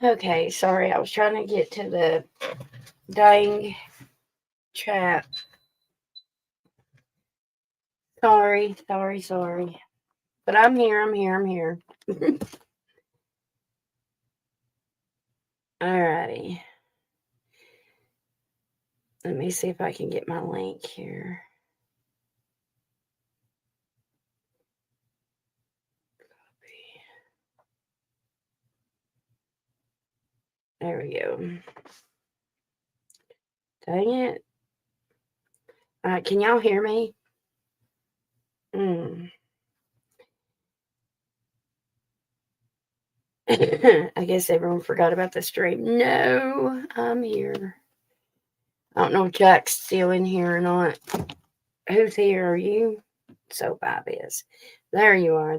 Okay, sorry, I was trying to get to the dang chat. Sorry. But I'm here. Alrighty. Let me see if I can get my link here. There we go. Dang it. Can y'all hear me? I guess everyone forgot about the stream. No, I'm here. I don't know if Jack's still in here or not. Who's here? Are you? So Bob is. There you are.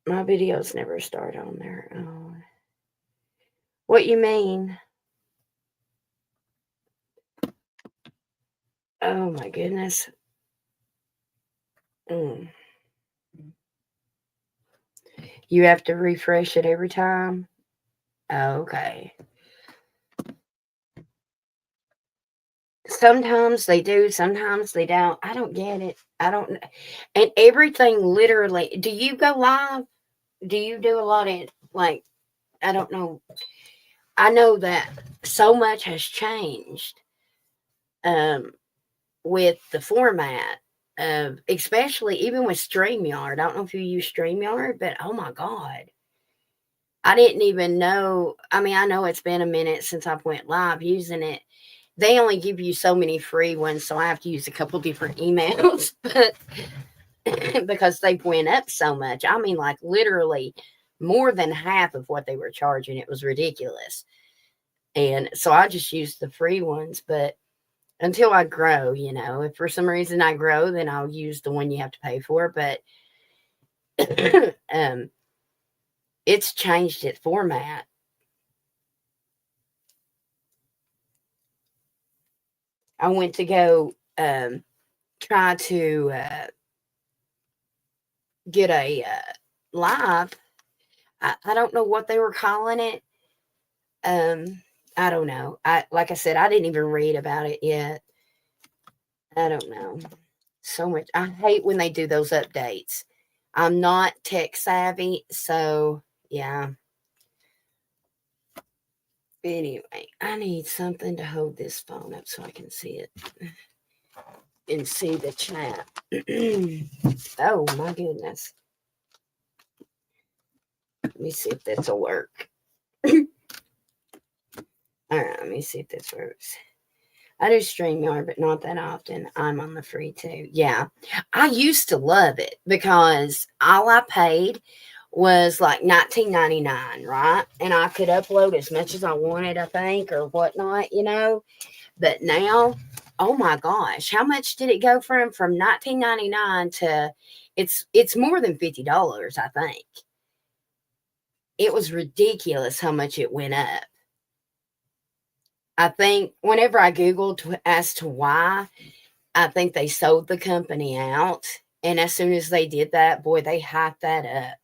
My videos never start on there. Oh. What you mean? Oh my goodness. You have to refresh it every time? Okay. Sometimes they do, sometimes they don't. I don't get it. I don't. And everything literally. Do you go live? Do you do a lot of, like, I don't know. I know that so much has changed with the format of, especially even with StreamYard. I don't know if you use StreamYard, but oh my God. I didn't even know. I mean, I know it's been a minute since I went live using it. They only give you so many free ones, so I have to use a couple different emails, but because they went up so much. I mean, like literally more than half of what they were charging. It was ridiculous. And so I just used the free ones, but until I grow, if for some reason I grow, then I'll use the one you have to pay for. But it's changed its format. I went to go try to get a live. I don't know what they were calling it. I don't know. Like I said, I didn't even read about it yet. I don't know. So much. I hate when they do those updates. I'm not tech savvy, so yeah. Anyway, I need something to hold this phone up so I can see it and see the chat. Oh my goodness. Let me see if this will work. All right, let me see if this works. I do StreamYard, but not that often. I'm on the free too. Yeah. I used to love it because all I paid was like $19.99, right? And I could upload as much as I wanted, I think, or whatnot, But now, oh my gosh, how much did it go from $19.99 to it's more than $50, I think. It was ridiculous how much it went up. I think whenever I Googled as to why, I think they sold the company out. And as soon as they did that, boy, they hyped that up.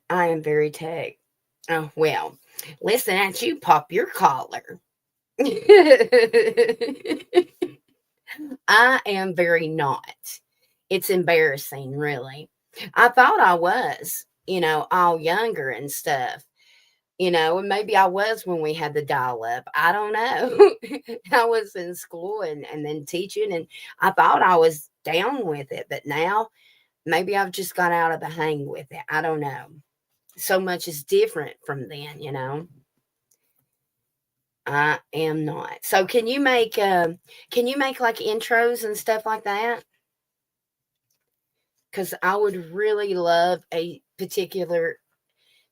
I am very tech. Oh, well, listen at you, pop your collar. I am very not. It's embarrassing, really. I thought I was, all younger and stuff, and maybe I was when we had the dial up. I don't know. I was in school and then teaching, and I thought I was down with it, but now maybe I've just got out of the hang with it. I don't know. So much is different from then. I am not. So can you make like intros and stuff like that? Cuz I would really love a particular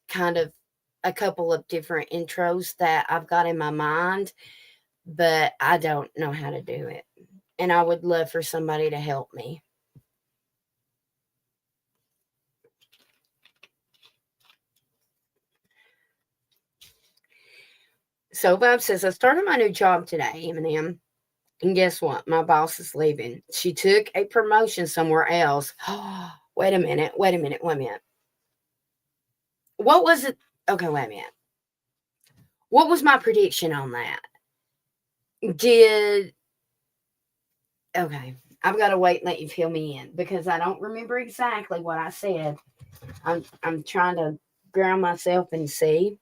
kind of a couple of different intros that I've got in my mind, but I don't know how to do it. And I would love for somebody to help me. So Bob says, I started my new job today, Eminem. And guess what? My boss is leaving. She took a promotion somewhere else. Wait a minute. Wait a minute. Wait a minute. What was it? Okay, wait a minute. What was my prediction on that? Did okay. I've got to wait and let you fill me in because I don't remember exactly what I said. I'm trying to ground myself and see.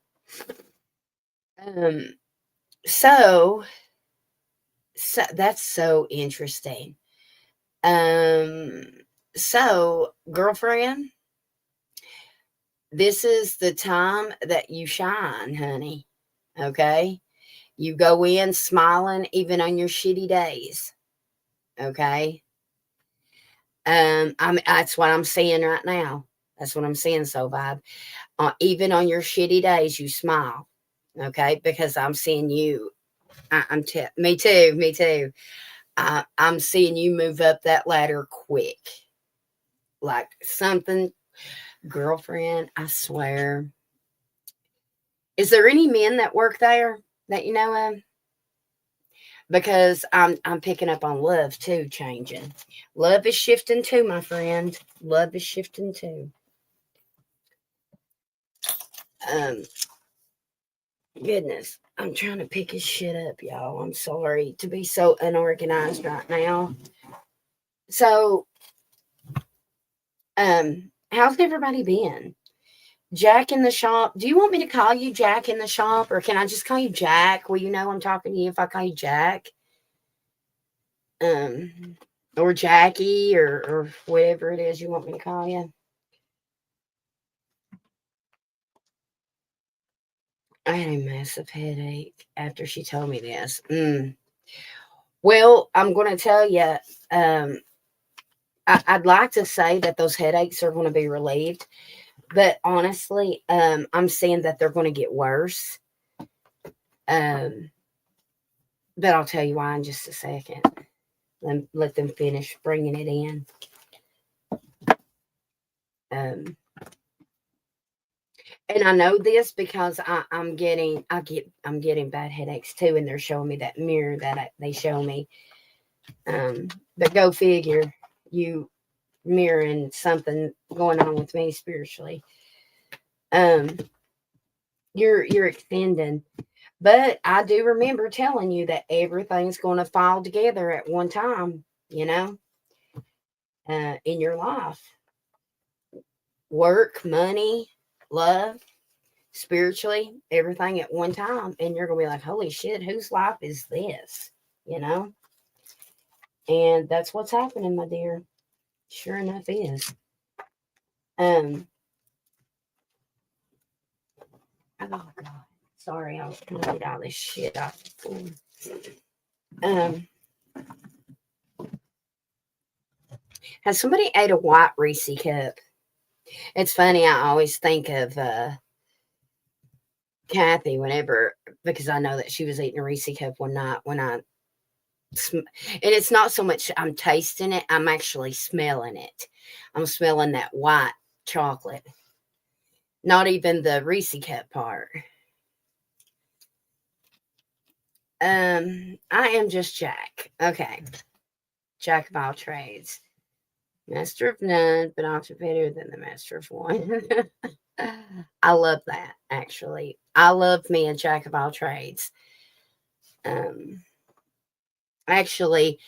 Um so so that's so interesting. Um so girlfriend, this is the time that you shine, honey. Okay? You go in smiling even on your shitty days. Okay? That's what I'm seeing right now. That's what I'm seeing, so vibe. Even on your shitty days, you smile. Okay? Because I'm seeing you. Me too. Me too. I'm seeing you move up that ladder quick. Like something, girlfriend, I swear. Is there any men that work there that you know of? Because I'm picking up on love too changing. Love is shifting too, my friend. Love is shifting too. Um, Goodness, I'm trying to pick his shit up, y'all. I'm sorry to be so unorganized right now. So, how's everybody been? Jack in the shop. Do you want me to call you Jack in the shop, or can I just call you Jack? Will you know I'm talking to you if I call you Jack? Um, or Jackie, or whatever it is you want me to call you. I had a massive headache after she told me this. Well, I'm going to tell you, um, I'd like to say that those headaches are going to be relieved, but honestly, I'm seeing that they're going to get worse. Um, but I'll tell you why in just a second. Let them finish bringing it in. Um, and I know this because I'm getting bad headaches too, and they're showing me that mirror that they show me. But go figure, you mirroring something going on with me spiritually. Um, you're extending, but I do remember telling you that everything's going to fall together at one time. You know, in your life, work, money, love, spiritually, everything at one time, and you're gonna be like, "Holy shit, whose life is this?" You know, and that's what's happening, my dear. Sure enough, is. Um, oh God. Sorry, I was trying to get all this shit off the phone. Um, has somebody ate a white Reese cup? It's funny. I always think of Kathy whenever because I know that she was eating a Reese cup one night when and it's not so much I'm tasting it. I'm actually smelling it. I'm smelling that white chocolate. Not even the Reese cup part. I am just Jack. Okay. Jack of all trades. Master of none, but also better than the master of one. I love that, actually. I love me a jack of all trades. Um, I actually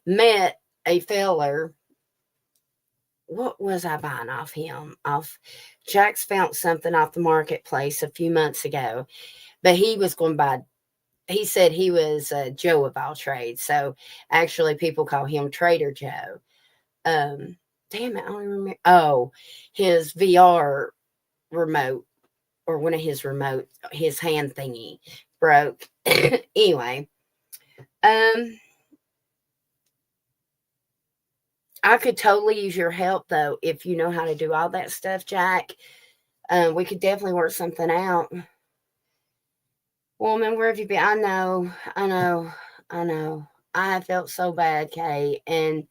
met a feller. What was I buying off him? Off Jack's found something off the marketplace a few months ago, but he was going to buy. He said he was Joe of all trades, so actually people call him Trader Joe. Um, Damn it, I don't remember. Oh, his VR remote or one of his remote, his hand thingy broke. Anyway, um, I could totally use your help though if you know how to do all that stuff, Jack. We could definitely work something out. Woman, where have you been? I know. I have felt so bad, Kate, and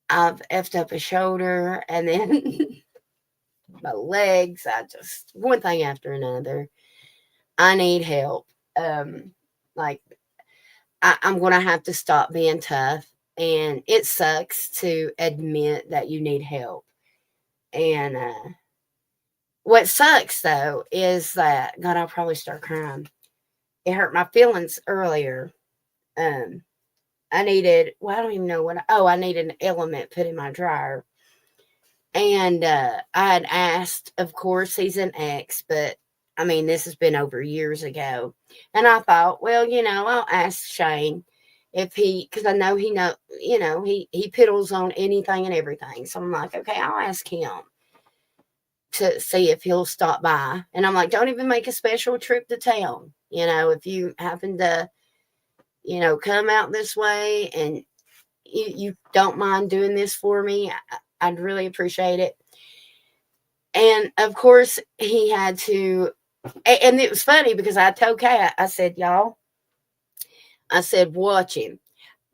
I've effed up a shoulder and then my legs. I just one thing after another. I need help. Um, like I'm gonna have to stop being tough, and it sucks to admit that you need help. And what sucks though is that God, I'll probably start crying. It hurt my feelings earlier. Um, I needed, well, I don't even know what, I needed an element put in my dryer. And I had asked, of course, he's an ex, but I mean, this has been over years ago. And I thought, well, I'll ask Shane if because I know he piddles on anything and everything. So I'm like, okay, I'll ask him to see if he'll stop by. And I'm like, don't even make a special trip to town. If you happen to, come out this way and you don't mind doing this for me, I'd really appreciate it. And of course, he had to, and it was funny because I told Kay, I said, y'all, I said, watch him.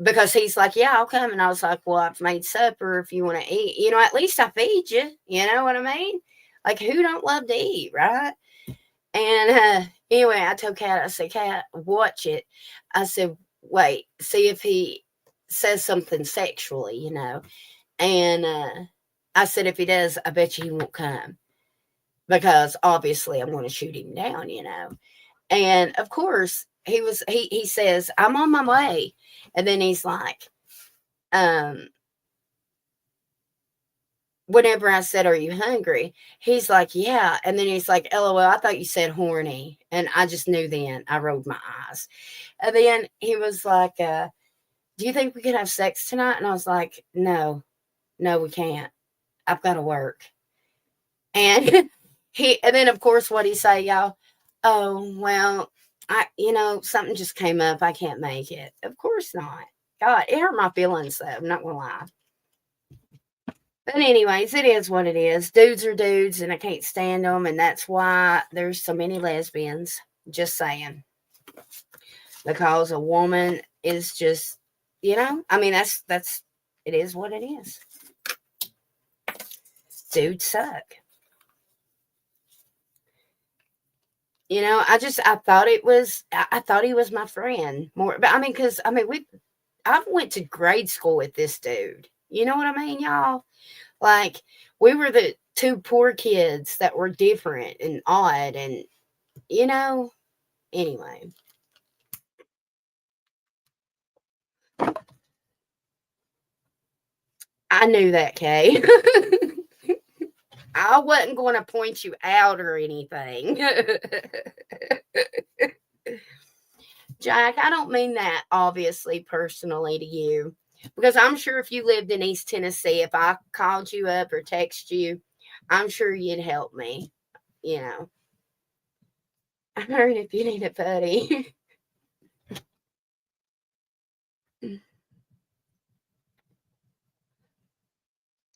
Because he's like, yeah, I'll come. And I was like, well, I've made supper if you want to eat. At least I feed you. You know what I mean? Like, who don't love to eat, right? And anyway, I told Kat, I said, Kat, watch it. I said, wait, see if he says something sexually, And I said, if he does, I bet you he won't come because obviously I'm going to shoot him down, And of course, he says, I'm on my way. And then he's like, whenever I said, are you hungry? He's like, yeah. And then he's like, LOL, I thought you said horny. And I just knew then. I rolled my eyes. And then he was like, do you think we could have sex tonight? And I was like, no, we can't. I've got to work. And and then of course what he say, y'all? Oh, well, something just came up. I can't make it. Of course not. God, it hurt my feelings though. I'm not gonna lie. But anyways, it is what it is. Dudes are dudes, and I can't stand them, and that's why there's so many lesbians. Just saying, because a woman is just, I mean, that's it is what it is. Dudes suck. I thought I thought he was my friend more, but I mean, because I went to grade school with this dude. You know what I mean, y'all? Like, we were the two poor kids that were different and odd, and anyway. I knew that, Kay. I wasn't going to point you out or anything. Jack, I don't mean that obviously personally to you. Because I'm sure if you lived in East Tennessee, if I called you up or text you, I'm sure you'd help me. I heard if you need a buddy.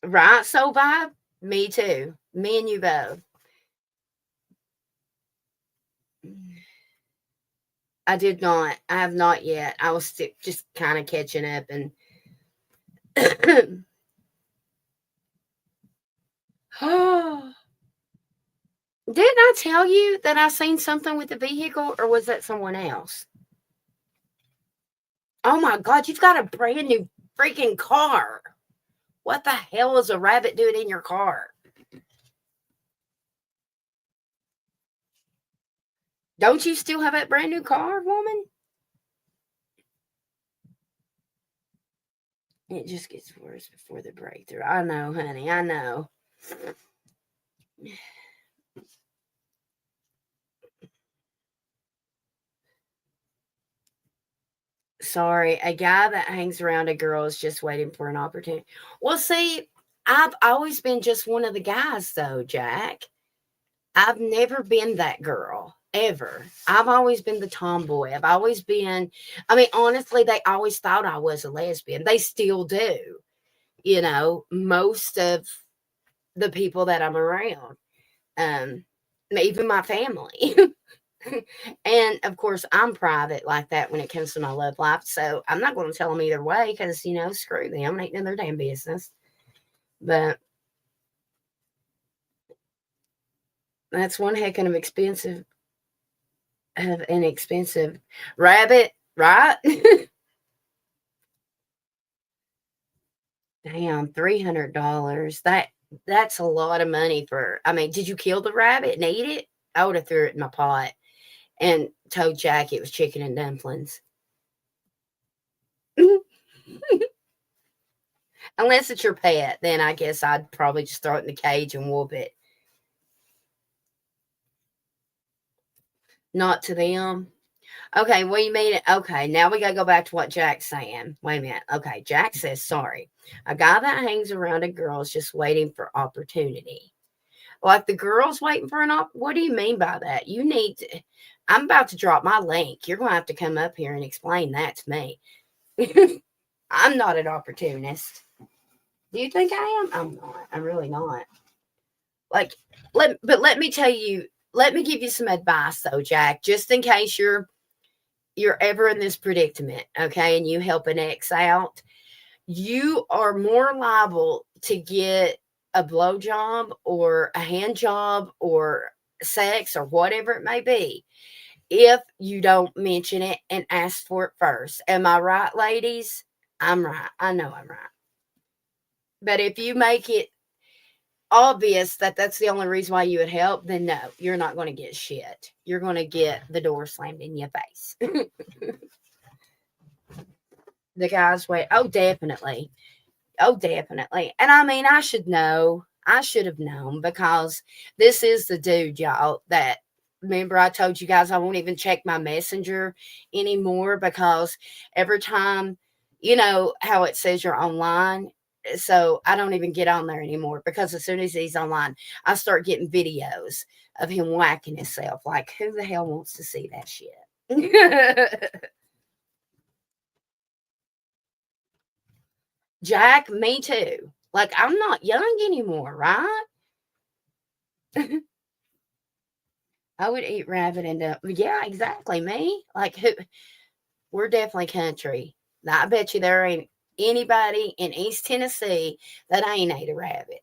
Right? So vibe? Me too. Me and you both. I did not. I have not yet. I was just kind of catching up and didn't I tell you that I seen something with the vehicle, or was that someone else? Oh my God, you've got a brand new freaking car. What the hell is a rabbit doing in your car? Don't you still have that brand new car, woman? It just gets worse before the breakthrough. I know, honey. I know. Sorry, a guy that hangs around a girl is just waiting for an opportunity. Well, see, I've always been just one of the guys, though, Jack. I've never been that girl ever. I've always been the tomboy. I've always been, I mean, honestly, they always thought I was a lesbian. They still do, most of the people that I'm around, um, even my family. And of course, I'm private like that when it comes to my love life. So I'm not going to tell them either way because, screw them. It ain't none of their damn business. But that's one heck of an expensive rabbit, right? Damn, $300. That's a lot of money for. I mean, did you kill the rabbit and eat it? I would have threw it in my pot and told Jack it was chicken and dumplings. Unless it's your pet, then I guess I'd probably just throw it in the cage and whoop it. Not to them. Okay, what do you mean? Okay, now we got to go back to what Jack's saying. Wait a minute. Okay, Jack says, sorry. A guy that hangs around a girl is just waiting for opportunity. Like the girl's waiting for what do you mean by that? You need to, I'm about to drop my link. You're going to have to come up here and explain that to me. I'm not an opportunist. Do you think I am? I'm not. I'm really not. Like, let me tell you, let me give you some advice though, Jack, just in case you're ever in this predicament, okay, and you help an ex out, you are more liable to get a blowjob or a hand job or sex or whatever it may be if you don't mention it and ask for it first. Am I right, ladies? I'm right. I know I'm right. But if you make it obvious that that's the only reason why you would help, then no, you're not going to get shit. You're going to get the door slammed in your face. The guys wait. Oh, definitely. Oh, definitely. And I mean, I should know. I should have known because this is the dude, y'all, that remember I told you guys I won't even check my messenger anymore because every time, how it says you're online. So I don't even get on there anymore because as soon as he's online, I start getting videos of him whacking himself. Like, who the hell wants to see that shit? Jack, me too. Like, I'm not young anymore, right? I would eat rabbit and yeah, exactly. Me, like, we're definitely country. Now, I bet you there ain't anybody in East Tennessee that ain't ate a rabbit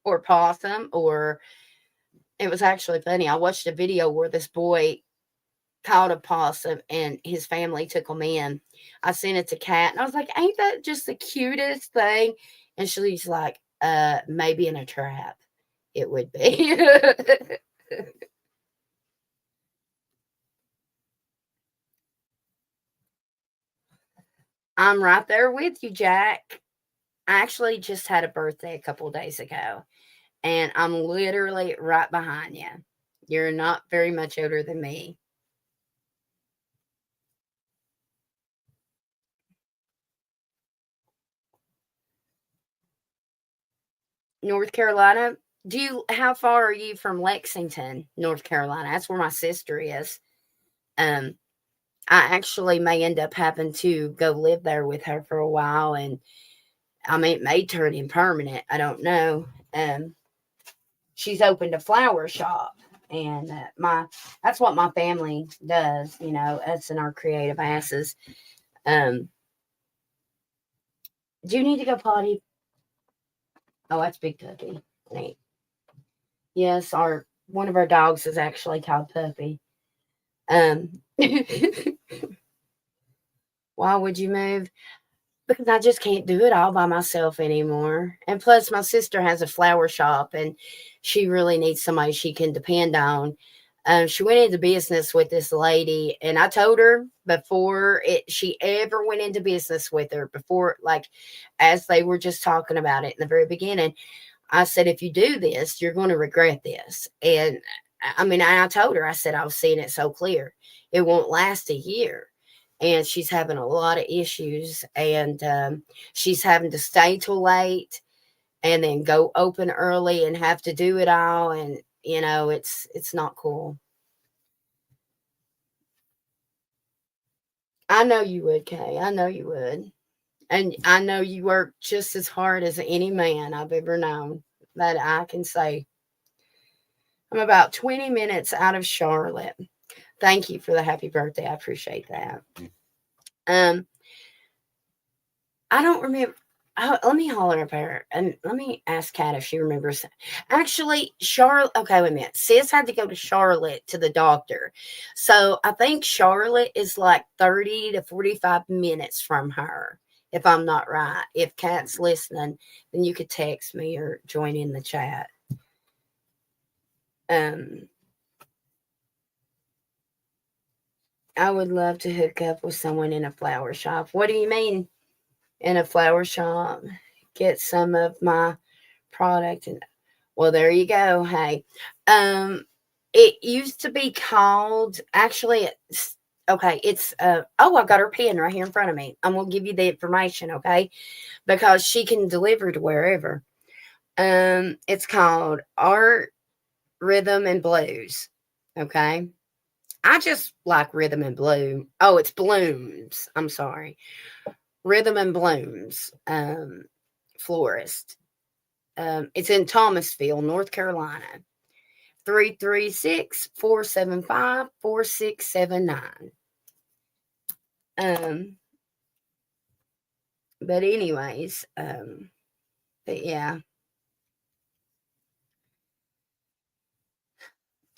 or possum. Or it was actually funny. I watched a video where this boy caught a possum and his family took him in. I sent it to Kat and I was like, ain't that just the cutest thing? And she's like, maybe in a trap it would be. I'm right there with you, Jack. I actually just had a birthday a couple of days ago and I'm literally right behind you. You're not very much older than me. North Carolina. How far are you from Lexington, North Carolina? That's where my sister is. Um, I actually may end up having to go live there with her for a while, and I mean, it may turn in permanent. I don't know. She's opened a flower shop, and that's what my family does. Us and our creative asses. Um, do you need to go potty? Oh, that's Big Puppy. Neat. Yes, our one of our dogs is actually called Puppy. Um, why would you move? Because I just can't do it all by myself anymore. And plus, my sister has a flower shop and she really needs somebody she can depend on. She went into business with this lady, and I told her before she ever went into business with her, before, like, as they were just talking about it in the very beginning, I said, if you do this, you're going to regret this. And I mean, I told her, I said, I was seeing it so clear. It won't last a year. And she's having a lot of issues, and she's having to stay till late and then go open early and have to do it all. And, it's not cool. I know you would, Kay. I know you would. And I know you work just as hard as any man I've ever known. That I can say. I'm about 20 minutes out of Charlotte. Thank you for the happy birthday. I appreciate that. Um, I don't remember. Oh, let me holler up her and let me ask Kat if she remembers. Actually, Charlotte. Okay, wait a minute. Sis had to go to Charlotte to the doctor, so I think Charlotte is like 30 to 45 minutes from her. If I'm not right, if Kat's listening, then you could text me or join in the chat. Um, I would love to hook up with someone in a flower shop. What do you mean in a flower shop? Get some of my product and well, there you go. Hey. It used to be called actually it's okay, it's oh, I've got her pen right here in front of me. I'm gonna give you the information, okay? Because she can deliver to wherever. It's called Art Rhythm and Blues. Okay. I just like rhythm and blue. Oh, it's blooms. I'm sorry. Rhythm and Blooms, florist. It's in Thomasville, North Carolina. 336-475-4679. Um, but anyways, but yeah.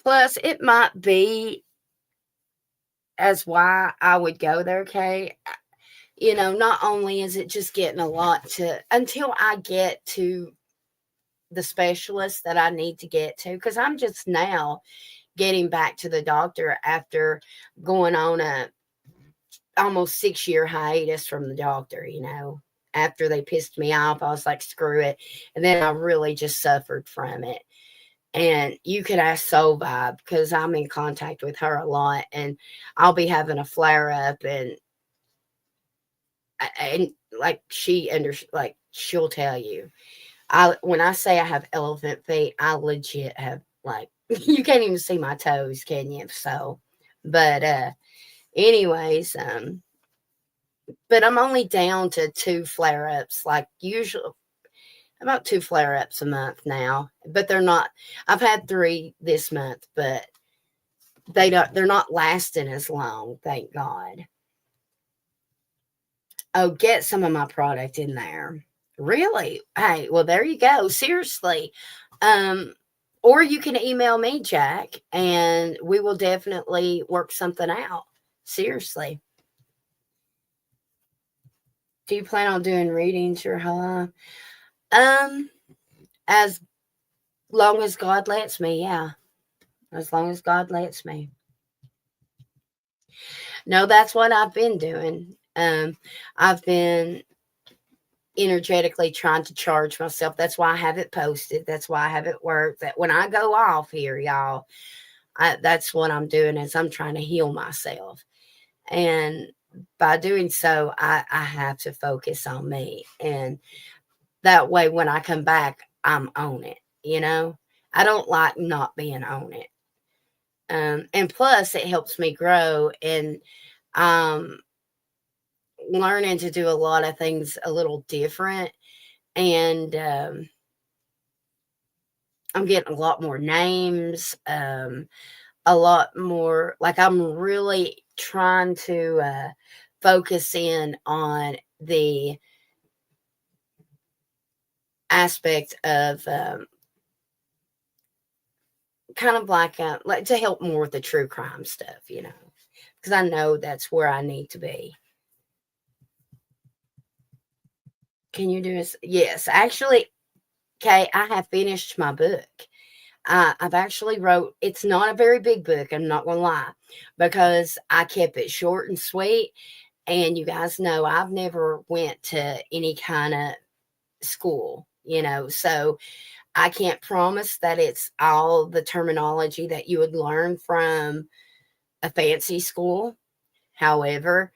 Plus, it might be as why I would go there, Kay. Not only is it just getting a lot to until I get to the specialist that I need to get to, because I'm just now getting back to the doctor after going on a almost 6-year hiatus from the doctor. After they pissed me off, I was like, screw it. And then I really just suffered from it. And you could ask Soul Vibe because I'm in contact with her a lot, and I'll be having a flare up, and like she'll tell you. When I say I have elephant feet, I legit have like you can't even see my toes, can you? So, but anyways, but I'm only down to 2 flare ups, like usual about 2 flare ups a month now. But they're not. I've had 3 this month, but they're not lasting as long, thank God. Oh, get some of my product in there. Really? Hey, well, there you go. Seriously. Um, or you can email me, Jack, and we will definitely work something out. Seriously. Do you plan on doing readings or huh? Um, as long as God lets me, yeah. As long as God lets me. No, that's what I've been doing. I've been energetically trying to charge myself. That's why I have it posted. That's why I have it worked. That when I go off here, y'all, that's what I'm doing is I'm trying to heal myself. And by doing so, I have to focus on me. And that way, when I come back, I'm on it. I don't like not being on it. And plus, it helps me grow and um, learning to do a lot of things a little different. And I'm getting a lot more names, a lot more. Like I'm really trying to focus in on the aspect of kind of like to help more with the true crime stuff, because I know that's where I need to be. Can you do this? Yes, actually, okay, I have finished my book. I've actually wrote, it's not a very big book, I'm not going to lie, because I kept it short and sweet. And you guys know I've never went to any kind of school, so I can't promise that it's all the terminology that you would learn from a fancy school. However,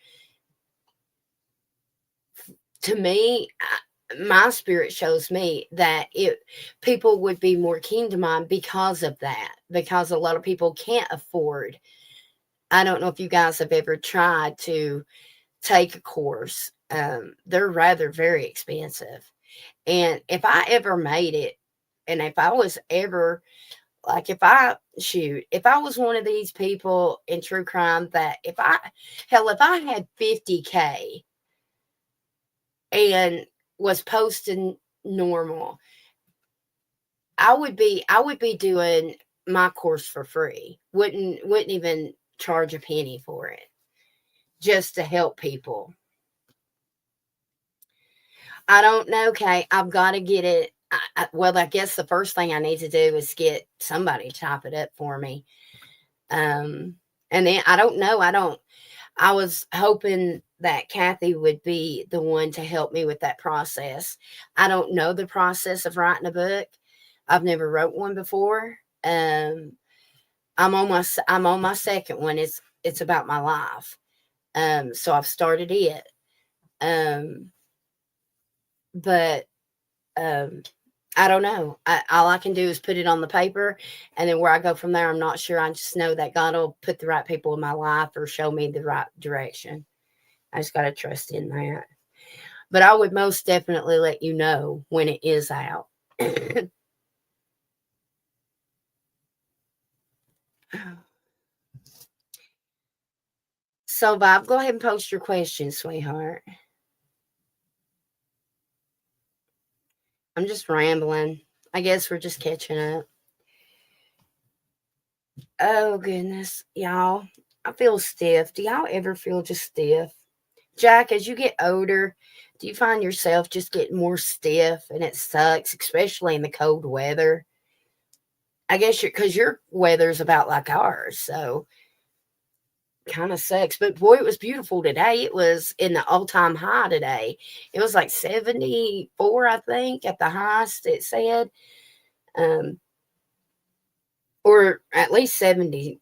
to me, my spirit shows me that people would be more keen to mine because of that, because a lot of people can't afford. I don't know if you guys have ever tried to take a course. They're rather very expensive. And if I ever made it, and if I was ever like, if I was one of these people in true crime that if I had 50K and was posting normal, I would be doing my course for free. Wouldn't even charge a penny for it, just to help people. I don't know, Kay. I've got to get it. Well, I guess the first thing I need to do is get somebody to type it up for me. And then I don't know. I was hoping that Kathy would be the one to help me with that process. I don't know the process of writing a book. I've never wrote one before. I'm on my second one. It's about my life. So I've started it. But I don't know. All I can do is put it on the paper, and then where I go from there, I'm not sure. I just know that God will put the right people in my life or show me the right direction. I just got to trust in that. But I would most definitely let you know when it is out. So, Bob, go ahead and post your question, sweetheart. I'm just rambling. I guess we're just catching up. Oh, goodness. Y'all, I feel stiff. Do y'all ever feel just stiff? Jack, as you get older, do you find yourself just getting more stiff and it sucks, especially in the cold weather? I guess because your weather's about like ours, so kind of sucks. But boy, it was beautiful today. It was in the all-time high today. It was like 74, I think, at the highest it said. Um, or at least 70.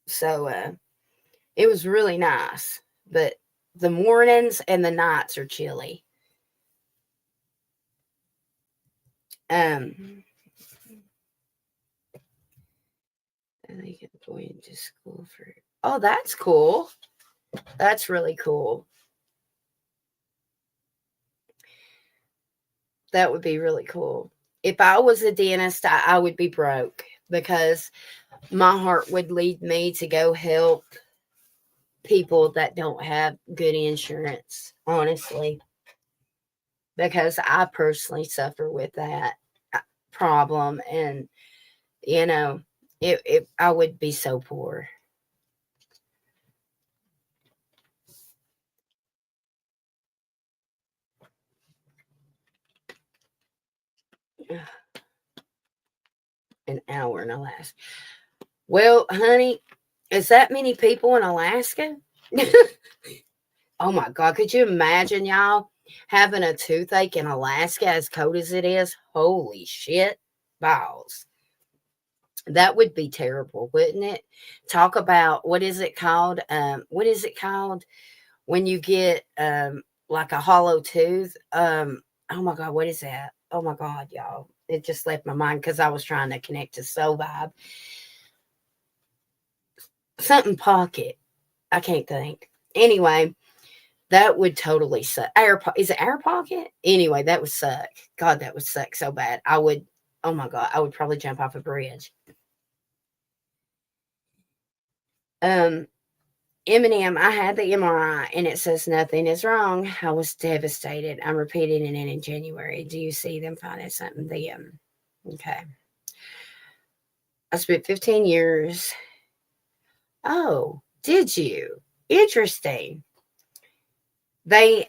So it was really nice. But the mornings and the nights are chilly. I think I'm going to school for. Oh, that's cool. That's really cool. That would be really cool. If I was a dentist, I would be broke because my heart would lead me to go help people that don't have good insurance, honestly, because I personally suffer with that problem. And, you know, I would be so poor. An hour in Alaska. Well, honey, is that many people in Alaska? Oh my God. Could you imagine y'all having a toothache in Alaska as cold as it is? Holy shit balls. That would be terrible, wouldn't it? Talk about what is it called? What is it called when you get like a hollow tooth? Oh my God, what is that? Oh my God, y'all. It just left my mind because I was trying to connect to Soul Vibe. Something pocket. I can't think. Anyway, that would totally suck. Is it air pocket? Anyway, that would suck. God, that would suck so bad. Oh my God, I would probably jump off a bridge. Um, Eminem, I had the MRI and it says nothing is wrong. I was devastated. I'm repeating it in January. Do you see them finding something then? Okay. I spent 15 years. Oh, did you? Interesting. They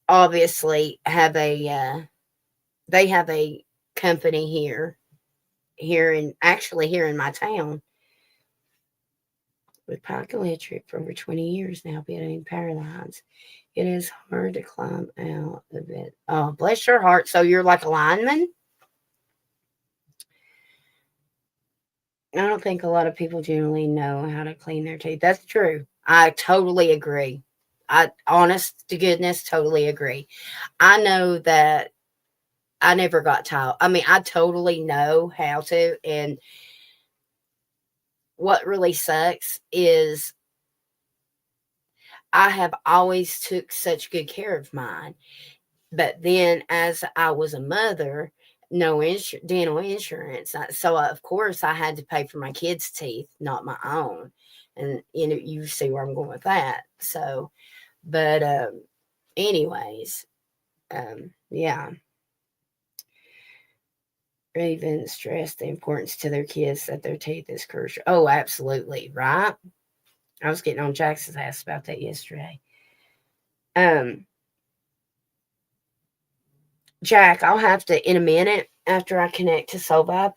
obviously have a company here in my town with Pike Electric for over 20 years now, building power lines. It is hard to climb out of it. Oh, bless your heart. So you're like a lineman? I don't think a lot of people generally know how to clean their teeth. That's true. I totally agree. I, honest to goodness, totally agree. I know that I never got taught. I mean, I totally know how to. And what really sucks is I have always took such good care of mine. But then as I was a mother, no dental insurance. So of course I had to pay for my kids' teeth, not my own. And you see where I'm going with that. So, but anyways, yeah. Even stress the importance to their kids that their teeth is crucial. Oh, absolutely, right? I was getting on Jackson's ass about that yesterday. Um, Jack, I'll have to in a minute after I connect to Soulvibe.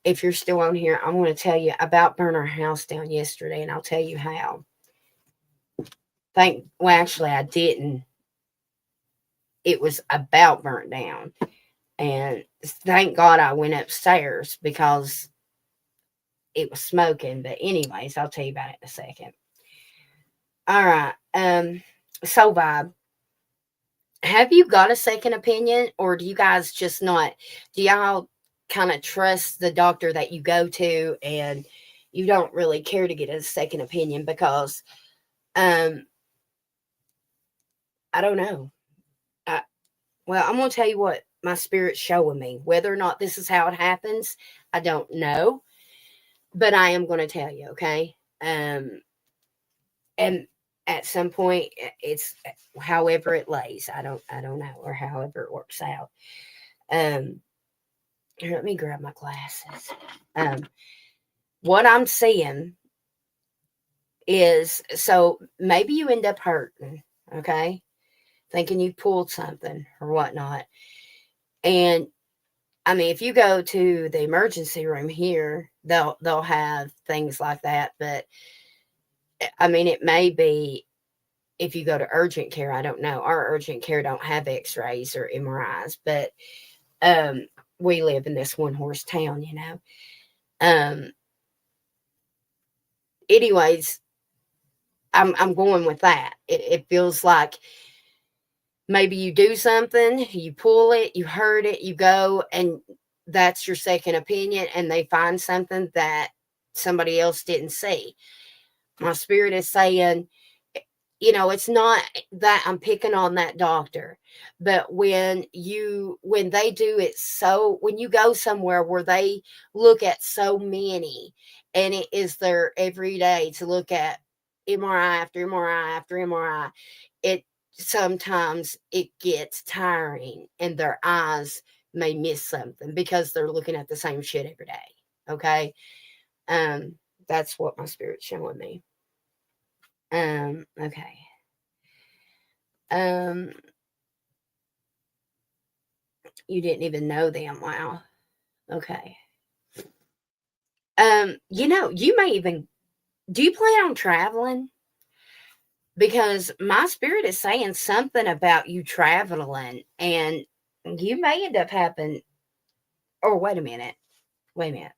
If you're still on here, I'm going to tell you about burning our house down yesterday, and I'll tell you how. Well, actually, I didn't. It was about burnt down, and thank God I went upstairs because it was smoking. But anyways, I'll tell you about it in a second. All right. Soulvibe, have you got a second opinion, or do you guys just not? Do y'all kind of trust the doctor that you go to, and you don't really care to get a second opinion because, um, I don't know. Well, I'm going to tell you what my spirit's showing me. Whether or not this is how it happens, I don't know, but I am going to tell you, okay? And at some point, it's however it lays. I don't know, or however it works out. Um, Here, let me grab my glasses. What I'm seeing is so maybe you end up hurting, okay? Thinking you pulled something or whatnot. And I mean, if you go to the emergency room here, they'll have things like that. But I mean, it may be if you go to urgent care. I don't know. Our urgent care don't have X-rays or MRIs, but um, we live in this one horse town, you know. Um, anyways, I'm going with that. It feels like maybe you do something, you pull it, you hurt it, you go, and that's your second opinion, and they find something that somebody else didn't see. My spirit is saying, it's not that I'm picking on that doctor, but when they do it, so when you go somewhere where they look at so many, and it is their every day to look at MRI after MRI after MRI, it sometimes it gets tiring, and their eyes may miss something because they're looking at the same shit every day. Okay. um that's what my spirit's showing me. Okay. Um, you didn't even know them. Wow. Okay. You may even do you plan on traveling? Because my spirit is saying something about you traveling, and you may end up having, or wait a minute. Wait a minute.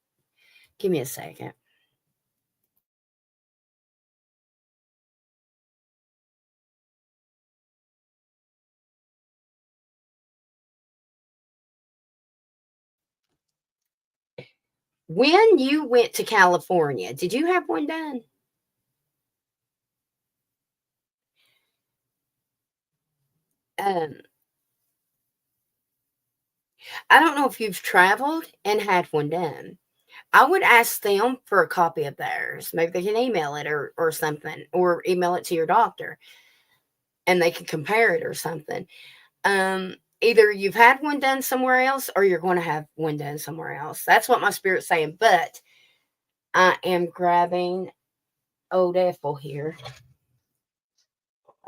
Give me a second. When you went to California, did you have one done? Um, I don't know if you've traveled and had one done. I would ask them for a copy of theirs. Maybe they can email it or something, or email it to your doctor and they can compare it or something. Either you've had one done somewhere else or you're going to have one done somewhere else. That's what my spirit's saying. But I am grabbing Old Ethel here.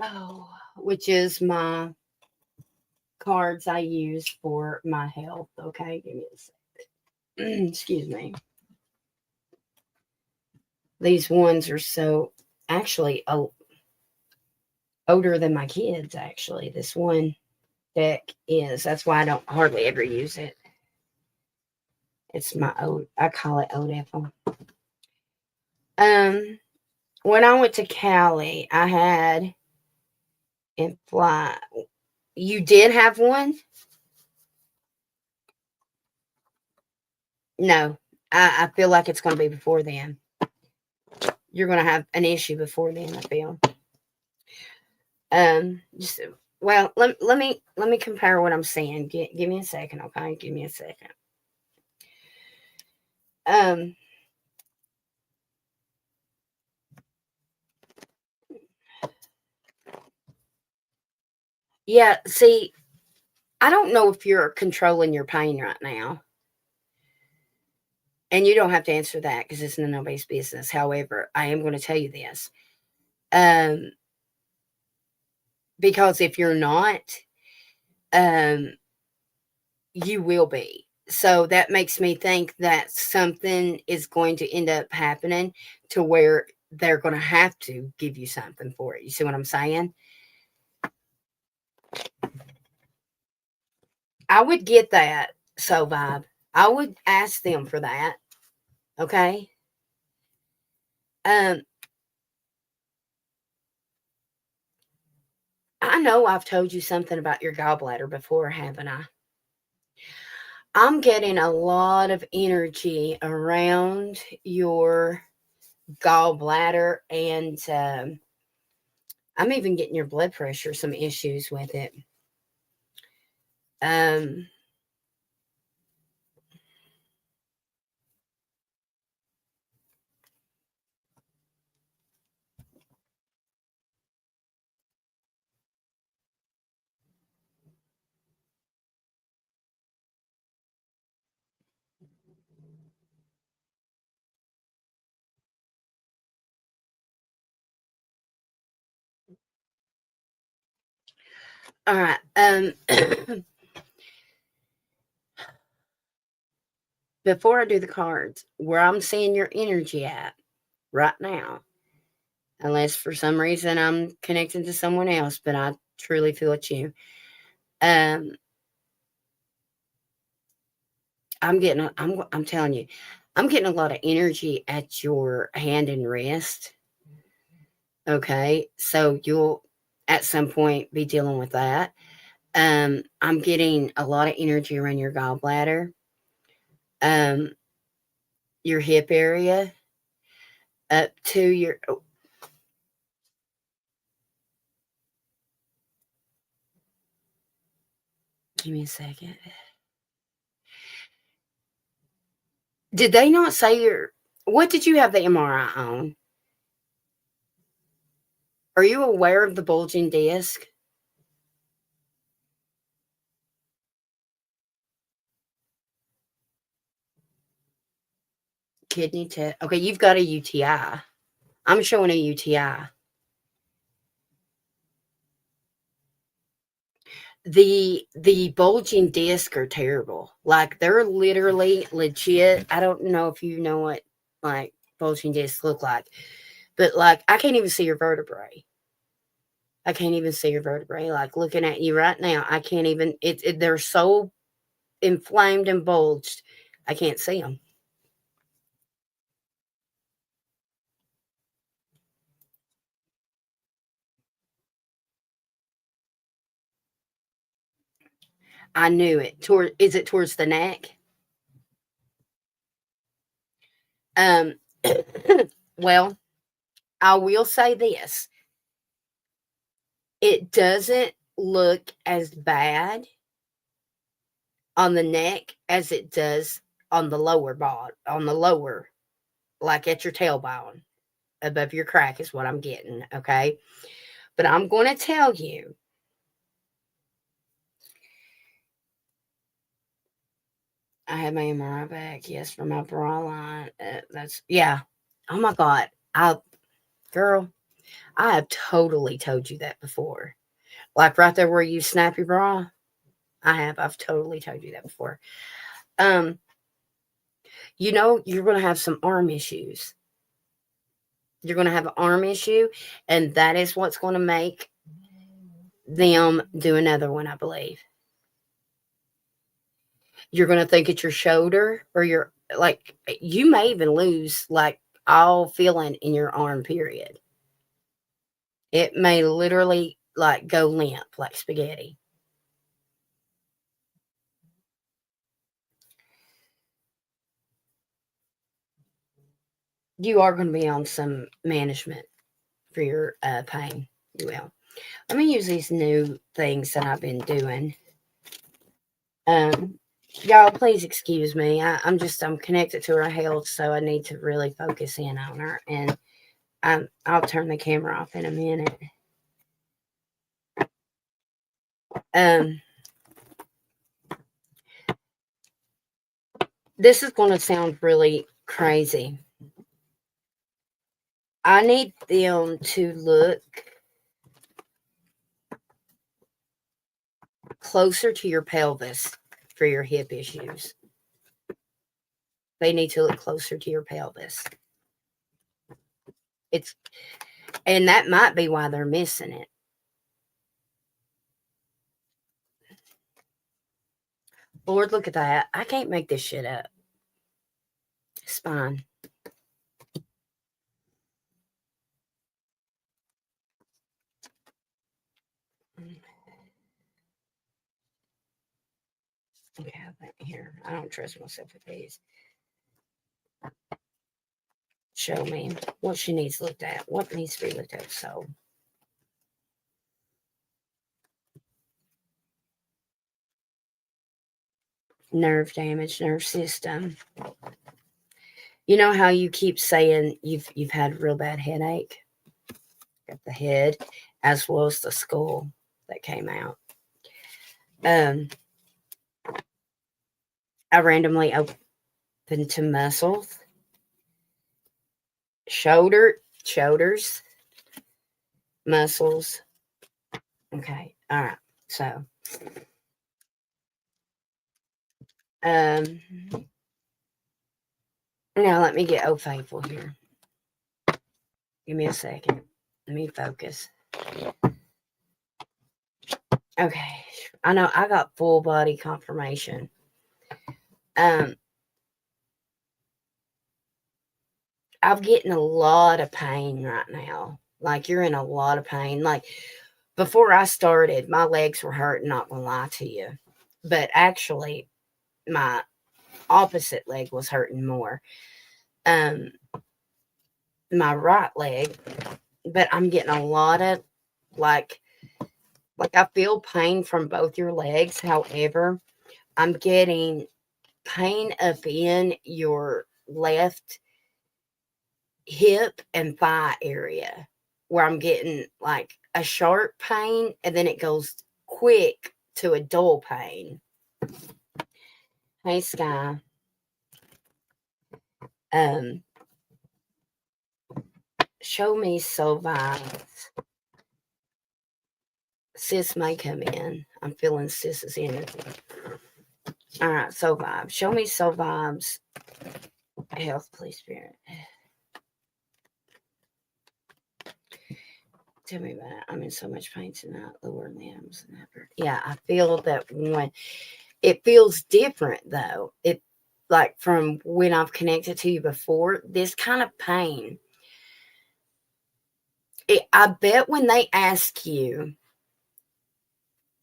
Oh, which is my cards I use for my health. Okay, give me a second. Excuse me. These ones are so actually older than my kids. Actually, this one deck is. That's why I don't hardly ever use it. It's my old. I call it old apple. When I went to Cali, I had in fly. You did have one? No, I feel like it's going to be before then. You're going to have an issue before then. I feel. Just well, let me compare what I'm saying. Give me a second, okay? Give me a second. Um, yeah. See, I don't know if you're controlling your pain right now, and you don't have to answer that because it's none of nobody's business. However, I am going to tell you this. Um, because if you're not, um, you will be. So that makes me think that something is going to end up happening to where they're going to have to give you something for it. You see what I'm saying? I would get that. So vibe. I would ask them for that. Okay. Um, I know I've told you something about your gallbladder before, haven't I? I'm getting a lot of energy around your gallbladder, and I'm even getting your blood pressure, some issues with it. Um, all right. Before I do the cards, where I'm seeing your energy at right now, unless for some reason I'm connecting to someone else, but I truly feel it's you. Um, I'm telling you, I'm getting a lot of energy at your hand and wrist. Okay, so you'll at some point be dealing with that. I'm getting a lot of energy around your gallbladder, um, your hip area, up to your. Oh, give me a second. Did they not say your? What did you have the MRI on? Are you aware of the bulging disc? Kidney test. Okay, you've got a UTI. I'm showing a UTI. The bulging discs are terrible. Like they're literally legit. I don't know if you know what like bulging discs look like, but like I can't even see your vertebrae. I can't even see your vertebrae. Like looking at you right now, I can't even. They're so inflamed and bulged. I can't see them. I knew it. Is it towards the neck? Um. Well, I will say this: it doesn't look as bad on the neck as it does on the lower body, on the lower, like at your tailbone, above your crack is what I'm getting. Okay. But I'm going to tell you, I have my MRI back. Yes, for my bra line. Yeah. Oh my God. Girl, I have totally told you that before. Like right there where you snap your bra. I have. I've totally told you that before. Um, you're going to have some arm issues. You're going to have an arm issue, and that is what's going to make them do another one, I believe. You're going to think it's your shoulder or your, like, you may even lose, like, all feeling in your arm, period. It may literally, like, go limp like spaghetti. You are going to be on some management for your pain. You will. Let me use these new things that I've been doing. Um, y'all, please excuse me. I'm connected to her health, so I need to really focus in on her. And I'll turn the camera off in a minute. This is going to sound really crazy. I need them to look closer to your pelvis for your hip issues. They need to look closer to your pelvis. And that might be why they're missing it. Lord, look at that. I can't make this shit up. Spine. Okay, have that here. I don't trust myself with these. Show me what she needs looked at. What needs to be looked at? So, nerve damage, nerve system. You know how you keep saying you've had real bad headache? Got the head as well as the skull that came out. I randomly opened to muscles, shoulders, muscles. Okay, all right. So, now let me get Old Faithful here. Give me a second. Let me focus. Okay, I know I got full body confirmation. I'm getting a lot of pain right now. Like, you're in a lot of pain. Like, before I started, my legs were hurting, not gonna lie to you. But actually, my opposite leg was hurting more. My right leg. But I'm getting a lot of, like I feel pain from both your legs. However, I'm getting pain up in your left hip and thigh area, where I'm getting like a sharp pain, and then it goes quick to a dull pain. Hey, Sky. Show me soul vibes. Sis may come in. I'm feeling Sis's energy. All right, soul vibes. Show me soul vibes. Health, please, spirit. Tell me about it. I'm in so much pain tonight. Lower limbs and effort. Yeah, I feel that one. It feels different though. It, like, from when I've connected to you before. This kind of pain. I bet when they ask you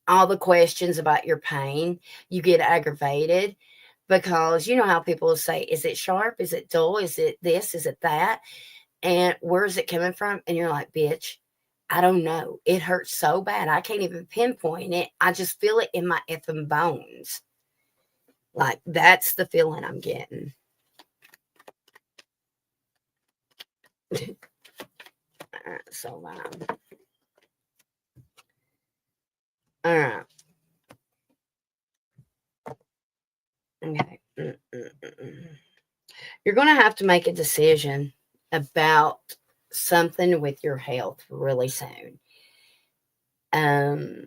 all the questions about your pain, you get aggravated, because you know how people will say, "Is it sharp? Is it dull? Is it this? Is it that? And where is it coming from?" And you're like, "Bitch, I don't know. It hurts so bad. I can't even pinpoint it. I just feel it in my effing bones." Like, that's the feeling I'm getting. All right, so loud. All right. Okay. You're going to have to make a decision about something with your health really soon. I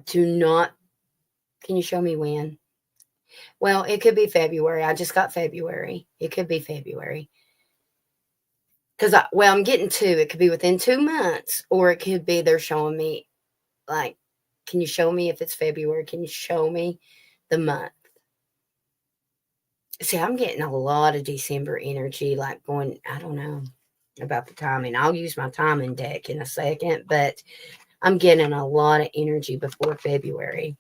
do not Can you show me when? Well, it could be February. I just got February. It could be February. Because I'm getting two. It could be within 2 months, or it could be they're showing me, like, can you show me if it's February? Can you show me the month? See, I'm getting a lot of December energy, like going, I don't know about the timing. I'll use my timing deck in a second, but I'm getting a lot of energy before February.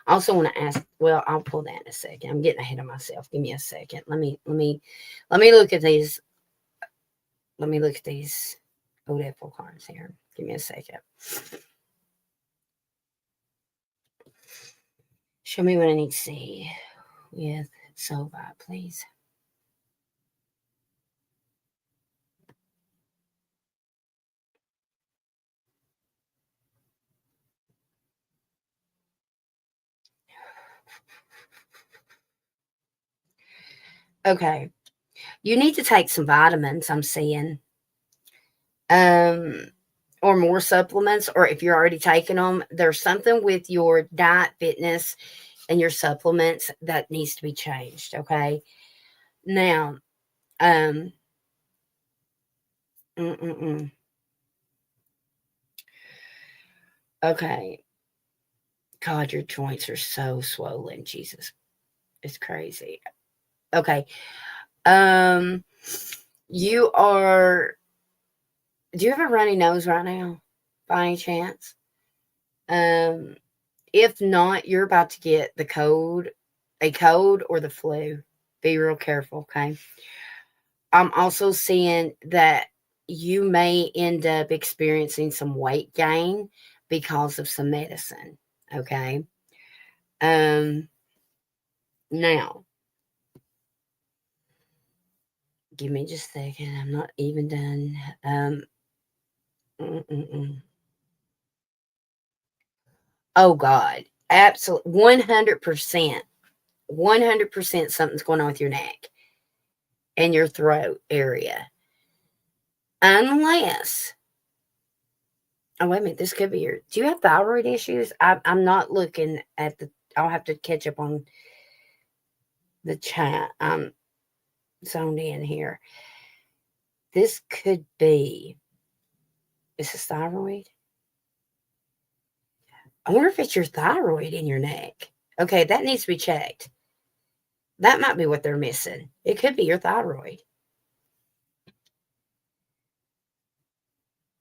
I also want to ask, well, I'll pull that in a second. I'm getting ahead of myself. Give me a second. Let me look at these. Let me look at these ODEFL cards here. Give me a second. Show me what I need to see with Sova, please. Okay. You need to take some vitamins, I'm seeing. Um, or more supplements, or if you're already taking them, there's something with your diet, fitness, and your supplements that needs to be changed. Okay. Now, um, mm-mm-mm. Okay. God, your joints are so swollen. Jesus, it's crazy. Okay. Um, you are. Do you have a runny nose right now, by any chance? Um, if not, you're about to get a cold or the flu. Be real careful, okay? I'm also seeing that you may end up experiencing some weight gain because of some medicine, okay? Um, now, give me just a second. I'm not even done. Mm-mm-mm. Oh God, absolutely, 100%, 100% something's going on with your neck and your throat area. Unless, oh, wait a minute, this could be your, do you have thyroid issues? I'm not looking at I'll have to catch up on the chat. I'm zoned in here. This could be, is this thyroid? I wonder if it's your thyroid in your neck. Okay, that needs to be checked. That might be what they're missing. It could be your thyroid.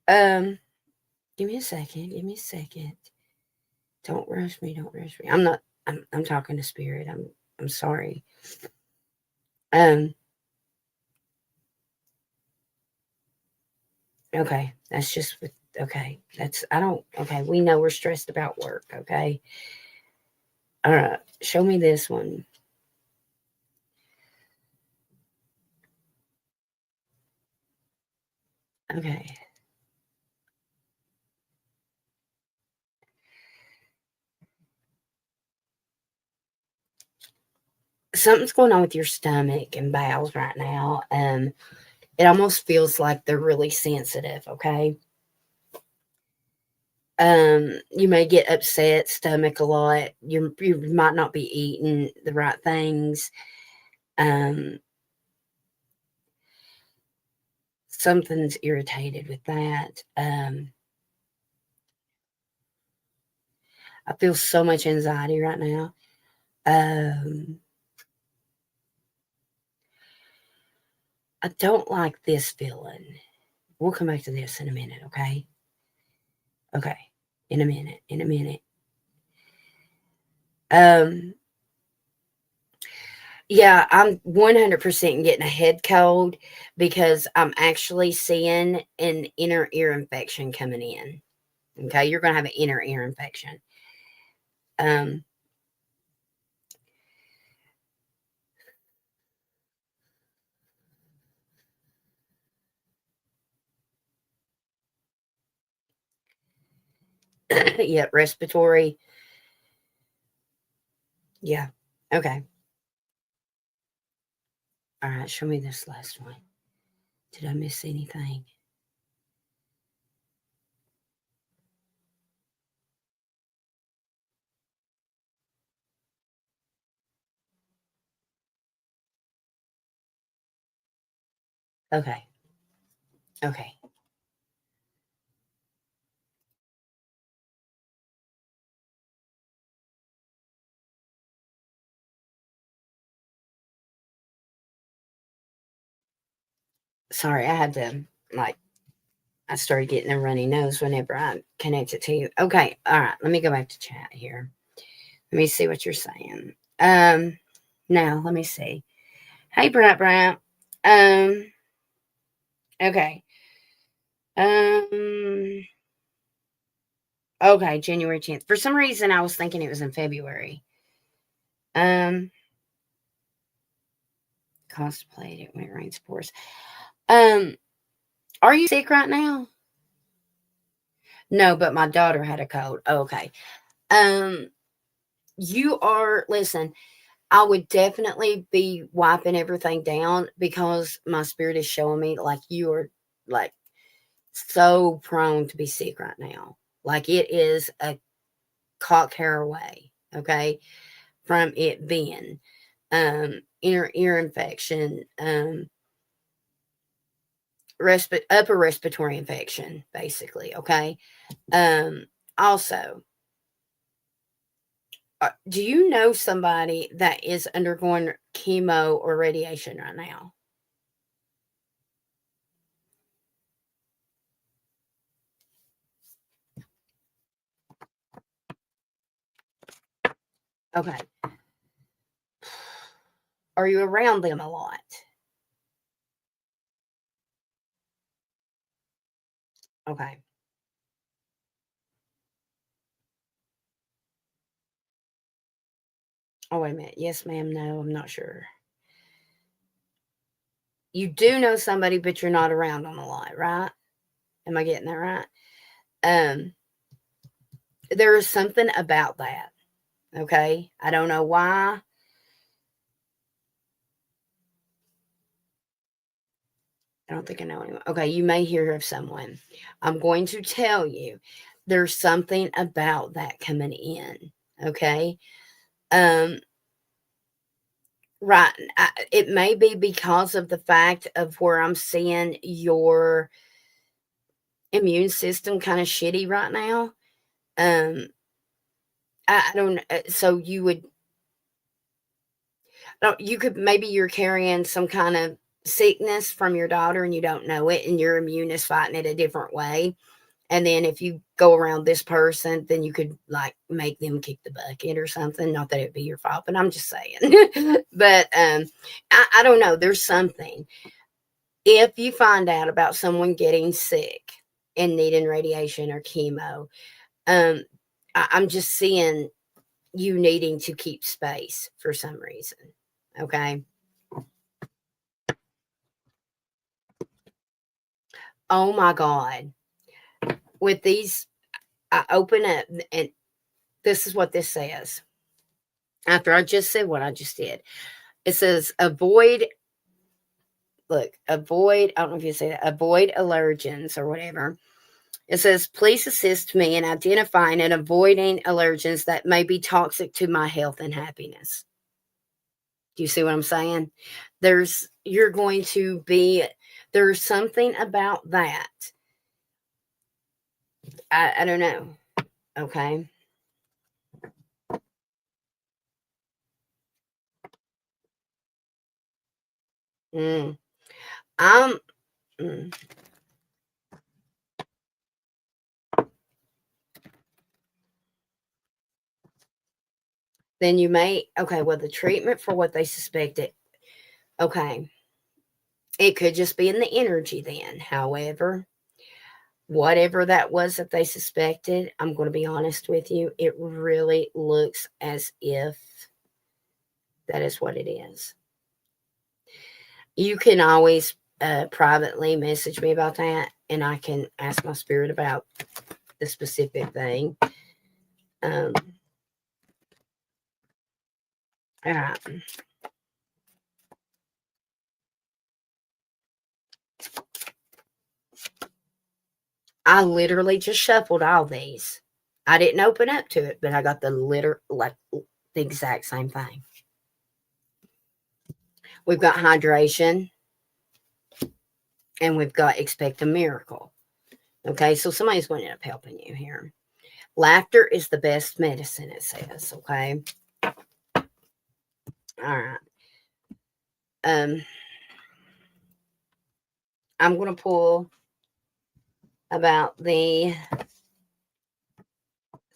Um, give me a second. Give me a second. Don't rush me. Don't rush me. I'm not. I'm talking to spirit. I'm sorry. Um. Okay. That's just with. Okay. That's. I don't. Okay. We know we're stressed about work. Okay. All right. Show me this one. Okay. Something's going on with your stomach and bowels right now. It almost feels like they're really sensitive. Okay. You may get upset stomach a lot. You might not be eating the right things. Um, something's irritated with that. I feel so much anxiety right now. Um, I don't like this feeling. We'll come back to this in a minute, okay? Okay. In a minute. In a minute. Um, yeah, I'm 100% getting a head cold because I'm actually seeing an inner ear infection coming in. Okay, you're gonna have an inner ear infection. Um, yeah, respiratory. Yeah. Okay. All right. Show me this last one. Did I miss anything? Okay. Okay. Sorry, I had to, like, I started getting a runny nose whenever I connect it to you. Okay. All right. Let me go back to chat here. Let me see what you're saying. Now let me see. Hey, Brant. Um, okay. Um, okay. January 10th. For some reason, I was thinking it was in February. Um, Cosplayed. It went rain sports. Um, are you sick right now? No, but my daughter had a cold. Oh, okay. Um, you are, listen, I would definitely be wiping everything down because my spirit is showing me like you are like so prone to be sick right now. Like it is a cock hair away, okay, from it being inner ear infection, upper respiratory infection, basically, okay. Also, do you know somebody that is undergoing chemo or radiation right now? Okay. Are you around them a lot? Okay. Oh, wait a minute. Yes, ma'am. No, I'm not sure. You do know somebody, but you're not around them a lot, right? Am I getting that right? Um, there is something about that. Okay. I don't know why. I don't think I know anyone. Okay. You may hear of someone. I'm going to tell you there's something about that coming in. Okay. Um, right. It may be because of the fact of where I'm seeing your immune system kind of shitty right now. Um, I don't. So you would. You could maybe you're carrying some kind of sickness from your daughter and you don't know it, and your immune is fighting it a different way. And then if you go around this person, then you could like make them kick the bucket or something. Not that it'd be your fault, but I'm just saying. But I don't know. There's something. If you find out about someone getting sick and needing radiation or chemo, um, I'm just seeing you needing to keep space for some reason. Okay. Oh my God. With these, I open it and this is what this says. After I just said what I just did, it says avoid, I don't know if you say that, avoid allergens or whatever. It says, please assist me in identifying and avoiding allergens that may be toxic to my health and happiness. Do you see what I'm saying? You're going to be, there's something about that. I don't know. Okay. Mm. I'm, mm. Then you may, okay, well, the treatment for what they suspected, okay, it could just be in the energy then. However, whatever that was that they suspected, I'm going to be honest with you, it really looks as if that is what it is. You can always privately message me about that, and I can ask my spirit about the specific thing. Um, all right. I literally just shuffled all these. I didn't open up to it, but I got the exact same thing. We've got hydration. And we've got expect a miracle. Okay, so somebody's going to end up helping you here. Laughter is the best medicine, it says. Okay. All right. I'm going to pull about the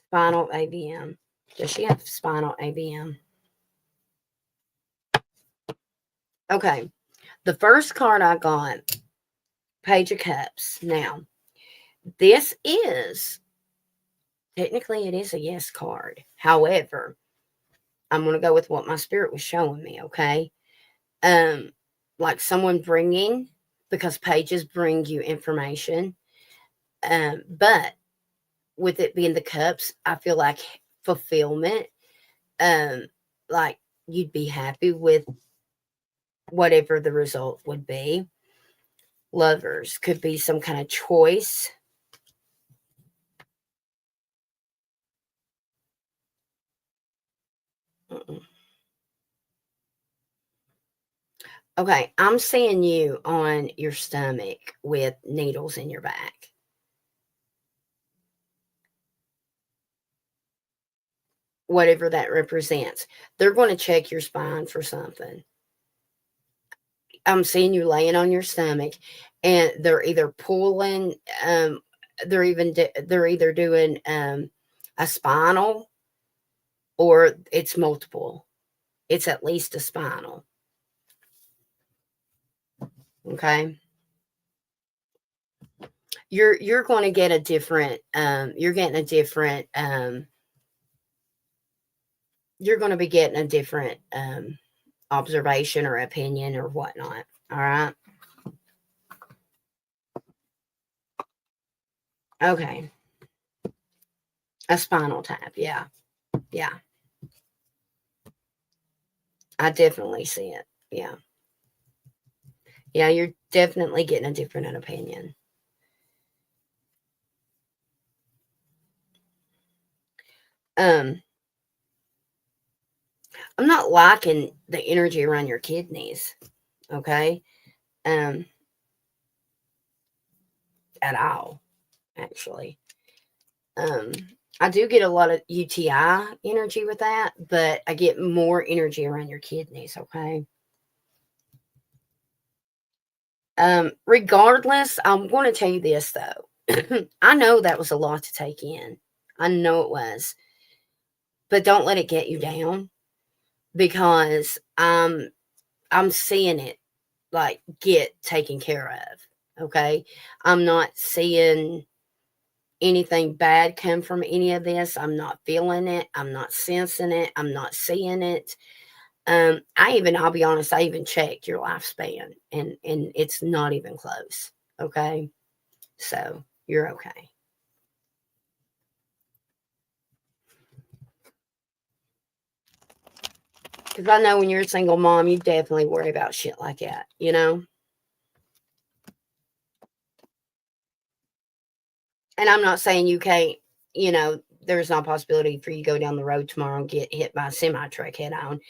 spinal ABM. Does she have spinal ABM? Okay. The first card I got, Page of Cups. Now, this is technically it is a yes card. However, I'm going to go with what my spirit was showing me, okay? Like someone bringing, because pages bring you information. But with it being the cups, I feel like fulfillment, um, like you'd be happy with whatever the result would be. Lovers could be some kind of choice. Mm-mm. Okay, I'm seeing you on your stomach with needles in your back. Whatever that represents. They're going to check your spine for something. I'm seeing you laying on your stomach, and they're either pulling, they're either doing a spinal, or it's multiple. It's at least a spinal. Okay. You're going to get a different you're getting a different you're going to be getting a different observation or opinion or whatnot. All right. Okay. A spinal tap. Yeah. Yeah. I definitely see it. Yeah. Yeah. You're definitely getting a different opinion. Um, I'm not liking the energy around your kidneys. Okay. Um, at all, actually. Um, I do get a lot of UTI energy with that, but I get more energy around your kidneys. Okay. Regardless, I'm going to tell you this though. I know that was a lot to take in. I know it was, but don't let it get you down, because I'm seeing it like get taken care of. Okay. I'm not seeing anything bad come from any of this. I'm not feeling it. I'm not sensing it. I'm not seeing it. I'll be honest, I even checked your lifespan, and it's not even close. Okay. So you're okay. Because I know when you're a single mom, you definitely worry about shit like that, you know? And I'm not saying you can't, there's no possibility for you to go down the road tomorrow and get hit by a semi truck head on.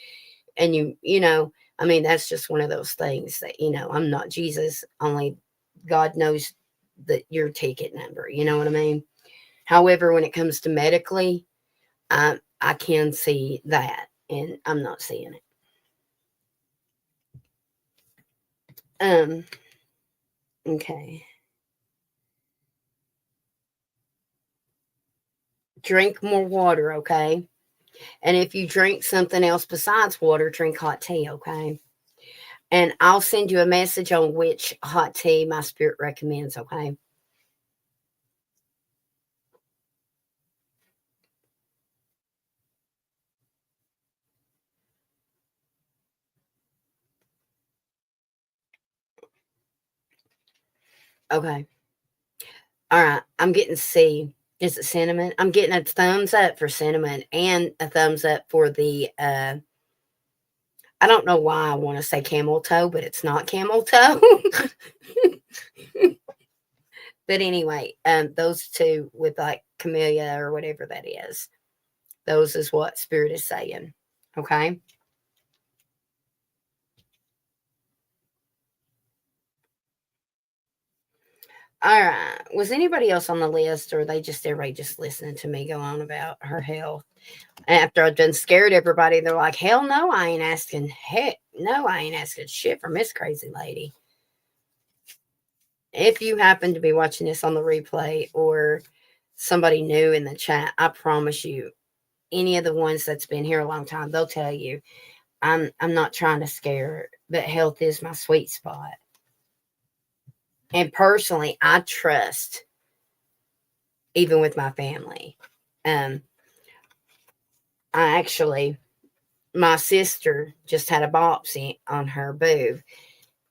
And I mean, that's just one of those things that, I'm not Jesus, only God knows that your ticket number, you know what I mean? However, when it comes to medically, I can see that, and I'm not seeing it. Um, okay. Drink more water, okay? And if you drink something else besides water, drink hot tea, okay? And I'll send you a message on which hot tea my spirit recommends, okay? Okay. All right. I'm getting C. Is it cinnamon? I'm getting a thumbs up for cinnamon and a thumbs up for the I don't know why I want to say camel toe, but it's not camel toe. But anyway, those two with like camellia or whatever that is. Those is what spirit is saying. Okay. All right. Was anybody else on the list, or they just everybody just listening to me go on about her health? After I've done scared everybody, they're like, "Hell no, I ain't asking. Heck no, I ain't asking shit from this crazy lady." If you happen to be watching this on the replay, or somebody new in the chat, I promise you, any of the ones that's been here a long time, they'll tell you I'm not trying to scare, but health is my sweet spot. And personally, I trust even with my family. Um, I actually, my sister just had a biopsy on her boob,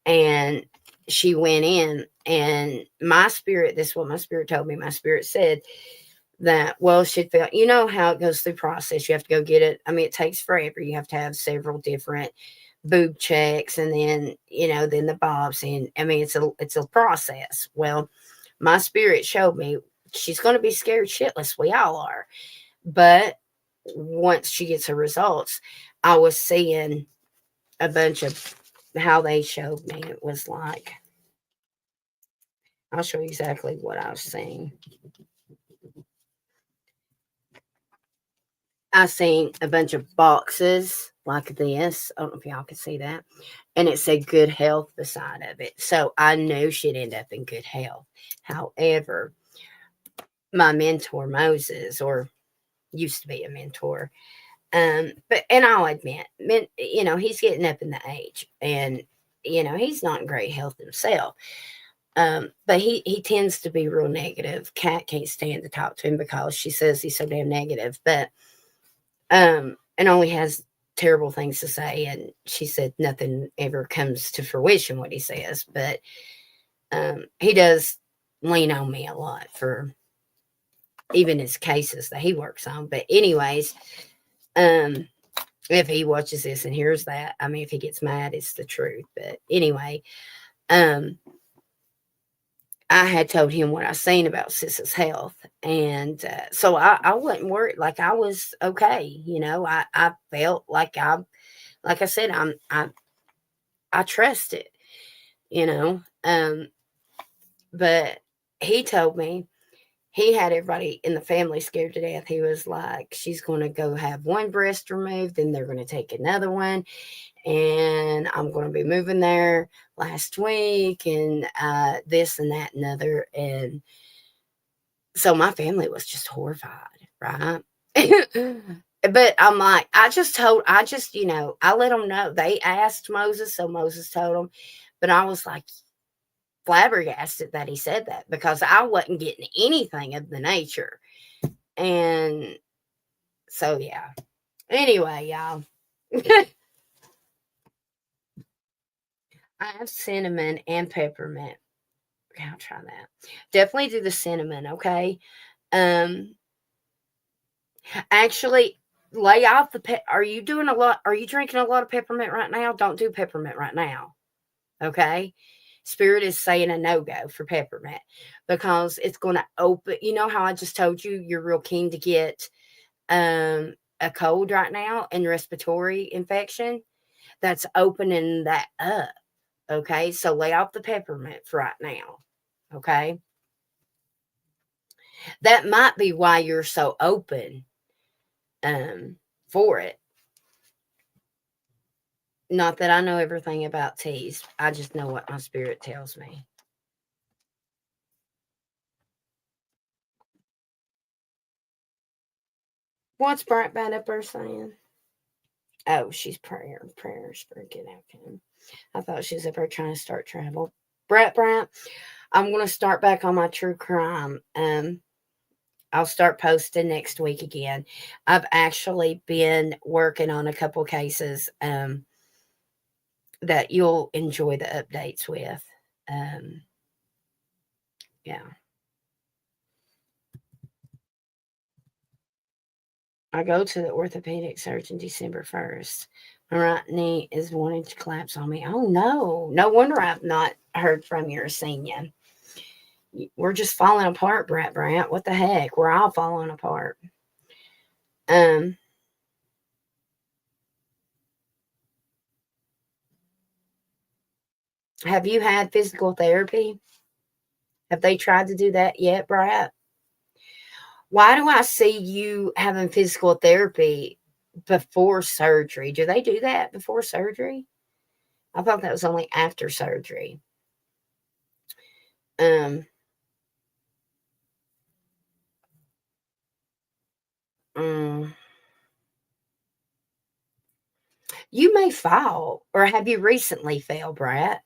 and she went in, and my spirit, this is what my spirit told me. My spirit said that, well, she felt, you know how it goes through process. You have to go get it. I mean, it takes forever. You have to have several different boob checks, and then, then the biopsy. And I mean, it's a process. Well, my spirit showed me she's going to be scared shitless. We all are. But once she gets her results, I was seeing a bunch of how they showed me. It was like, I'll show you exactly what I was seeing. I seen a bunch of boxes like this. I don't know if y'all can see that. And it said good health beside of it. So I knew she'd end up in good health. However, my mentor, Moses, or used to be a mentor, but and I'll admit, he's getting up in the age, and he's not in great health himself. But he tends to be real negative. Kat can't stand to talk to him because she says he's so damn negative. But and only has terrible things to say. And she said nothing ever comes to fruition what he says. But he does lean on me a lot for even his cases that he works on. But anyways, um, if he watches this and hears that, I mean, if he gets mad, it's the truth. But anyway, um, I had told him what I seen about Sis's health, and so I wasn't worried. Like I was okay, I felt like I said, I trust it, you know. But he told me he had everybody in the family scared to death. He was like, she's going to go have one breast removed, then they're going to take another one, and I'm going to be moving there last week, and this and that and other. And so my family was just horrified, right? But I'm like, I let them know. They asked Moses, so Moses told them. But I was like flabbergasted that he said that because I wasn't getting anything of the nature. And so, yeah. Anyway, y'all, I have cinnamon and peppermint. Okay, I'll try that. Definitely do the cinnamon, okay? Um, Actually, lay off the are you doing a lot? Are you drinking a lot of peppermint right now? Don't do peppermint right now. Okay. Spirit is saying a no go for peppermint because it's going to open. You know how I just told you you're real keen to get a cold right now and respiratory infection? That's opening that up. Okay. So lay off the peppermint for right now. Okay. That might be why you're so open for it. Not that I know everything about teas. I just know what my spirit tells me. What's Bright Bad up there saying? Oh, she's prayers for a good outcome. I thought she was up there trying to start travel. Brett, I'm gonna start back on my true crime. I'll start posting next week again. I've actually been working on a couple cases that you'll enjoy the updates with. Um, yeah. I go to the orthopedic surgeon December 1st. My right knee is wanting to collapse on me. Oh no. No wonder I've not heard from your senior. We're just falling apart, Brant. What the heck? We're all falling apart. Um, have you had physical therapy? Have they tried to do that yet, Brad? Why do I see you having physical therapy before surgery? Do they do that before surgery? I thought that was only after surgery. Um, mm, you may fall, or have you recently fell, Brad?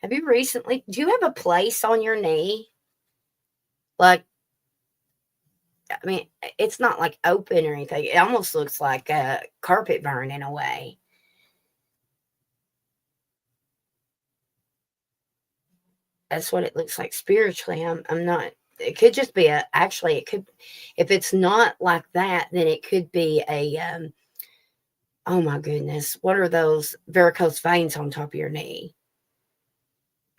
Have you recently? Do you have a place on your knee? Like, I mean, it's not like open or anything. It almost looks like a carpet burn in a way. That's what it looks like spiritually. I'm not. It could just be a. Actually, it could. If it's not like that, then it could be a. Oh my goodness, what are those varicose veins on top of your knee?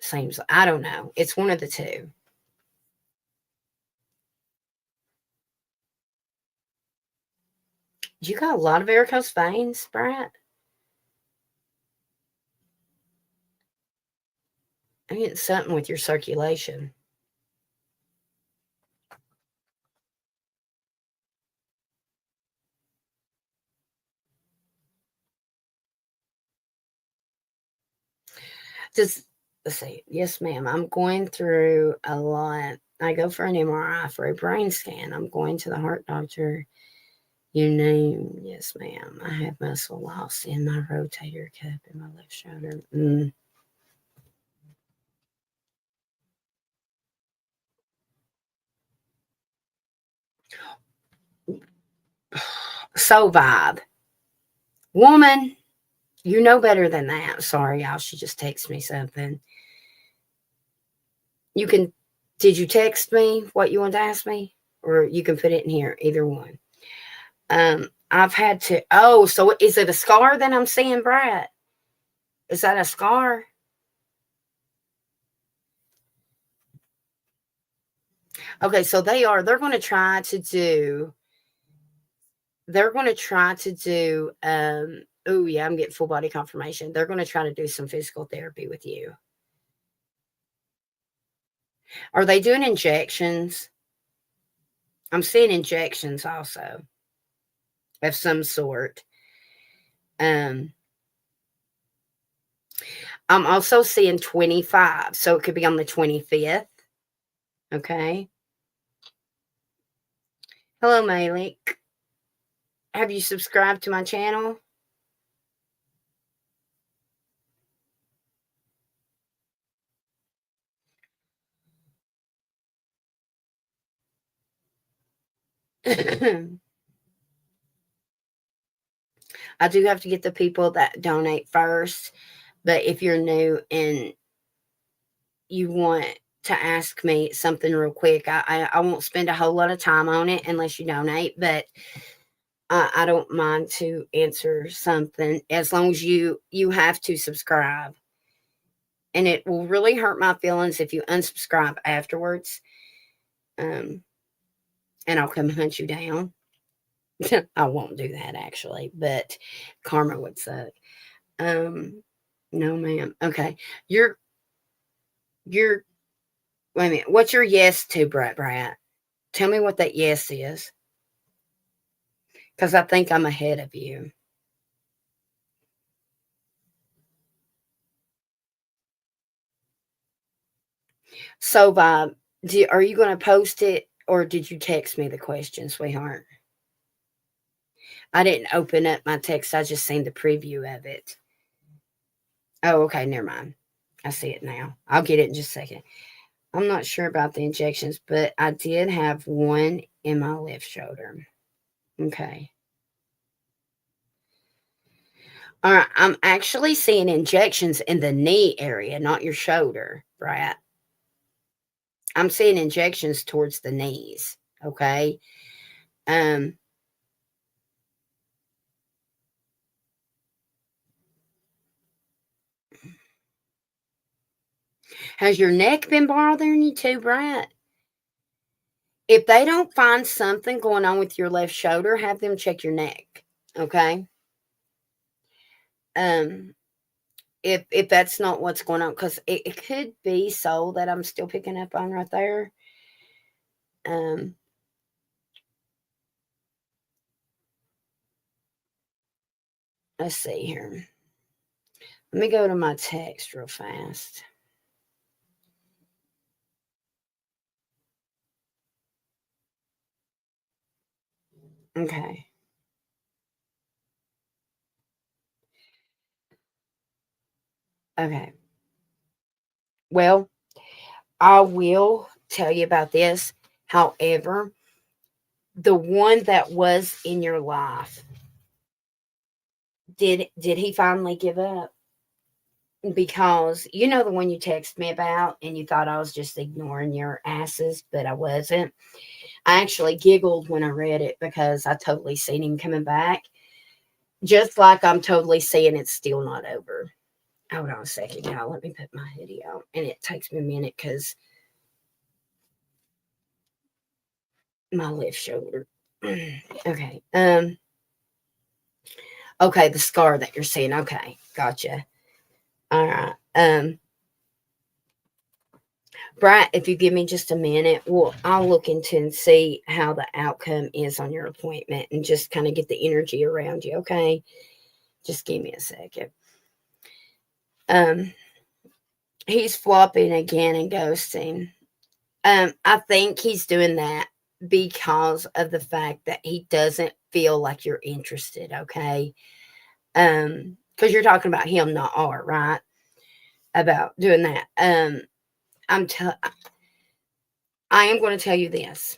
Seems I don't know. It's one of the two. You got a lot of varicose veins, Brad. I mean, it's something with your circulation. Just let's see. Yes, ma'am. I'm going through a lot. I go for an MRI for a brain scan. I'm going to the heart doctor. You name, yes, ma'am. I have muscle loss in my rotator cuff in my left shoulder. So vibe. Woman, you know better than that. Sorry, y'all. She just texted me something. You can, did you text me what you want to ask me? Or you can put it in here, either one. I've had to, oh, so is it a scar that I'm seeing, Brad? Is that a scar? Okay, so they're going to try to do, oh yeah, I'm getting full body confirmation. They're going to try to do some physical therapy with you. Are they doing injections? I'm seeing injections also of some sort. Um, I'm also seeing 25, so it could be on the 25th. Okay. Hello, Malik. Have you subscribed to my channel? I do have to get the people that donate first, but if you're new and you want to ask me something real quick, I won't spend a whole lot of time on it unless you donate, but I don't mind to answer something as long as you have to subscribe. And it will really hurt my feelings if you unsubscribe afterwards. Um, and I'll come hunt you down. I won't do that actually, but karma would suck. Um, no, ma'am. Okay, you're. Wait a minute. What's your yes to, Brat? Tell me what that yes is, because I think I'm ahead of you. So, Bob, are you going to post it, or did you text me the question, sweetheart? I didn't open up my text. I just seen the preview of it. Oh, okay. Never mind. I see it now. I'll get it in just a second. I'm not sure about the injections, but I did have one in my left shoulder. Okay. All right. I'm actually seeing injections in the knee area, not your shoulder, Brat. I'm seeing injections towards the knees. Okay. Um, has your neck been bothering you too, Brat? If they don't find something going on with your left shoulder, have them check your neck. Okay. Um, if that's not what's going on, because it could be soul that I'm still picking up on right there. Um, let's see here. Let me go to my text real fast. Okay. Okay. Well, I will tell you about this. However, the one that was in your life, did he finally give up? Because you know the one you texted me about and you thought I was just ignoring your asses, but I wasn't. I actually giggled when I read it because I totally seen him coming back. Just like I'm totally seeing it's still not over. Hold on a second, y'all. Let me put my hoodie on. And it takes me a minute because my left shoulder. Okay. Okay, the scar that you're seeing. Okay, gotcha. All right. Bright, if you give me just a minute, I'll look into and see how the outcome is on your appointment and just kind of get the energy around you, okay? Just give me a second. Um, he's flopping again and ghosting. I think he's doing that because of the fact that he doesn't feel like you're interested, okay? Because you're talking about him, not art, right? About doing that. I am going to tell you this.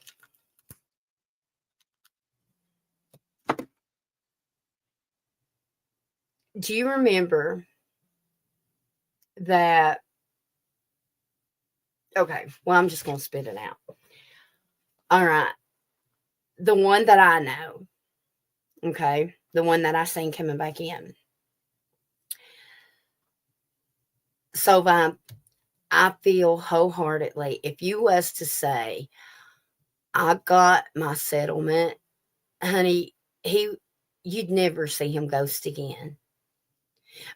Do you remember that? Okay, well, I'm just going to spit it out. All right. The one that I know, okay, the one that I seen coming back in. So, I feel wholeheartedly, if you was to say, I got my settlement, honey, you'd never see him ghost again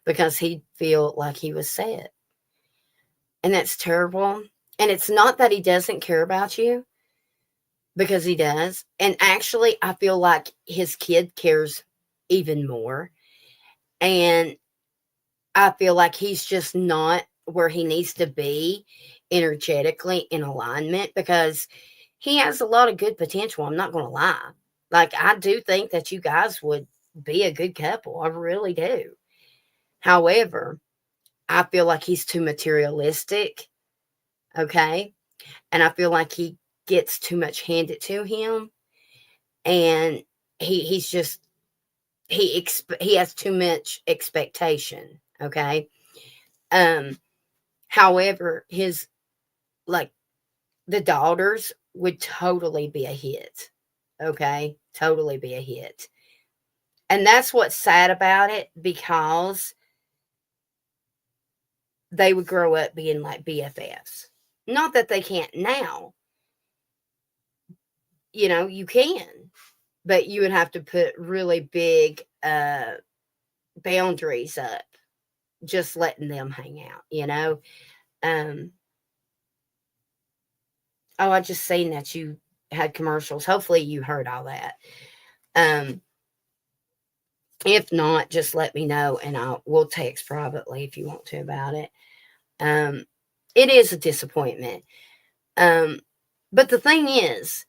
because he'd feel like he was set. And that's terrible. And it's not that he doesn't care about you, because he does. And actually, I feel like his kid cares even more. And I feel like he's just not where he needs to be energetically in alignment, because he has a lot of good potential. I'm not going to lie. Like, I do think that you guys would be a good couple. I really do. However, I feel like he's too materialistic. Okay. And I feel like he gets too much handed to him. And he's just he has too much expectation. Okay. um However, his, like, the daughters would totally be a hit. Okay, totally be a hit. And that's what's sad about it, because they would grow up being like BFFs. Not that they can't now, you can, but you would have to put really big boundaries up, just letting them hang out. Um, oh, I just seen that you had commercials. Hopefully you heard all that. Um, if not, just let me know and we'll text privately if you want to about it. Um, it is a disappointment. Um, but the thing is,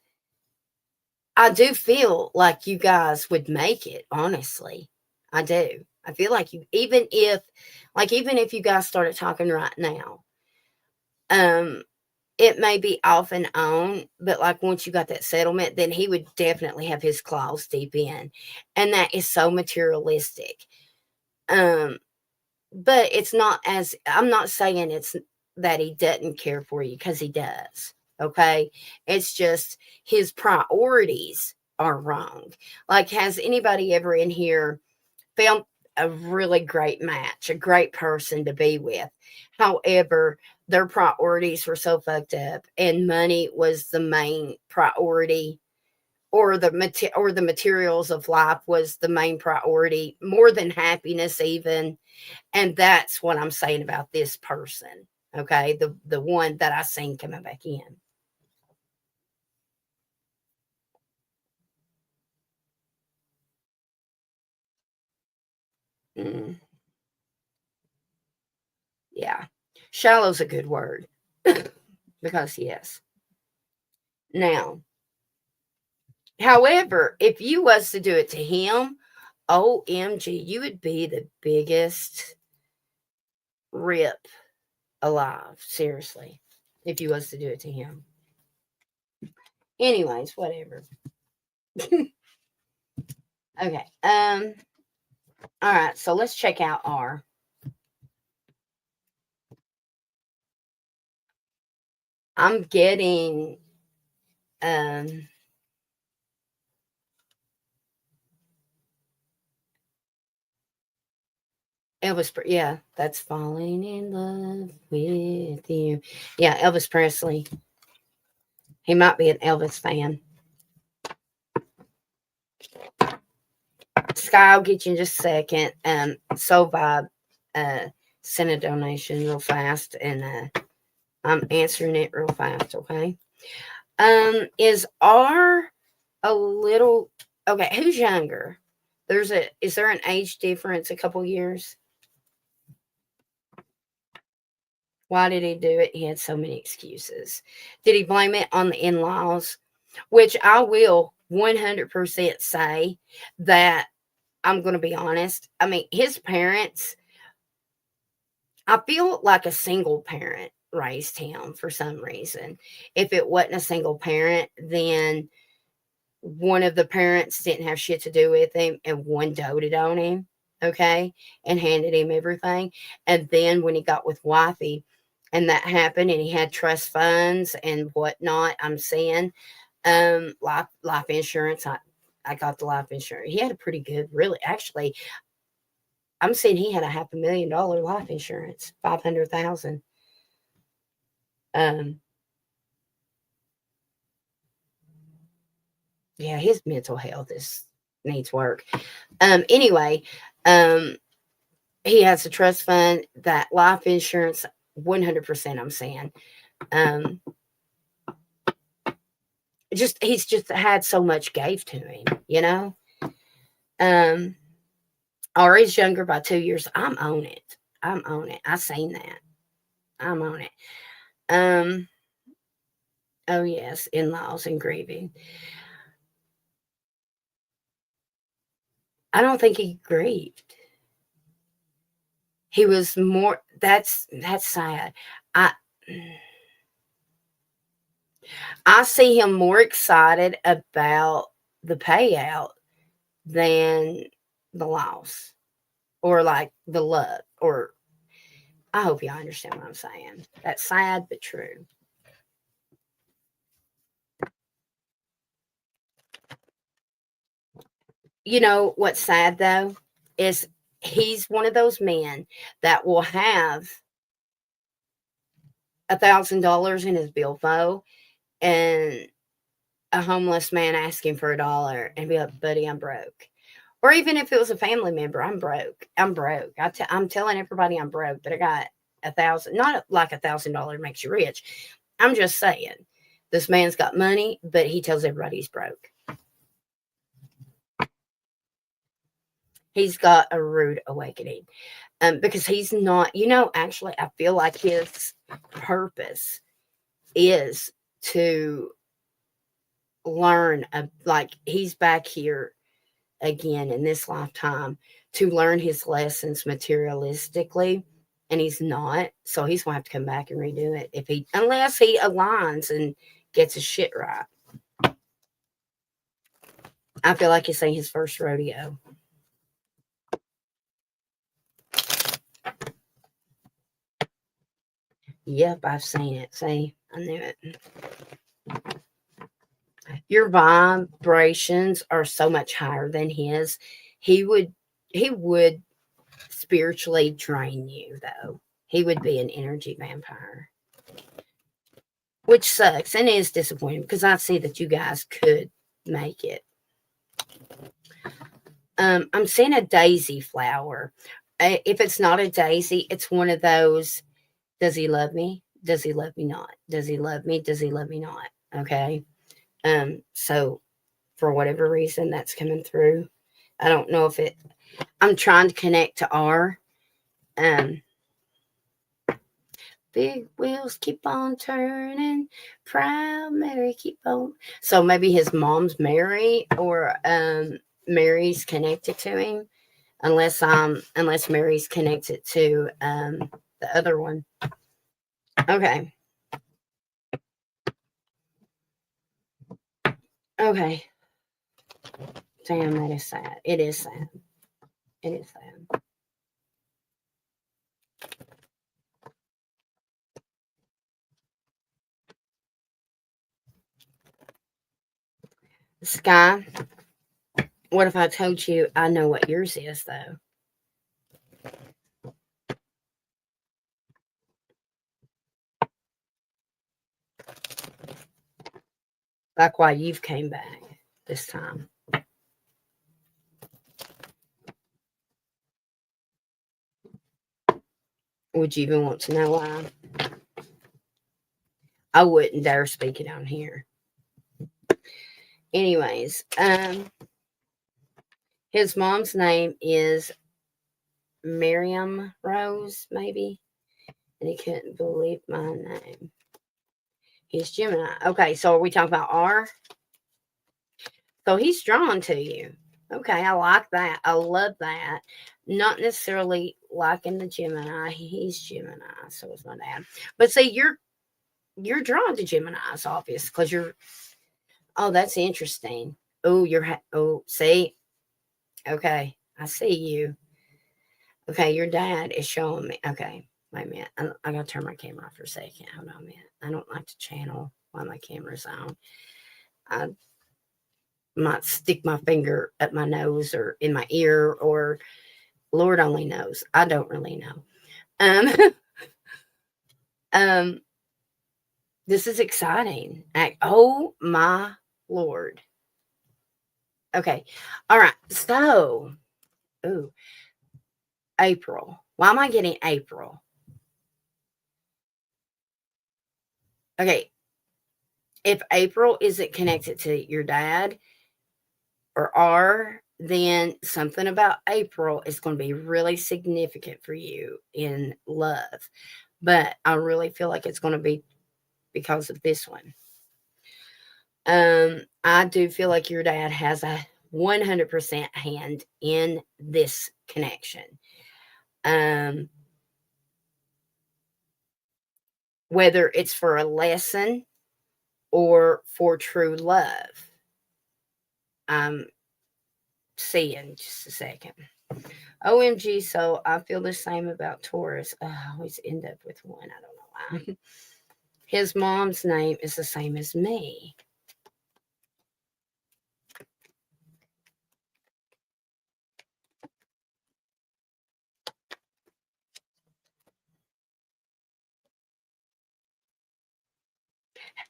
I do feel like you guys would make it, honestly. I do. I feel like you, even if you guys started talking right now, um, it may be off and on, but like once you got that settlement, then he would definitely have his claws deep in. And that is so materialistic. Um, but it's not, as I'm not saying it's that he doesn't care for you, because he does. Okay. It's just his priorities are wrong. Like, has anybody ever in here found a really great match, a great person to be with? However, their priorities were so fucked up and money was the main priority, or the materials of life was the main priority, more than happiness even. And that's what I'm saying about this person. Okay, the one that I seen coming back in. Mm, yeah, shallow's a good word because yes. Now, however, if you was to do it to him, OMG, you would be the biggest rip alive. Seriously, if you was to do it to him. Anyways, whatever. Okay. All right. So let's check out R. I'm getting um yeah, that's falling in love with you. Yeah, Elvis Presley. He might be an Elvis fan. Sky, I'll get you in just a second. Soul Vibe sent a donation real fast, and I'm answering it real fast, okay? Is R a little okay, who's younger? Is there an age difference, a couple years? Why did he do it? He had so many excuses. Did he blame it on the in-laws? Which I will 100% say that I'm going to be honest. I mean, his parents, I feel like a single parent raised him for some reason. If it wasn't a single parent, then one of the parents didn't have shit to do with him and one doted on him, okay, and handed him everything. And then when he got with wifey and that happened and he had trust funds and whatnot, I'm saying life insurance. I got the life insurance. He had a pretty good, really, actually, I'm saying he had a $500,000 life insurance, 500,000. Um, yeah, his mental health needs work. Anyway, um, he has a trust fund, that life insurance, 100%. I'm saying, um, he's just had so much gave to him, you know. Um, Ari's younger by 2 years. I'm on it. I'm on it. I seen that. I'm on it. Um, oh yes, in-laws and grieving. I don't think he grieved. He was more that's sad. I I see him more excited about the payout than the loss or like the love or I hope y'all understand what I'm saying. That's sad but true. You know what's sad though is he's one of those men that will have $1,000 in his billfold and a homeless man asking for $1 and be like, buddy, I'm broke. Or even if it was a family member, I'm broke. I'm broke. I'm telling everybody I'm broke, but I got 1,000. Not like $1,000 makes you rich. I'm just saying, this man's got money, but he tells everybody he's broke. He's got a rude awakening, because he's not. Actually, I feel like his purpose is to learn. Like he's back here again in this lifetime to learn his lessons materialistically, and he's not, so he's gonna have to come back and redo it unless he aligns and gets his shit right. I feel like it's his first rodeo. Yep, I've seen it. See, I knew it. Your vibrations are so much higher than his. He would spiritually drain you, though. He would be an energy vampire, which sucks and is disappointing because I see that you guys could make it. I'm seeing a daisy flower. If it's not a daisy, it's one of those. Does he love me? Does he love me not? Does he love me? Does he love me not? Okay. So for whatever reason that's coming through. I don't know if it I'm trying to connect to R. Um Big wheels keep on turning, proud Mary keep on. So maybe his mom's Mary, or Mary's connected to him, unless Mary's connected to the other one. Okay. Okay. Damn, that is sad. It is sad. It is sad. Sky, what if I told you I know what yours is, though? Like why you've came back this time. Would you even want to know why? I wouldn't dare speak it on here. Anyways, his mom's name is Miriam Rose, maybe, and he couldn't believe my name. He's Gemini. Okay, so are we talking about R? So he's drawn to you. Okay, I like that. I love that. Not necessarily liking the Gemini. He's Gemini, so is my dad. But see, you're drawn to Geminis, obvious, because you're. Oh, that's interesting. Oh, see. Okay, I see you. Okay, your dad is showing me. Okay, wait a minute. I gotta turn my camera off for a second. Hold on a minute. I don't like to channel while my camera's on. I might stick my finger up my nose or in my ear, or Lord only knows. I don't really know. Um, um, this is exciting. Oh my Lord. Okay. All right. So, ooh, April. Why am I getting April? Okay. If April isn't connected to your dad or R, then something about April is going to be really significant for you in love. But I really feel like it's going to be because of this one. I do feel like your dad has a 100% hand in this connection. Um, whether it's for a lesson or for true love. I'm seeing just a second. OMG, so I feel the same about Taurus. I always end up with one. I don't know why. His mom's name is the same as me.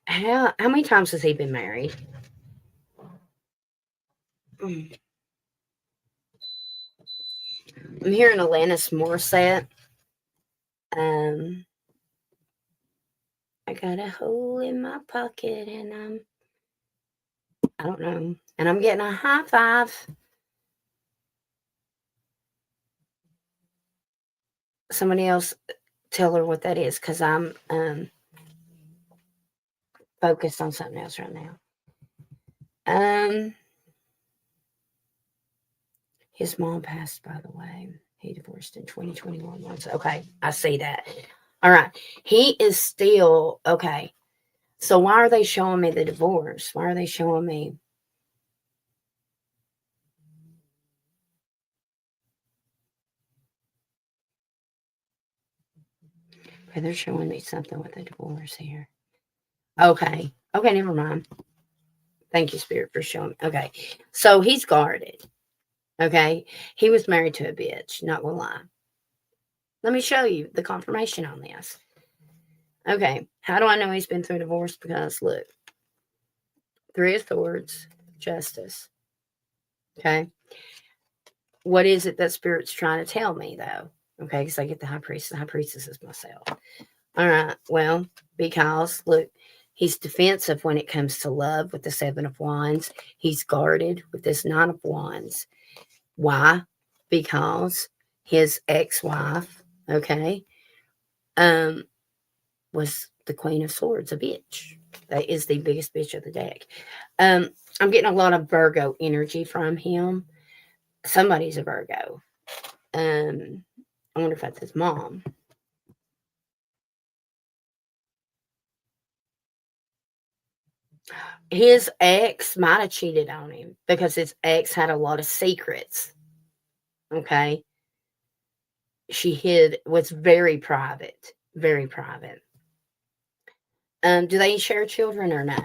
How many times has he been married? I'm hearing Alanis Morissette. Um, I got a hole in my pocket, and I don't know, and I'm getting a high five. Somebody else tell her what that is, because I'm focused on something else right now. His mom passed, by the way. He divorced in 2021 once. Okay, I see that. All right. He is still okay. So why are they showing me the divorce? Why are they showing me? Okay, they're showing me something with the divorce here. Okay. Okay, never mind. Thank you, Spirit, for showing me. Okay. So he's guarded. Okay. He was married to a bitch, not gonna lie. Let me show you the confirmation on this. Okay. How do I know he's been through divorce? Because look, Three of Swords, justice. Okay. What is it that Spirit's trying to tell me, though? Okay, because I get the high priest. The high priestess is myself. All right. Well, because look, he's defensive when it comes to love with the Seven of Wands. He's guarded with this Nine of Wands. Why? Because his ex-wife, okay, was the Queen of Swords, a bitch. That is the biggest bitch of the deck. I'm getting a lot of Virgo energy from him. Somebody's a Virgo. I wonder if that's his mom. His ex might have cheated on him because his ex had a lot of secrets. Okay. She was very private. Very private. Do they share children or no?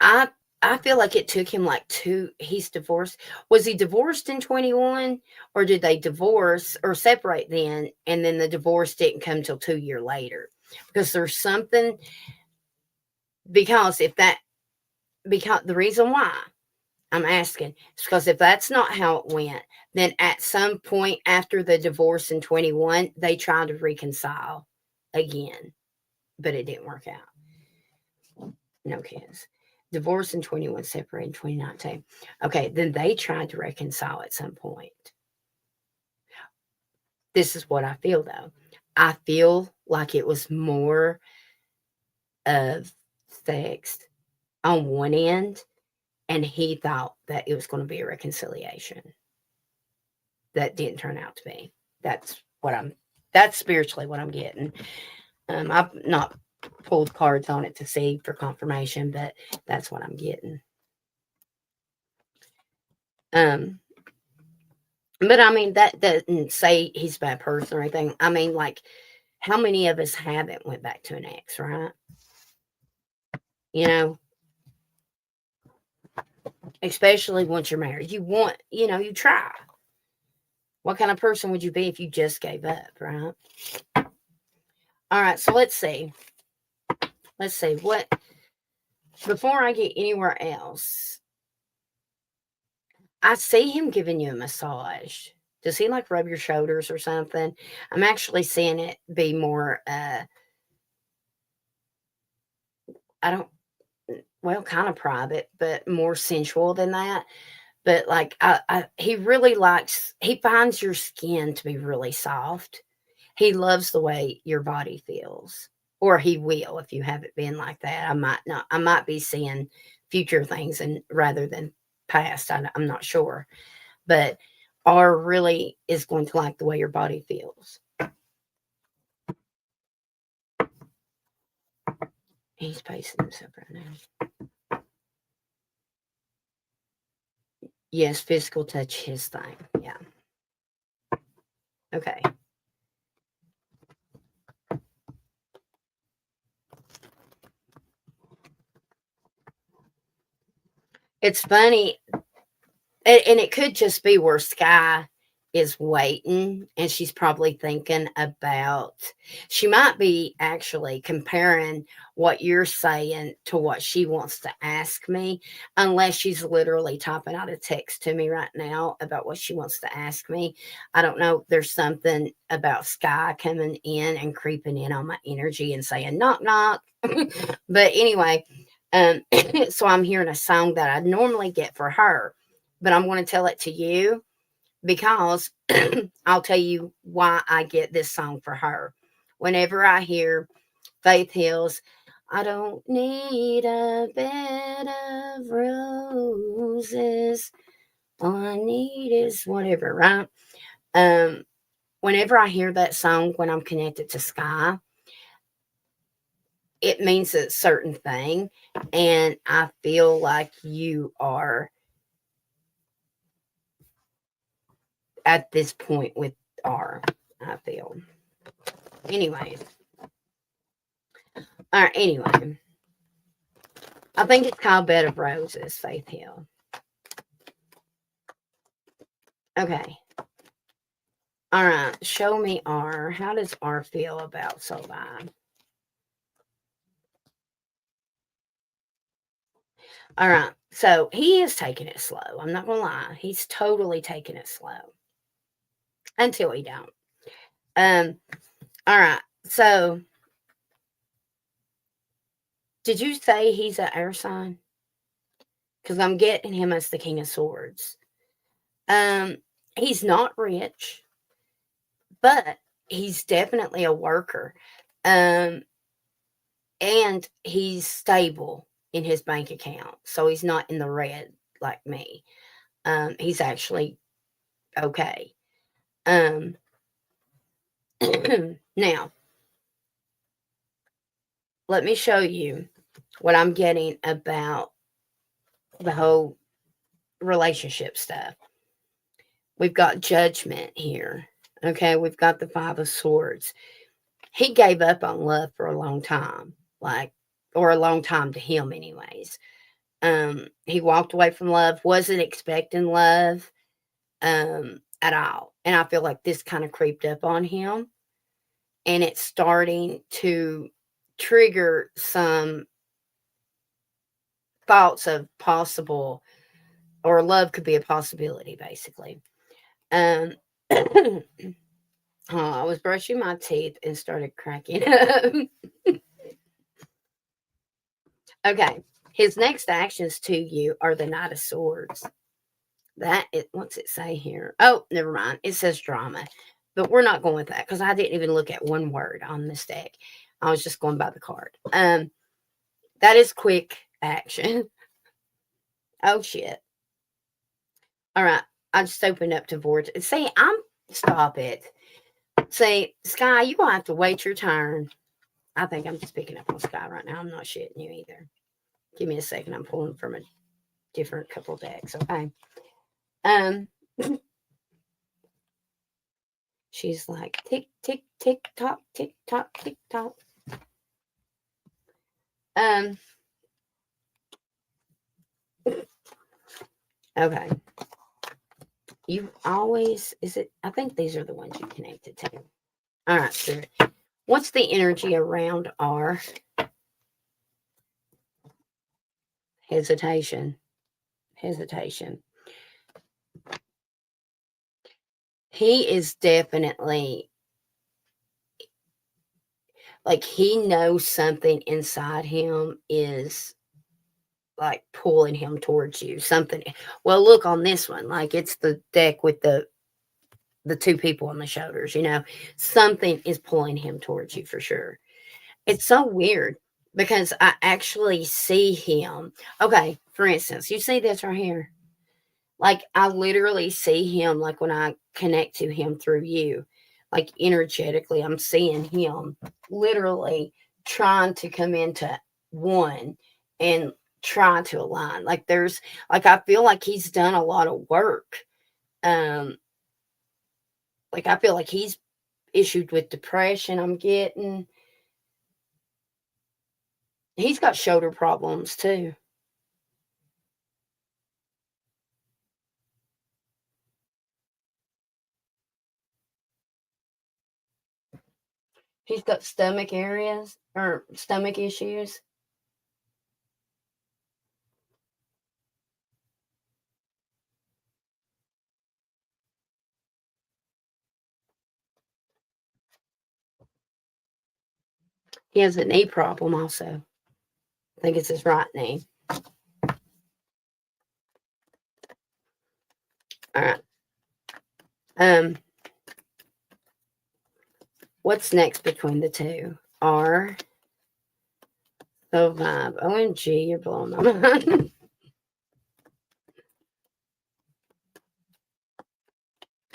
I I feel like it took him like he's divorced. Was he divorced in 21 or did they divorce or separate then and then the divorce didn't come till 2 years later? Because there's something because if that because the reason why I'm asking is because if that's not how it went, then at some point after the divorce in 21, they tried to reconcile again, but it didn't work out. No kids. Divorce in 21, separated in 2019. Okay, then they tried to reconcile at some point. This is what I feel though. I feel like it was more of sex on one end, and he thought that it was going to be a reconciliation. That didn't turn out to be. That's spiritually what I'm getting. I've not pulled cards on it to see for confirmation, but that's what I'm getting. But I mean, that doesn't say he's a bad person or anything. I mean, like, how many of us haven't went back to an ex, right? You know, especially once you're married. You try. What kind of person would you be if you just gave up, right? All right, so let's see. Let's see what before I get anywhere else. I see him giving you a massage. Does he like rub your shoulders or something? I'm actually seeing it be more I don't well, kind of private, but more sensual than that. But like he really he finds your skin to be really soft. He loves the way your body feels. Or he will if you haven't been like that. I might be seeing future things and rather than past. I'm not sure. But R really is going to like the way your body feels. He's pacing himself right now. Yes, physical touch, his thing. Yeah. Okay. It's funny, and it could just be where Sky is waiting and she's probably thinking about she might be actually comparing what you're saying to what she wants to ask me, unless she's literally typing out a text to me right now about what she wants to ask me. I don't know, there's something about Sky coming in and creeping in on my energy and saying knock knock. But anyway, so I'm hearing a song that I normally get for her, but I'm going to tell it to you because I'll tell you why I get this song for her. Whenever I hear Faith Hill's, I don't need a bed of roses, all I need is whatever, right? Whenever I hear that song when I'm connected to Sky, it means a certain thing, and I feel like you are at this point with R. I feel. Anyways. All right, anyway. I think it's called Bed of Roses, Faith Hill. Okay. All right. Show me R. How does R feel about Solvine? All right. So he is taking it slow. I'm not gonna lie. He's totally taking it slow until he don't. Um. All right. So did you say he's an air sign? Because I'm getting him as the King of Swords. Um. He's not rich, but he's definitely a worker. Um. And he's stable in his bank account, so he's not in the red like me. He's actually okay. Um. Now, let me show you what I'm getting about the whole relationship stuff. We've got judgment here. Okay, we've got the Five of Swords. He gave up on love for a long time, like, or a long time to him, anyways. He walked away from love, wasn't expecting love at all. And I feel like this kind of creeped up on him, and it's starting to trigger some thoughts of possible, or love could be a possibility, basically. Um, oh, I was brushing my teeth and started cracking up. Okay, his next actions to you are the Knight of Swords. What's it say here? Oh, never mind. It says drama, but we're not going with that because I didn't even look at one word on this deck. I was just going by the card. That is quick action. Oh shit. All right. I just opened up to Vortex. See, stop it. See, Sky, you gonna have to wait your turn. I think I'm just picking up on Sky right now. I'm not shitting you either. Give me a second. I'm pulling from a different couple decks. Okay. Um, she's like tick tick tick tock tick tock tick tock. Um. Okay. You always is it? I think these are the ones you connected to. All right, sure. What's the energy around our hesitation? Hesitation. He is definitely like he knows something inside him is like pulling him towards you. Something. Well, look on this one. Like it's the deck with the two people on the shoulders. Something is pulling him towards you for sure. It's so weird because I actually see him. Okay, for instance, you see this right here. Like I literally see him. Like when I connect to him through you, like energetically, I'm seeing him literally trying to come into one and try to align. Like I feel like he's done a lot of work. Um, like I feel like he's issued with depression. I'm getting. He's got shoulder problems too. He's got stomach areas or stomach issues. He has a knee problem also. I think it's his right knee. All right. Um, what's next between the two? R. So vibe. OMG, you're blowing my mind.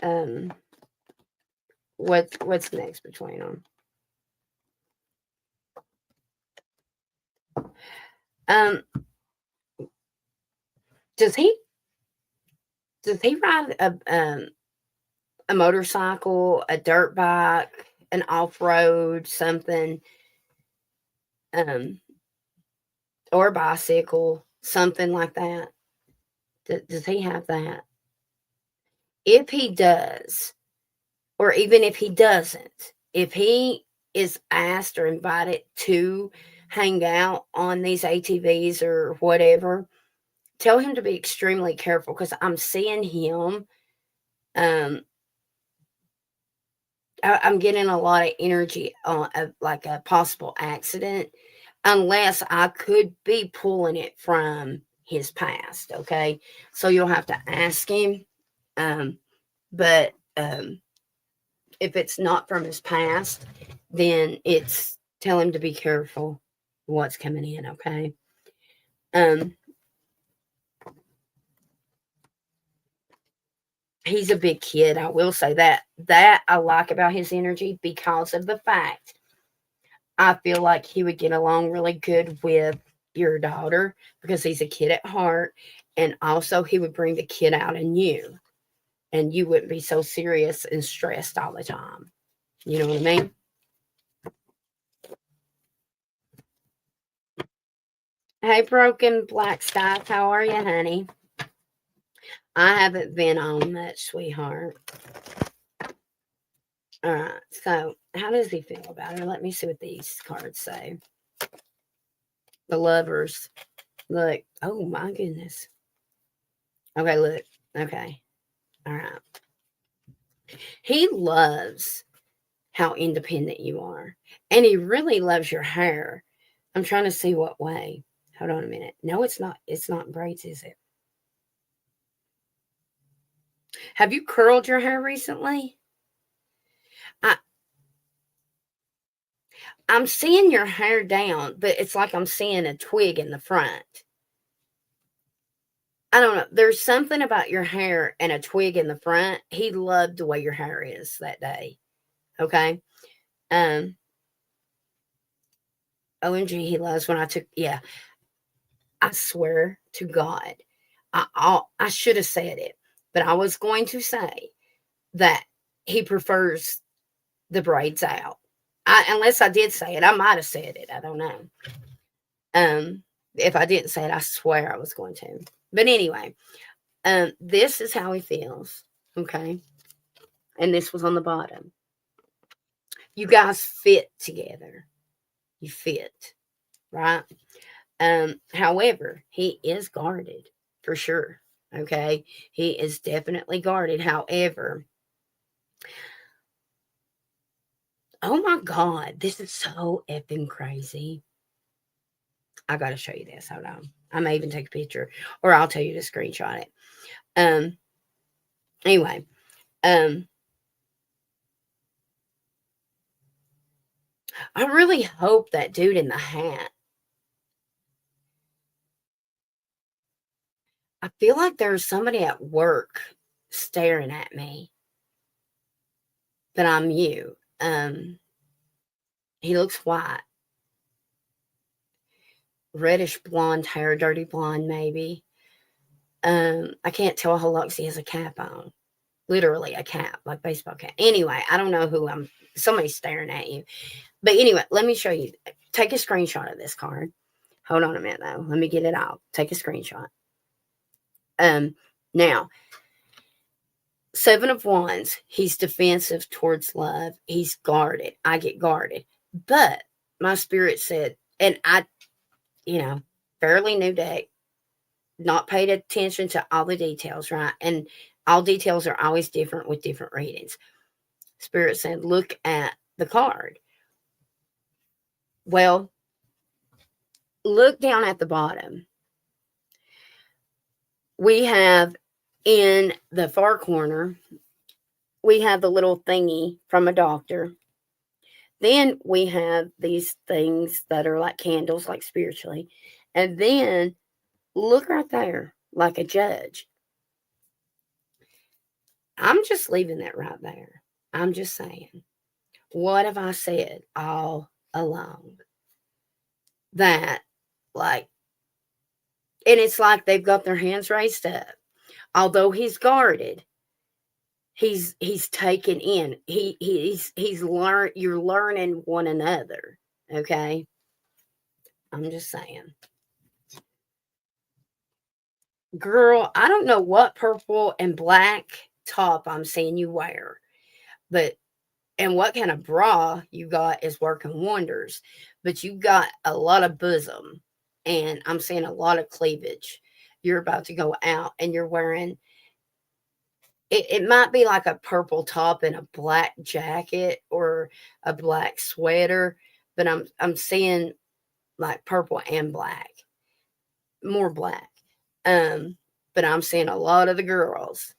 um, what's next between them? Um, does he ride a motorcycle, a dirt bike, an off road something, um, or a bicycle, something like that? Does he have that? If he does, or even if he doesn't, if he is asked or invited to hang out on these ATVs or whatever, Tell him to be extremely careful because I'm seeing him. Um, I'm getting a lot of energy on like a possible accident, unless I could be pulling it from his past. Okay, so you'll have to ask him. Um, but if it's not from his past, then it's tell him to be careful what's coming in. Okay. Um, he's a big kid. I will say that. That I like about his energy because of the fact I feel like he would get along really good with your daughter because he's a kid at heart. And also, he would bring the kid out in you, and you wouldn't be so serious and stressed all the time. You know what I mean? Hey, Broken Black Skies, how are you, honey? I haven't been on much, sweetheart. All right, so how does he feel about her? Let me see what these cards say. The lovers. Look, oh my goodness. Okay, look. Okay. All right. He loves how independent you are. And he really loves your hair. I'm trying to see what way. Hold on a minute. No, it's not. It's not braids, is it? Have you curled your hair recently? I, I'm seeing your hair down, but it's like I'm seeing a twig in the front. I don't know. There's something about your hair and a twig in the front. He loved the way your hair is that day. Okay. Um, OMG, he loves when I took, yeah, I swear to God, I should have said it, but I was going to say that he prefers the braids out. Unless I did say it, I might have said it. I don't know. If I didn't say it, I swear I was going to. But anyway, this is how he feels. Okay, and this was on the bottom. You guys fit together. You fit, right? However, he is guarded for sure. Okay, he is definitely guarded. However, oh my God, this is so effing crazy. I gotta show you this. Hold on. I may even take a picture, or I'll tell you to screenshot it. Um. Anyway. Um. I really hope that dude in the hat. I feel like there's somebody at work staring at me, but I'm you. He looks white, reddish blonde hair, dirty blonde, maybe. I can't tell a whole lot because he has a cap on. Literally a cap, like baseball cap. Anyway, I don't know who I'm. Somebody's staring at you. But anyway, let me show you. Take a screenshot of this card. Hold on a minute though. Let me get it out. Take a screenshot. Now, Seven of Wands, he's defensive towards love. He's guarded. I get guarded. But my spirit said, and I, you know, fairly new deck, not paid attention to all the details, right? And all details are always different with different readings. Spirit said, look at the card. Well, look down at the bottom. We have in the far corner, we have the little thingy from a doctor. Then we have these things that are like candles, like spiritually. And then look right there, like a judge. I'm just leaving that right there. I'm just saying, what have I said all along? That, like, and it's like they've got their hands raised up. Although he's guarded, he's taken in. He's learned. You're learning one another. Okay, I'm just saying. Girl, I don't know what purple and black top I'm seeing you wear, but and what kind of bra you got is working wonders. But you got a lot of bosom, and I'm seeing a lot of cleavage. you're about to go out and you're wearing it might be like a purple top and a black jacket or a black sweater, but I'm seeing like purple and black, more black. Um, but I'm seeing a lot of the girls.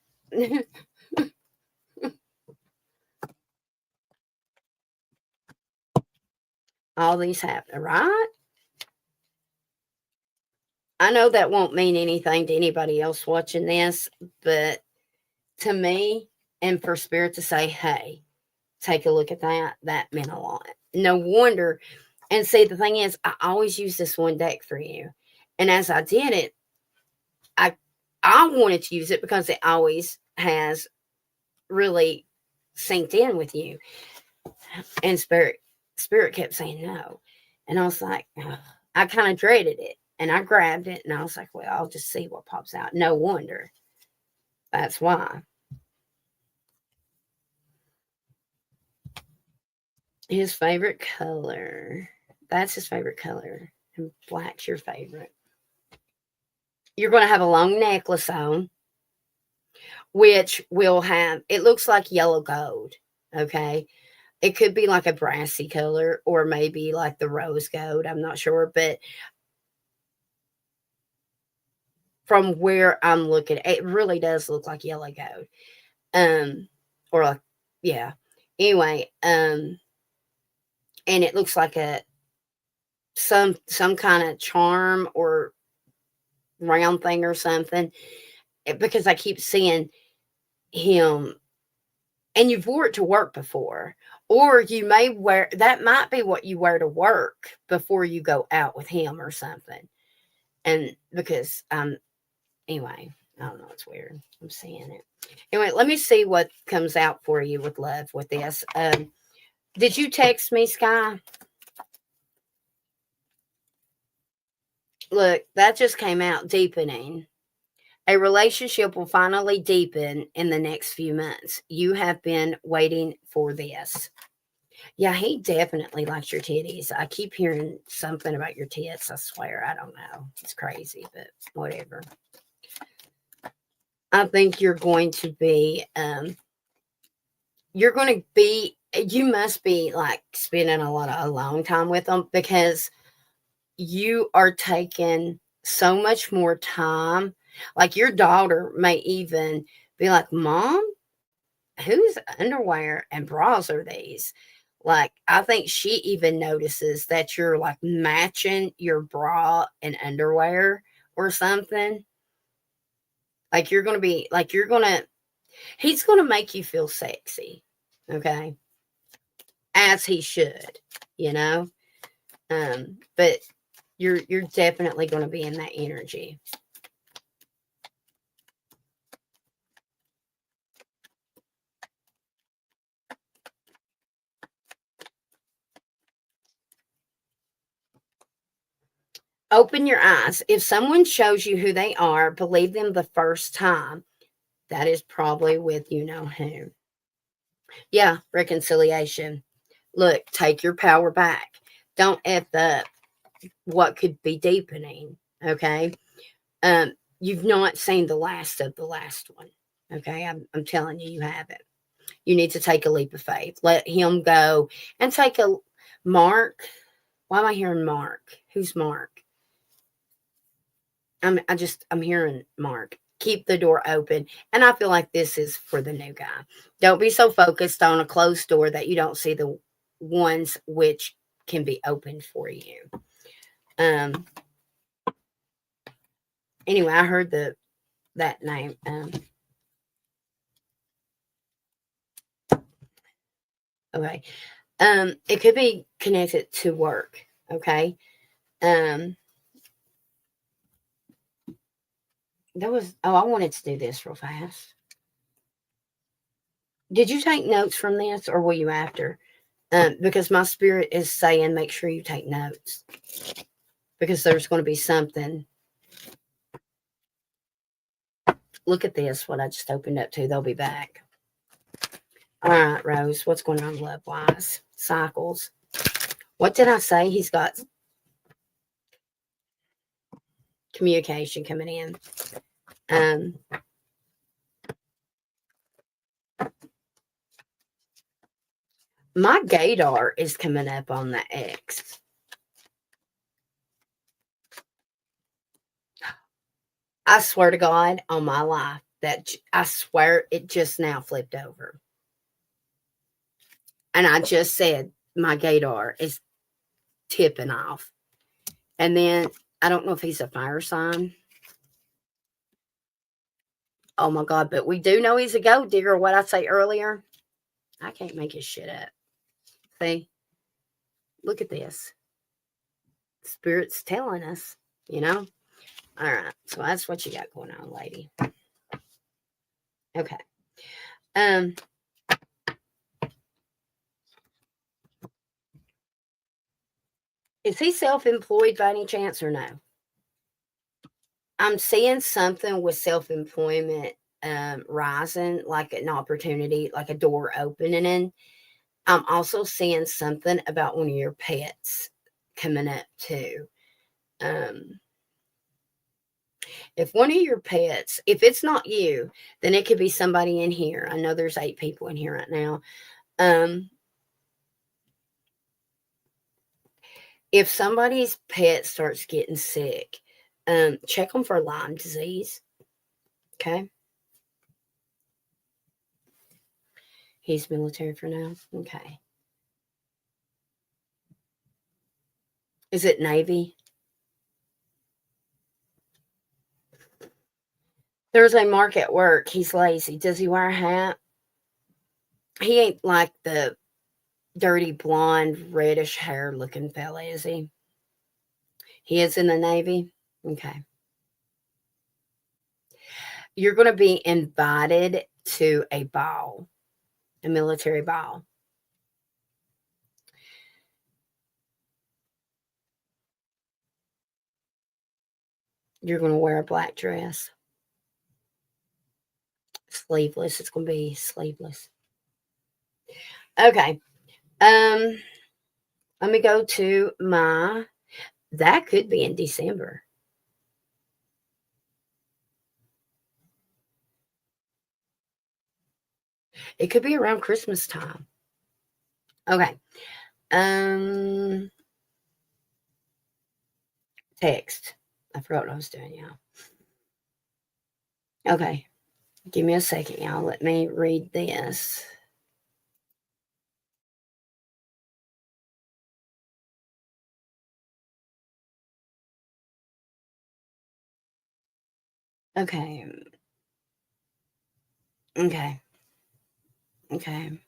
All these happen, right? I know that won't mean anything to anybody else watching this, but to me, and for Spirit to say, hey, take a look at that, that meant a lot. No wonder. And see, the thing is, I always use this one deck for you. And as I did it, I I wanted to use it because it always has really synced in with you. And Spirit kept saying no. And I was like, ugh. I kind of dreaded it. And I grabbed it and I was like, well, I'll just see what pops out. No wonder. That's why. His favorite color. That's his favorite color. And black's your favorite. You're going to have a long necklace on, which will have, it looks like yellow gold. Okay. It could be like a brassy color or maybe like the rose gold. I'm not sure. But from where I'm looking, it really does look like yellow gold. Or like, yeah. Anyway, and it looks like a some kind of charm or round thing or something. Because I keep seeing him, and you've wore it to work before, or you may wear that might be what you wear to work before you go out with him or something. And because anyway, I don't know, it's weird. I'm seeing it. Anyway, let me see what comes out for you with love with this. Did you text me, Sky? Look, that just came out, deepening. A relationship will finally deepen in the next few months. You have been waiting for this. Yeah, he definitely likes your titties. I keep hearing something about your tits. I swear, I don't know. It's crazy, but whatever. I think you're going to be, you must be like spending a lot of alone time with them because you are taking so much more time. Like your daughter may even be like, Mom, whose underwear and bras are these? Like, I think she even notices that you're like matching your bra and underwear or something. Like, he's going to make you feel sexy. Okay. As he should, you know? But you're definitely going to be in that energy. Open your eyes. If someone shows you who they are, believe them the first time. That is probably with you know whom. Yeah, reconciliation. Look, take your power back. Don't F up what could be deepening. Okay. You've not seen the last of the last one. Okay. I'm telling you, you haven't. You need to take a leap of faith. Let him go and take a Mark. Why am I hearing Mark? Who's Mark? I'm hearing Mark. Keep the door open. And I feel like this is for the new guy. Don't be so focused on a closed door that you don't see the ones which can be opened for you. Um anyway, I heard that name. Okay. It could be connected to work. Okay. Um I wanted to do this real fast. Did you take notes from this or were you after? Because my spirit is saying make sure you take notes because there's going to be something. Look at this, what I just opened up to. They'll be back. All right, Rose, what's going on love wise? Cycles. What did I say? He's got. communication coming in. Um, my gaydar is coming up on the X. I swear to God on my life that I swear it just now flipped over. And I just said my gaydar is tipping off. And then I don't know if he's a fire sign. Oh my God, but we do know he's a gold digger. What I say earlier, I can't make his shit up. See, look at this. Spirit's telling us, you know. All right, so that's what you got going on, lady. Okay. Is he self-employed by any chance or no? I'm seeing something with self-employment rising, like an opportunity, like a door opening. I'm also seeing something about one of your pets coming up too. If one of your pets, if it's not you, then it could be somebody in here. I know there's 8 people in here right now. If somebody's pet starts getting sick, check them for Lyme disease. Okay. He's military for now. Okay. Is it Navy? There's a mark at work. He's lazy. Does he wear a hat? He ain't like the dirty blonde, reddish hair looking fella, is he? He is in the Navy? Okay. You're going to be invited to a ball, a military ball. You're going to wear a black dress. Sleeveless. It's going to be sleeveless. Okay. Let me go to my, that could be in December. It could be around Christmas time. Okay. Text. I forgot what I was doing, y'all. Okay. Give me a second, y'all. Let me read this. Okay. Okay. Okay.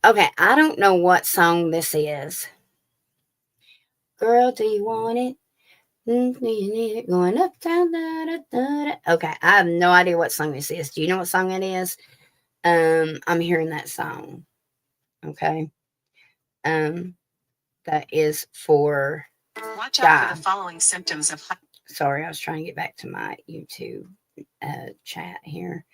Okay. I don't know what song this is. Girl, do you want it? Do you need it? Going up, down, da, da, da, da. Okay. I have no idea what song this is. Do you know what song it is? I'm hearing that song. Okay. That is for Watch out for the following symptoms of. Sorry, I was trying to get back to my YouTube chat here.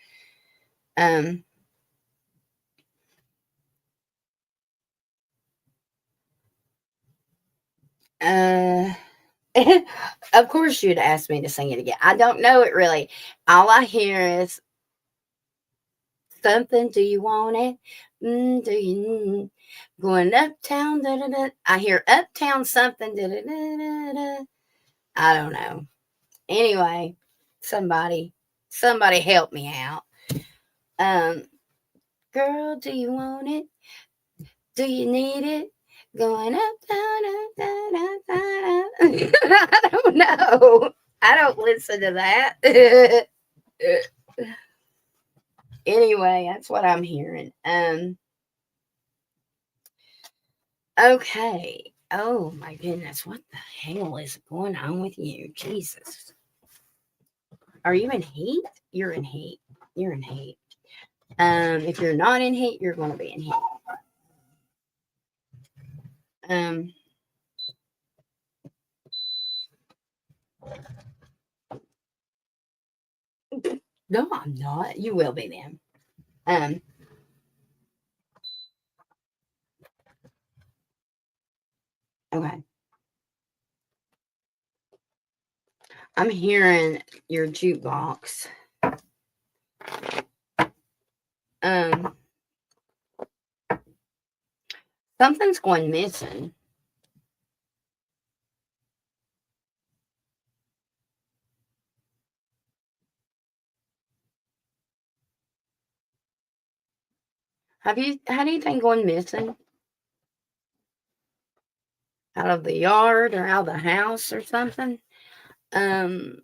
Of course you'd ask me to sing it again. I don't know it really. All I hear is something. Do you want it? Do you going uptown? Da, da, da. I hear uptown something. Da, da, da, da, da. I don't know. Anyway, somebody help me out. Girl, do you want it? Do you need it? Going up, down, up, down, up, down, up. I don't know. I don't listen to that. Anyway, that's what I'm hearing. Okay. Oh my goodness, what the hell is going on with you? Jesus. Are you in heat? You're in heat. You're in heat. If you're not in heat, you're going to be in heat. No, I'm not. You will be then. Okay. I'm hearing your jukebox. Something's going missing. Have you had anything going missing out of the yard or out of the house or something? Um,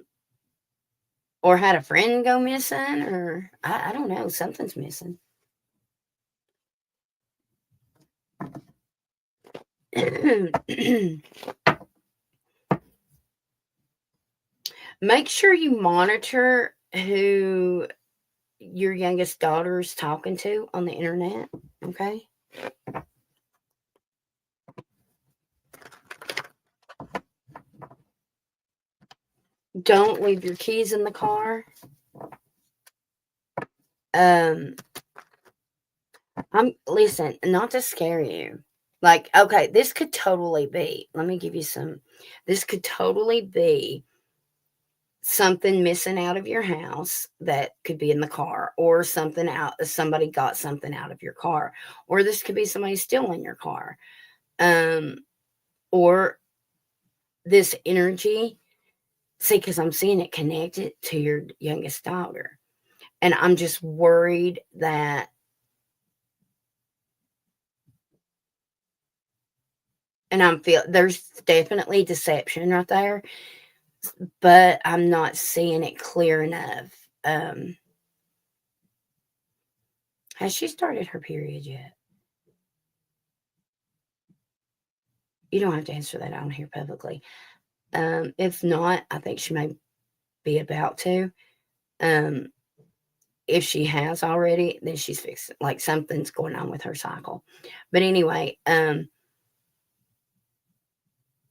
or had a friend go missing, or I don't know, something's missing. Make sure you monitor who your youngest daughter is talking to on the internet, okay? Don't leave your keys in the car. I'm listen, not to scare you. Like, okay, this could totally be. Let me give you some. This could totally be something missing out of your house that could be in the car, or somebody got something out of your car, or this could be somebody stealing your car. Um or this energy, see, because I'm seeing it connected to your youngest daughter. And I'm just worried that there's definitely deception right there, but I'm not seeing it clear enough. Has she started her period yet? You don't have to answer that on here publicly. If not, I think she may be about to. Um, if she has already, then she's fixed. Like something's going on with her cycle. But anyway,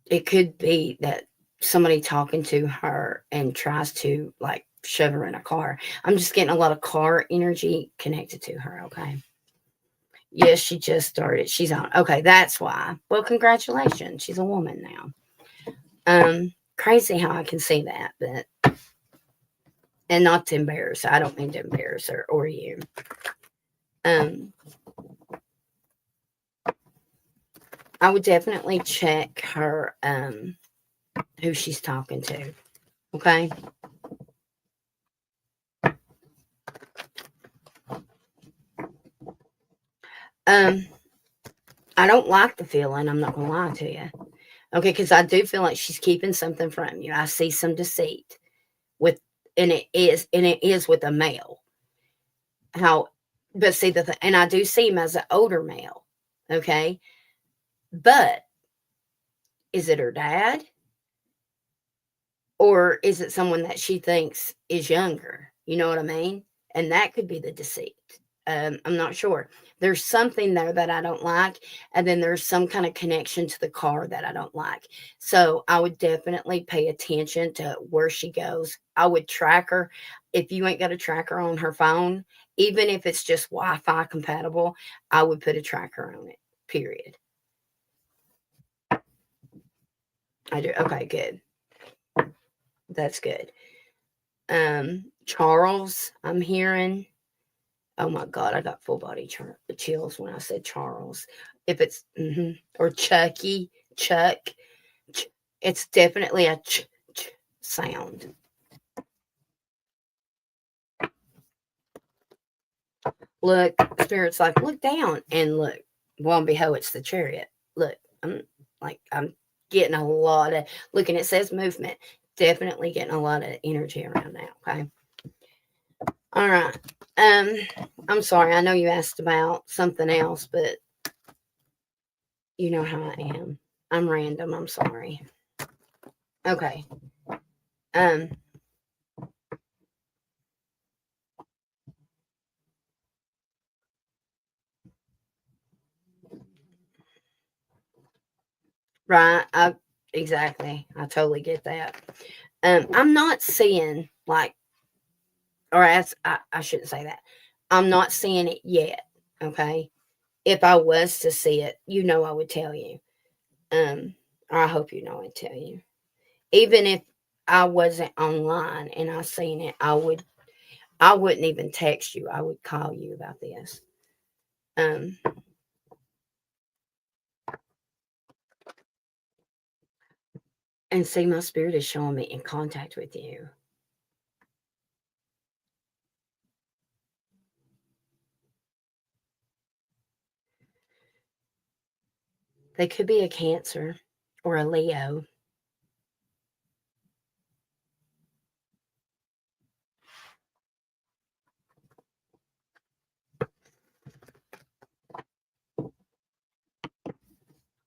it could be that somebody talking to her and tries to like shove her in a car. I'm just getting a lot of car energy connected to her. Okay. Yes, she just started. She's on. Okay, that's why. Well, congratulations. She's a woman now. Crazy how I can see that, but and not to embarrass her. I don't mean to embarrass her or you. I would definitely check her who she's talking to. Okay. I don't like the feeling, I'm not gonna lie to you. Okay, because I do feel like she's keeping something from you. I see some deceit with and it is with a male. How but see and I do see him as an older male. Okay. But is it her dad? Or is it someone that she thinks is younger? You know what I mean? And that could be the deceit. I'm not sure. There's something there that I don't like, and then there's some kind of connection to the car that I don't like. So I would definitely pay attention to where she goes. I would track her. If you ain't got a tracker on her phone, even if it's just Wi-Fi compatible, I would put a tracker on it. Period. I do. Okay, good. That's good. Charles, I'm hearing. Oh my God, I got full body chills when I said Charles. If it's or Chucky, Chuck, it's definitely a ch sound. Look, spirit's like, look down and look. Lo and behold, it's the chariot. Look, I'm getting a lot of looking. It says movement. Definitely getting a lot of energy around now. Okay. All right. I'm sorry. I know you asked about something else, but you know how I am. I'm random. I'm sorry. Okay. Um. Right. Exactly. I totally get that. I'm not seeing like, or as I shouldn't say that. I'm not seeing it yet. Okay. If I was to see it, I would tell you. Or I hope I'd tell you. Even if I wasn't online and I seen it, I wouldn't even text you. I would call you about this. Um, and see, my spirit is showing me in contact with you. They could be a Cancer or a Leo.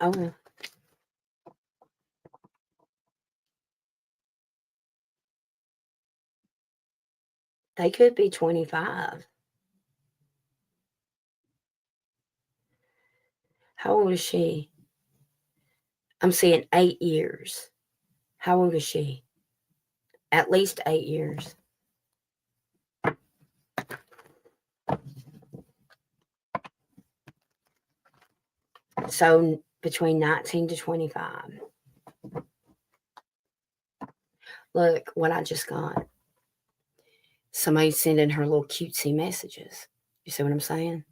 Oh, they could be 25. How old is she? I'm seeing 8 years. How old is she? At least 8 years. So between 19 to 25. Look what I just got. Somebody's sending her little cutesy messages. You see what I'm saying?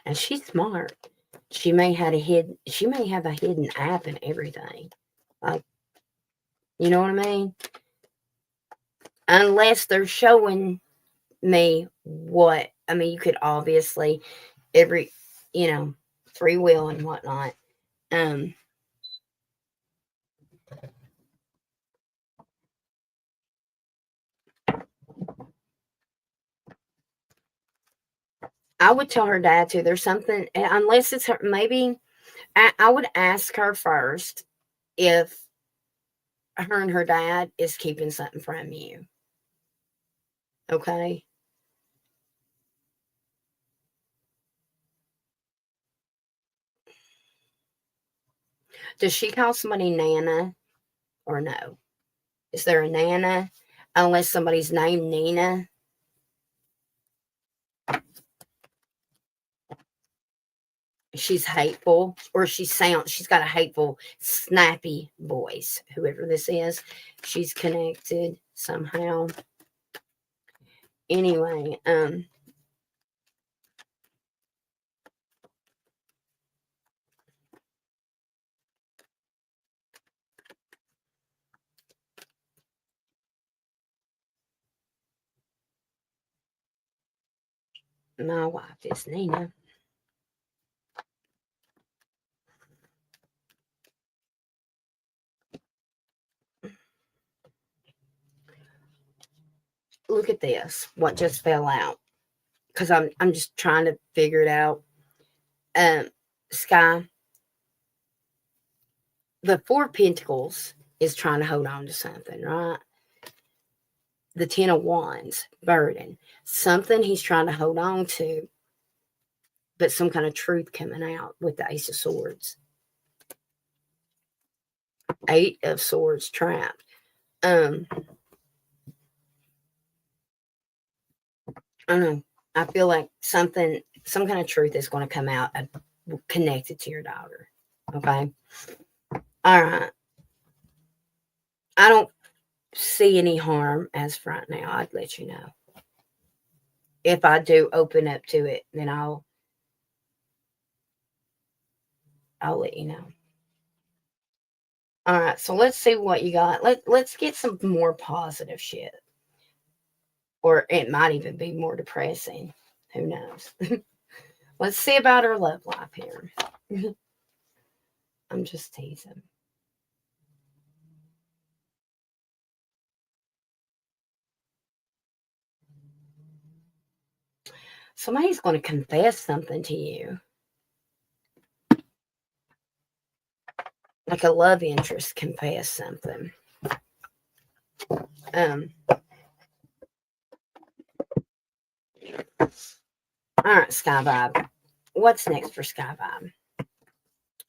And she's smart. She may have a hidden app and everything. Like, you know what I mean? Unless they're showing me what I mean, you could obviously every free will and whatnot. Um I would tell her dad too. There's something, unless it's her, maybe I would ask her first if her and her dad is keeping something from you. Okay. Does she call somebody Nana or no? Is there a Nana? Unless somebody's named Nina. She's hateful, or she's got a hateful, snappy voice. Whoever this is, she's connected somehow. Anyway, my wife is Nina. Look at this. What just fell out? Because I'm just trying to figure it out. Sky, the Four of Pentacles is trying to hold on to something, right? The Ten of Wands, burden, something he's trying to hold on to, but some kind of truth coming out with the Ace of Swords. Eight of Swords, trapped. I don't know. I feel like some kind of truth is going to come out connected to your daughter. Okay. All right. I don't see any harm as of right now. I'd let you know. If I do open up to it, then I'll let you know. All right, so let's see what you got. Let's get some more positive shit. Or it might even be more depressing. Who knows? Let's see about her love life here. I'm just teasing. Somebody's going to confess something to you. Like a love interest confess something. All right, Sky Vibe. What's next for Sky Vibe?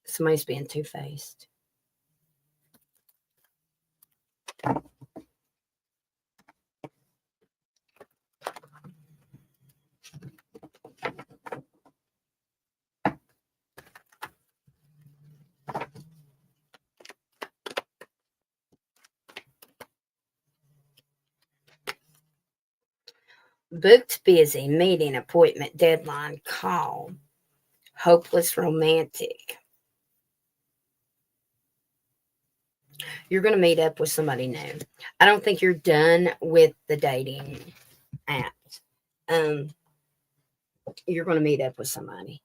Somebody's being two-faced. Booked busy, meeting, appointment, deadline, call, hopeless romantic. You're going to meet up with somebody new. I don't think you're done with the dating apps. You're going to meet up with somebody.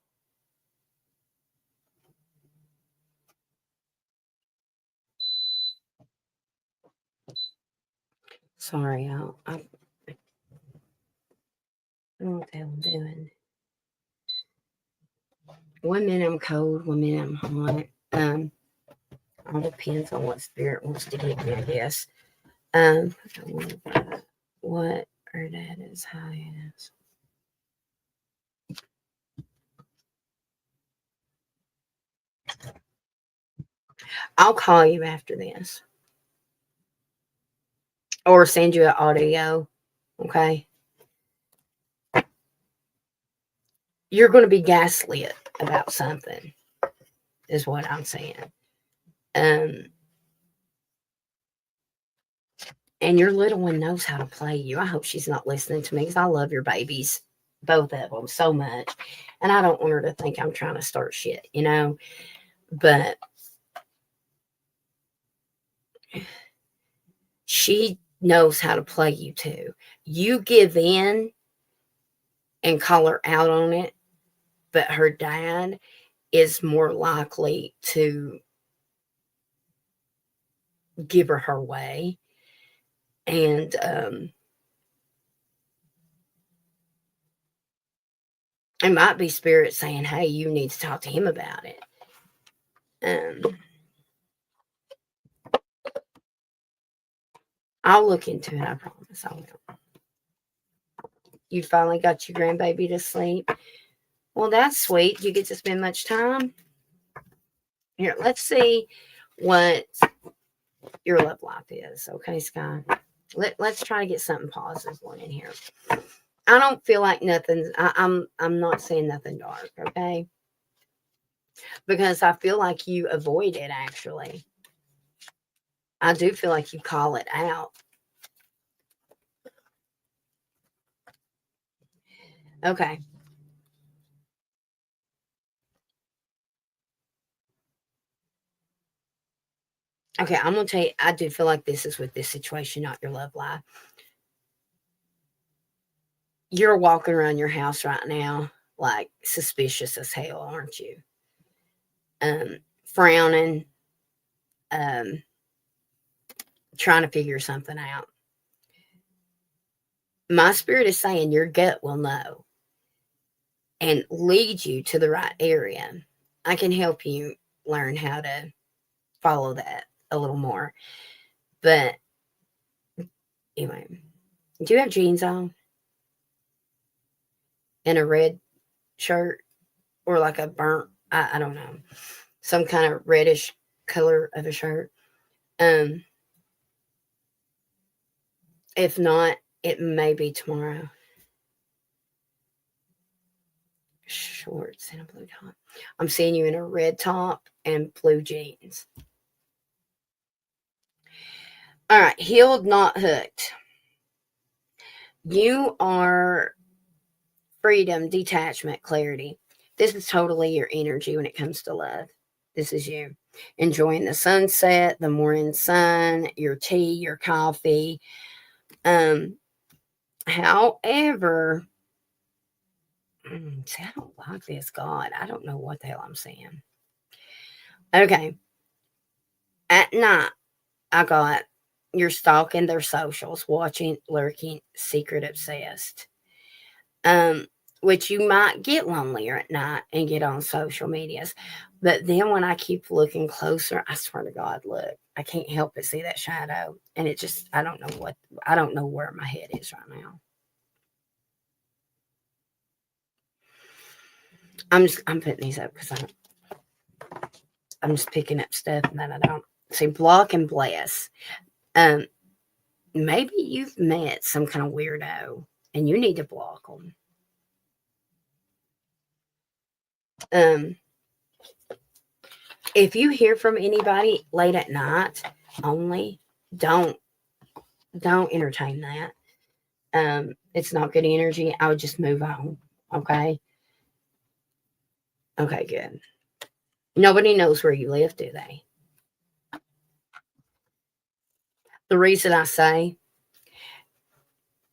Sorry, I don't know what the hell I'm doing. 1 minute I'm cold, 1 minute I'm hot. All depends on what spirit wants to give me, I guess. What or that is highness. I'll call you after this. Or send you an audio. Okay. You're going to be gaslit about something, is what I'm saying. And your little one knows how to play you. I hope she's not listening to me because I love your babies, both of them, so much. And I don't want her to think I'm trying to start shit, you know? But she knows how to play you too. You give in and call her out on it, but her dad is more likely to give her way. And it might be spirit saying, hey, you need to talk to him about it. I'll look into it, I promise I will. You finally got your grandbaby to sleep. Well, that's sweet. You get to spend much time. Here, let's see what your love life is. Okay, Sky. Let's try to get something positive one in here. I don't feel like nothing. I'm not saying nothing dark, okay? Because I feel like you avoid it, actually. I do feel like you call it out. Okay. Okay, I'm going to tell you, I do feel like this is with this situation, not your love life. You're walking around your house right now like suspicious as hell, aren't you? Frowning, trying to figure something out. My spirit is saying your gut will know and lead you to the right area. I can help you learn how to follow that a little more. But anyway, do you have jeans on? And a red shirt? Or like a burnt, I don't know, some kind of reddish color of a shirt? If not, it may be tomorrow. Shorts and a blue top. I'm seeing you in a red top and blue jeans. All right, healed, not hooked. You are freedom, detachment, clarity. This is totally your energy when it comes to love. This is you. Enjoying the sunset, the morning sun, your tea, your coffee. However, see, I don't like this, God. I don't know what the hell I'm saying. Okay. At night, I got you're stalking their socials, watching, lurking, secret obsessed. Which you might get lonelier at night and get on social medias. But then when I keep looking closer, I swear to God, look, I can't help but see that shadow. And it just, I don't know where my head is right now. I'm putting these up because I'm just picking up stuff that I don't see. Block and bless. Maybe you've met some kind of weirdo and you need to block them. If you hear from anybody late at night only, don't entertain that. it's not good energy, I would just move on. Okay. Okay, good. Nobody knows where you live, do they? The reason I say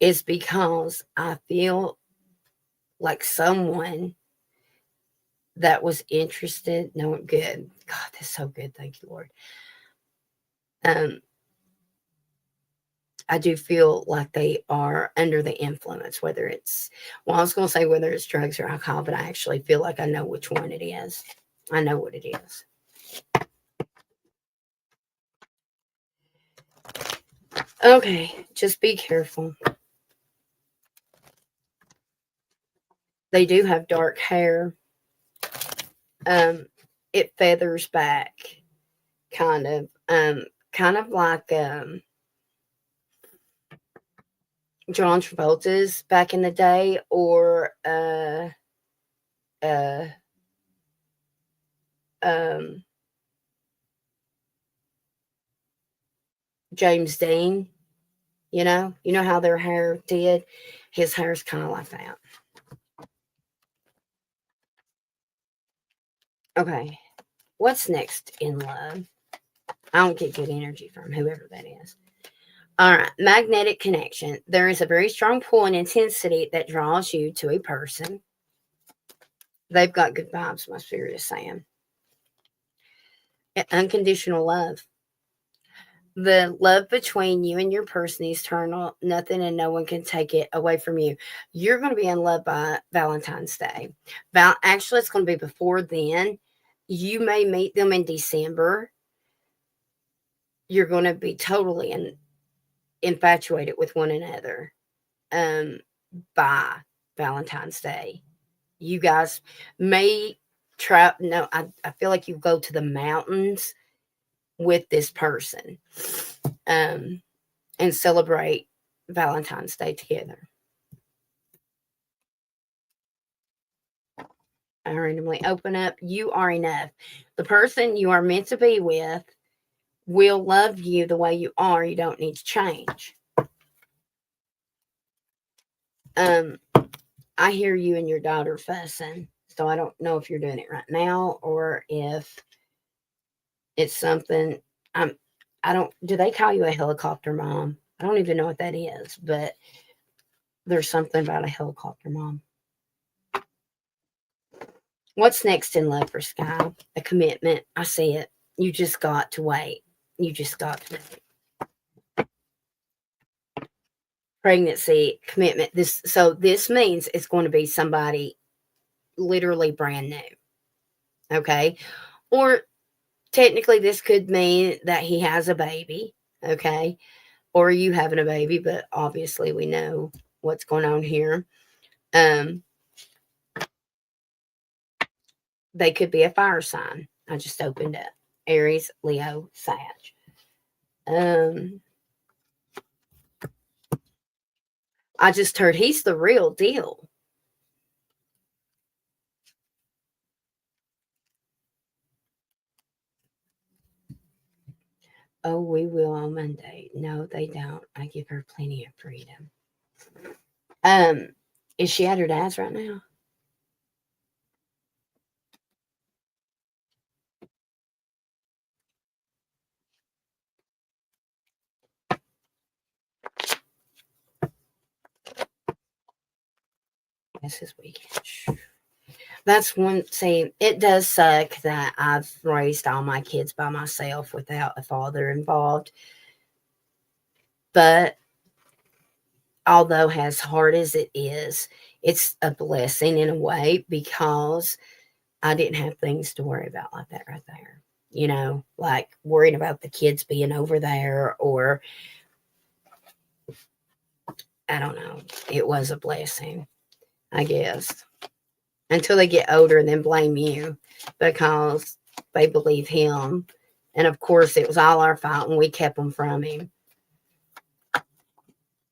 is because I feel like someone that was interested. No, good. God, that's so good. Thank you, Lord. Um, I do feel like they are under the influence, whether it's, well, I was going to say whether it's drugs or alcohol, but I actually feel like I know which one it is. I know what it is. Okay, just be careful. They do have dark hair. It feathers back, kind of, kind of like John Travolta's back in the day, or uh, um, James Dean. You know how their hair did. His hair's kind of like that. Okay, what's next in love? I don't get good energy from whoever that is. All right, magnetic connection. There is a very strong pull and intensity that draws you to a person. They've got good vibes, my spirit is saying. Unconditional love. The love between you and your person is eternal. Nothing and no one can take it away from you. You're going to be in love by Valentine's Day. Actually, it's going to be before then. You may meet them in December. You're going to be totally infatuated with one another by Valentine's Day. You guys may try. No, I feel like you go to the mountains with this person and celebrate Valentine's Day together. I randomly open up. You are enough. The person you are meant to be with will love you the way you are. You don't need to change. I hear you and your daughter fussing, so I don't know if you're doing it right now or if it's something. I don't. Do they call you a helicopter mom? I don't even know what that is, but there's something about a helicopter mom. What's next in love for Sky? A commitment. I see it. You just got to wait. You just got to wait. Pregnancy, commitment. This means it's going to be somebody literally brand new. Okay. Or technically this could mean that he has a baby. Okay. Or you having a baby, but obviously we know what's going on here. They could be a fire sign. I just opened up. Aries, Leo, Sag. I just heard he's the real deal. Oh, we will on Monday. No, they don't. I give her plenty of freedom. Is she at her dad's right now? This is weekend. That's one. See, it does suck that I've raised all my kids by myself without a father involved. But although as hard as it is, it's a blessing in a way because I didn't have things to worry about like that right there. Like worrying about the kids being over there, or I don't know. It was a blessing, I guess, until they get older and then blame you because they believe him. And of course, it was all our fault and we kept them from him.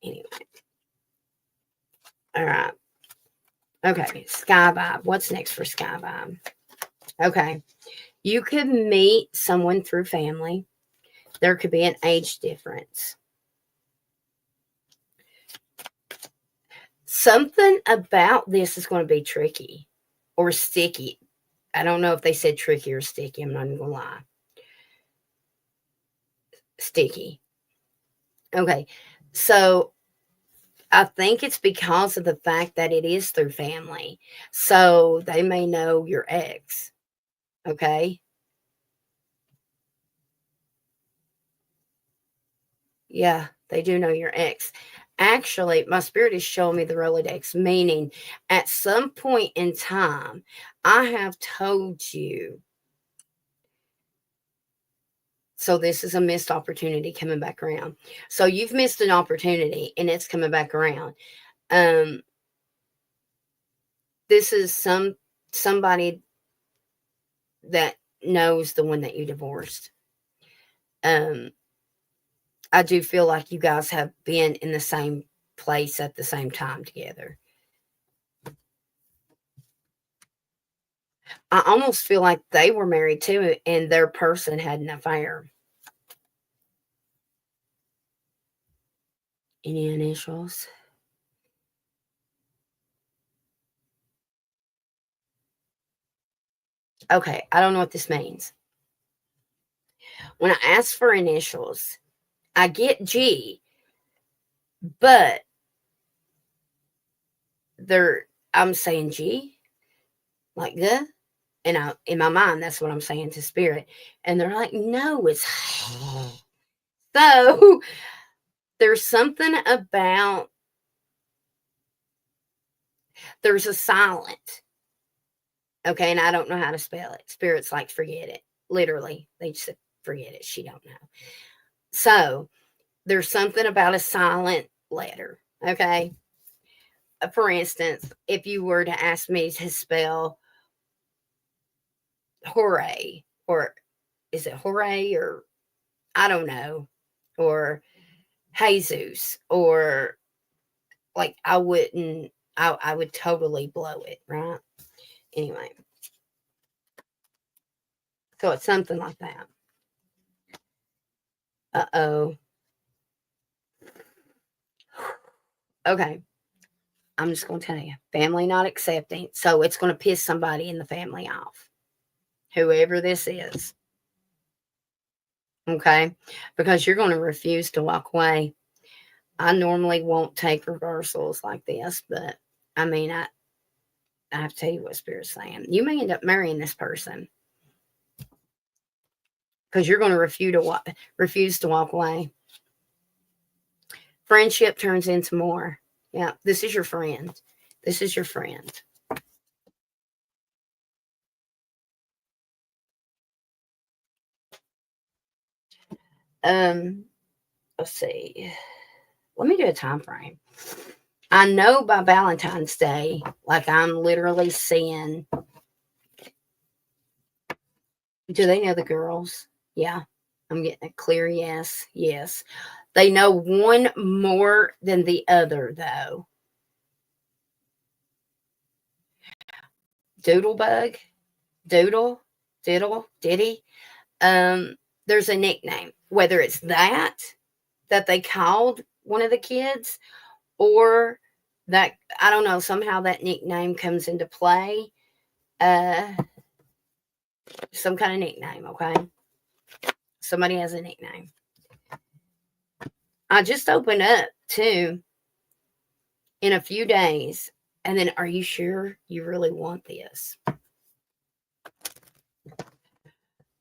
Anyway. All right. Okay. Sky Vibe. What's next for Sky Vibe? Okay. You could meet someone through family. There could be an age difference. Something about this is going to be tricky or sticky. I don't know if they said tricky or sticky. I'm not even going to lie. Sticky. Okay. So I think it's because of the fact that it is through family. So they may know your ex. Okay. Yeah, they do know your ex. Actually, my spirit is showing me the Rolodex, meaning at some point in time, I have told you. So this is a missed opportunity coming back around. So you've missed an opportunity and it's coming back around. Um, this is somebody that knows the one that you divorced. Um, I do feel like you guys have been in the same place at the same time together. I almost feel like they were married too, and their person had an affair. Any initials? Okay, I don't know what this means. When I ask for initials, I get G, but I'm saying G, like the, and in my mind, that's what I'm saying to spirit. And they're like, no, it's so there's something about there's a silent. Okay, and I don't know how to spell it. Spirit's like, forget it. Literally. They just said, forget it. She don't know. So there's something about a silent letter. Okay. For instance, if you were to ask me to spell hooray, or is it hooray, or I don't know, or Jesus, or like I would totally blow it, right? Anyway. So it's something like that. Uh-oh. Okay. I'm just going to tell you, family not accepting. So it's going to piss somebody in the family off, whoever this is. Okay. Because you're going to refuse to walk away. I normally won't take reversals like this, but I mean, I have to tell you what Spirit's saying. You may end up marrying this person because you're going to refuse to walk away. Friendship turns into more. Yeah, this is your friend. This is your friend. Let's see. Let me do a time frame. I know by Valentine's Day, like I'm literally seeing. Do they know the girls? Yeah, I'm getting a clear yes. Yes. They know one more than the other, though. Doodlebug, Doodle, Diddle, Diddy. There's a nickname, whether it's that they called one of the kids, or that I don't know, somehow that nickname comes into play. Some kind of nickname, okay? Somebody has a nickname. I just opened up too in a few days, and then are you sure you really want this?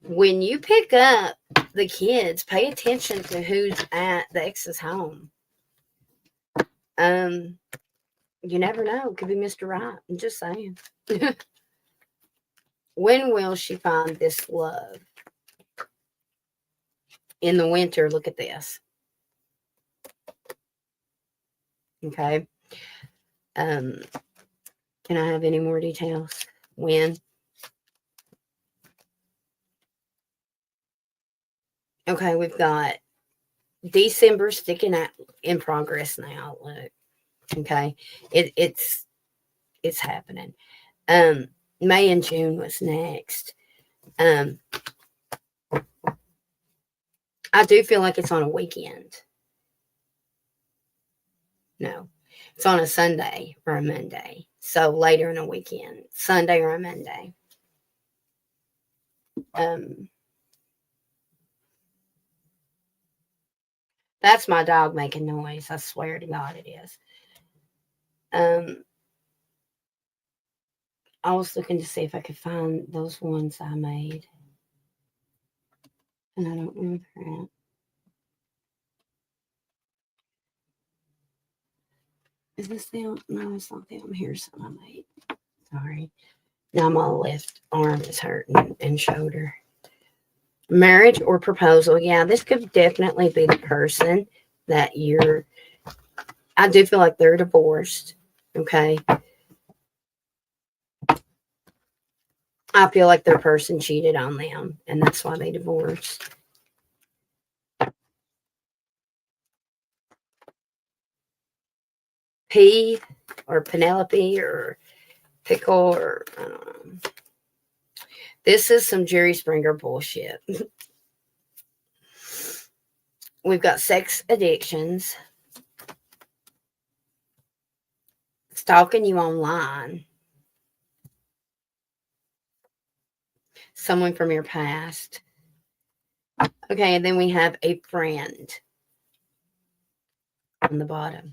When you pick up the kids, pay attention to who's at the ex's home. You never know. It could be Mr. Right. I'm just saying. When will she find this love? In the winter, look at this. Okay. Can I have any more details? When? Okay, we've got December sticking out in progress now. Look. Okay. It's happening. May and June was next. I do feel like it's on a weekend. No. It's on a Sunday or a Monday. So later in the weekend, Sunday or a Monday. That's my dog making noise. I swear to God it is. I was looking to see if I could find those ones I made. And I don't know where they're at. Is this them? No, it's not them. Here's some I made. Sorry. Now my left arm is hurting and shoulder. Marriage or proposal. Yeah, this could definitely be the person that you're. I do feel like they're divorced. Okay. I feel like their person cheated on them and that's why they divorced. P or Penelope or Pickle or I don't know. This is some Jerry Springer bullshit. We've got sex addictions, stalking you online, someone from your past. Okay, and then we have a friend on the bottom.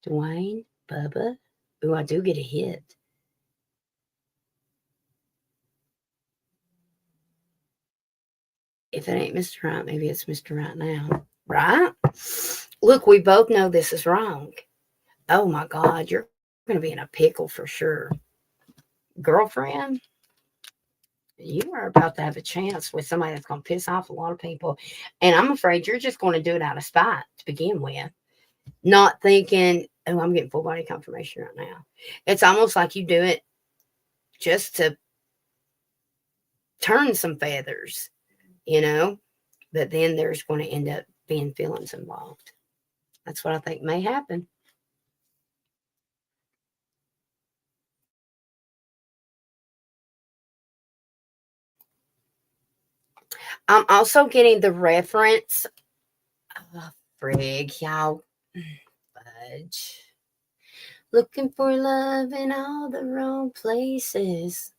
Dwayne, Bubba. Ooh, I do get a hit. If it ain't Mr. Right, maybe it's Mr. Right now. Right? Look, we both know this is wrong. Oh my God, you're going to be in a pickle for sure. Girlfriend, you are about to have a chance with somebody that's going to piss off a lot of people. And I'm afraid you're just going to do it out of spite to begin with. Not thinking, oh, I'm getting full body confirmation right now. It's almost like you do it just to turn some feathers, you know? But then there's going to end up being feelings involved. That's what I think may happen. I'm also getting the reference. Oh, frig, y'all. Fudge. Looking for love in all the wrong places.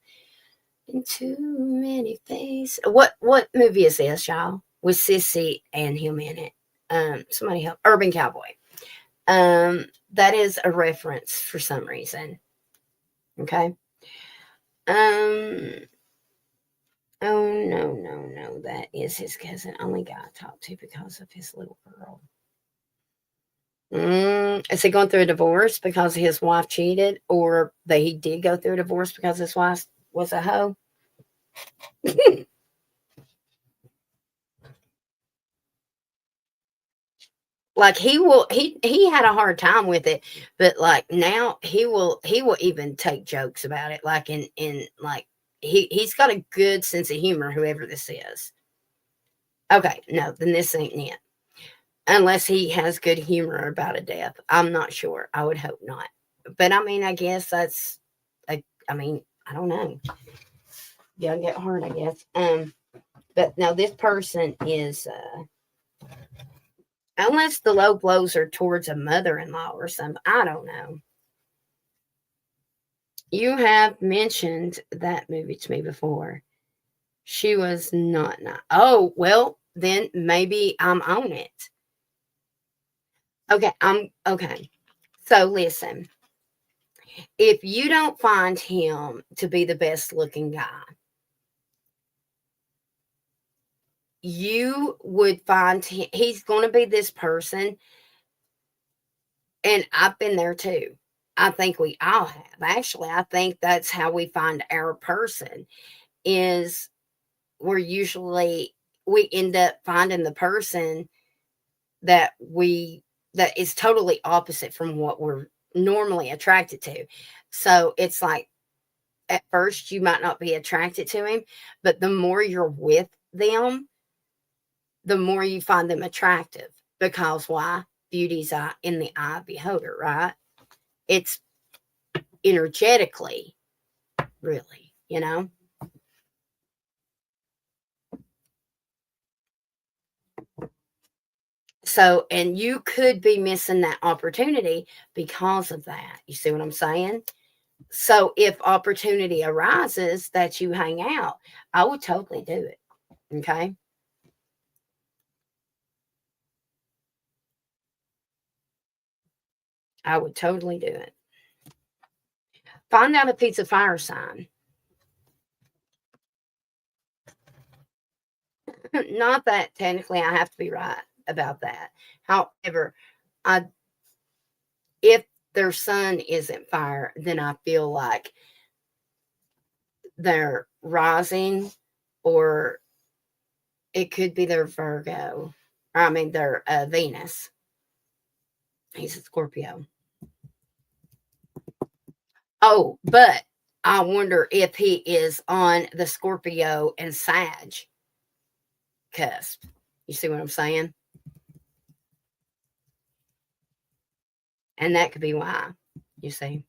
In too many faces. What movie is this, y'all? With Sissy and him in it. Somebody help. Urban Cowboy. That is a reference for some reason. Okay. Oh, no. That is his cousin. Only guy I talked to because of his little girl. Is he going through a divorce because his wife cheated, or that he did go through a divorce because his wife was a hoe? Like he had a hard time with it, but like now he will even take jokes about it. Like in like he's got a good sense of humor, whoever this is. Okay, no, then this ain't it. Unless he has good humor about a death. I'm not sure. I would hope not. But I mean, I guess that's I mean, I don't know. Yeah, get hard, I guess. But now this person is unless the low blows are towards a mother-in-law or something, I don't know. You have mentioned that movie to me before. She was not. Oh, well, then maybe I'm on it. Okay, I'm okay. So listen, if you don't find him to be the best looking guy, you would find he's going to be this person. And I've been there too. I think we all have. Actually, I think that's how we find our person is we end up finding the person that that is totally opposite from what we're normally attracted to. So it's like at first you might not be attracted to him, but the more you're with them, the more you find them attractive. Because why? Beauty's in the eye of the beholder, right? It's energetically, really, you know? So, and you could be missing that opportunity because of that. You see what I'm saying? So, if opportunity arises that you hang out, I would totally do it. Okay. I would totally do it. Find out if he's a fire sign. Not that technically I have to be right about that. However, I if their sun isn't fire, then I feel like they're rising, or it could be their Virgo. Or, I mean, their Venus. He's a Scorpio. Oh, but I wonder if he is on the Scorpio and Sag cusp. You see what I'm saying? And that could be why, you see.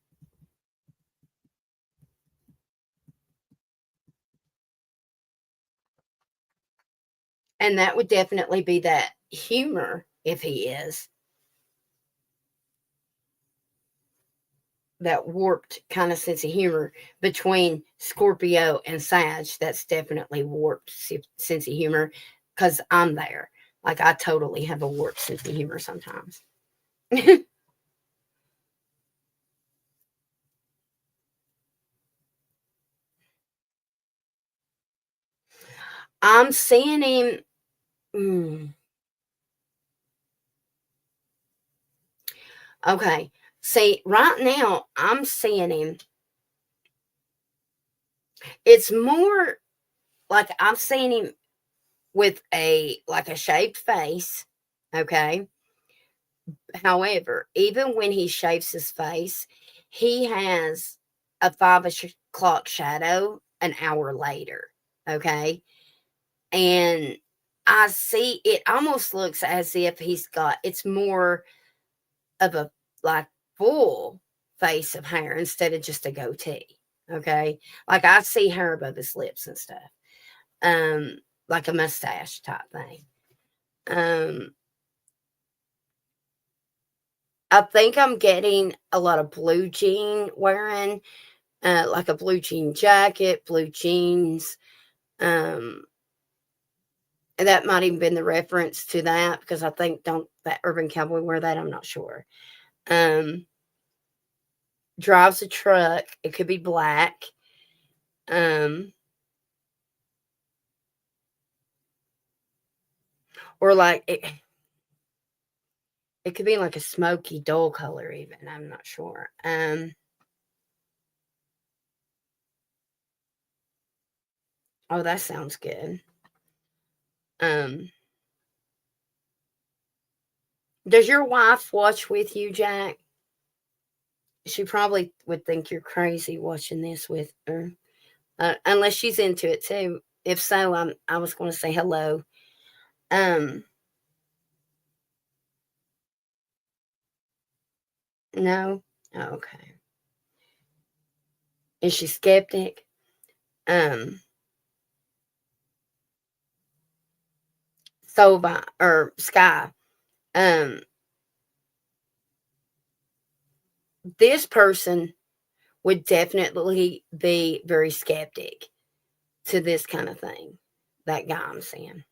And that would definitely be that humor if he is. That warped kind of sense of humor between Scorpio and Sag. That's definitely warped sense of humor because I'm there. Like, I totally have a warped sense of humor sometimes. I'm seeing him. Okay. See, right now, I'm seeing him. It's more like I'm seeing him with a shaved face. Okay. However, even when he shaves his face, he has a 5 o'clock shadow an hour later. Okay. And I see it almost looks as if it's more of a like full face of hair instead of just a goatee. Okay. Like, I see hair above his lips and stuff. Um, like a mustache type thing. Um, I think I'm getting a lot of blue jean wearing, like a blue jean jacket, blue jeans. Um, and that might even been the reference to that because I think don't that Urban Cowboy wear that? I'm not sure. Um, drives a truck. It could be black. Um, or like it could be like a smoky dull color even. I'm not sure. Oh, that sounds good. Um, does your wife watch with you, Jack? She probably would think you're crazy watching this with her, unless she's into it too. If so, I was going to say hello. Um, no, oh, okay. Is she skeptic? Um, Sova or Sky. Um, this person would definitely be very skeptic to this kind of thing. That guy I'm seeing.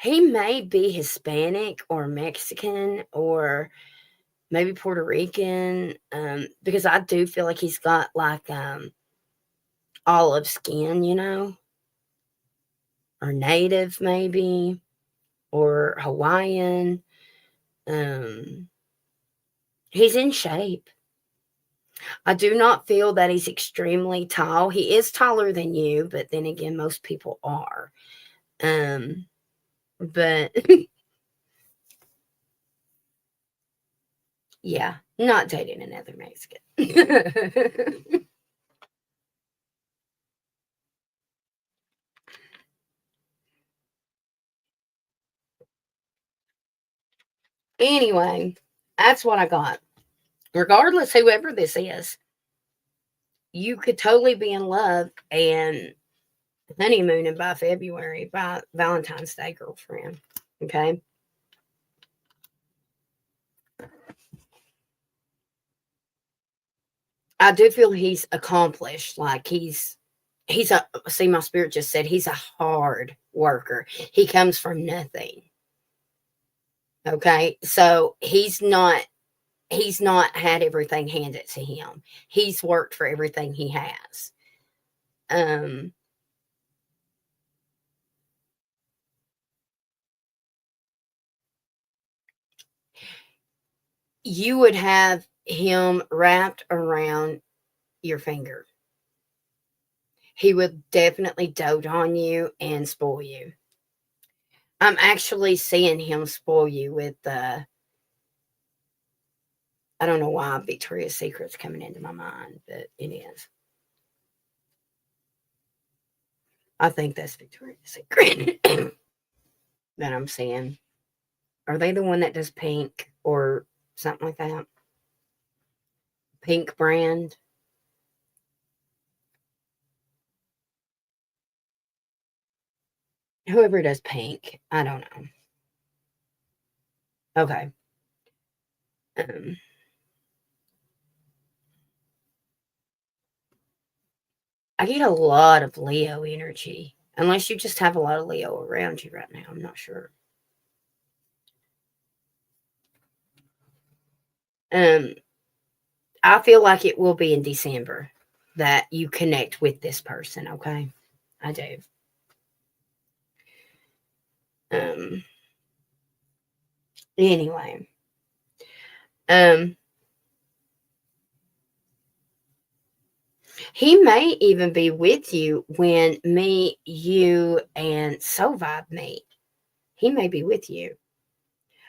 He may be Hispanic or Mexican or maybe Puerto Rican, because I do feel like he's got like olive skin, or native maybe, or Hawaiian. Um, he's in shape. I do not feel that he's extremely tall. He is taller than you, but then again, most people are. But yeah, not dating another Mexican. Anyway, that's what I got. Regardless, whoever this is, you could totally be in love and Honeymooning by February, by Valentine's Day, girlfriend. Okay. I do feel he's accomplished. Like he's a see, my spirit just said he's a hard worker. He comes from nothing. Okay. So he's not had everything handed to him. He's worked for everything he has. Um you would have him wrapped around your finger. He would definitely dote on you and spoil you. I'm actually seeing him spoil you with I don't know why Victoria's Secret's coming into my mind, but it is. I think that's Victoria's Secret that I'm seeing. Are they the one that does pink or something like that? Pink brand? Whoever does pink. I don't know. Okay. Um, I get a lot of Leo energy. Unless you just have a lot of Leo around you right now. I'm not sure. Um, I feel like it will be in December that you connect with this person, okay? I do. Um anyway. Um he may even be with you when me, you, and Soul Vibe meet. He may be with you.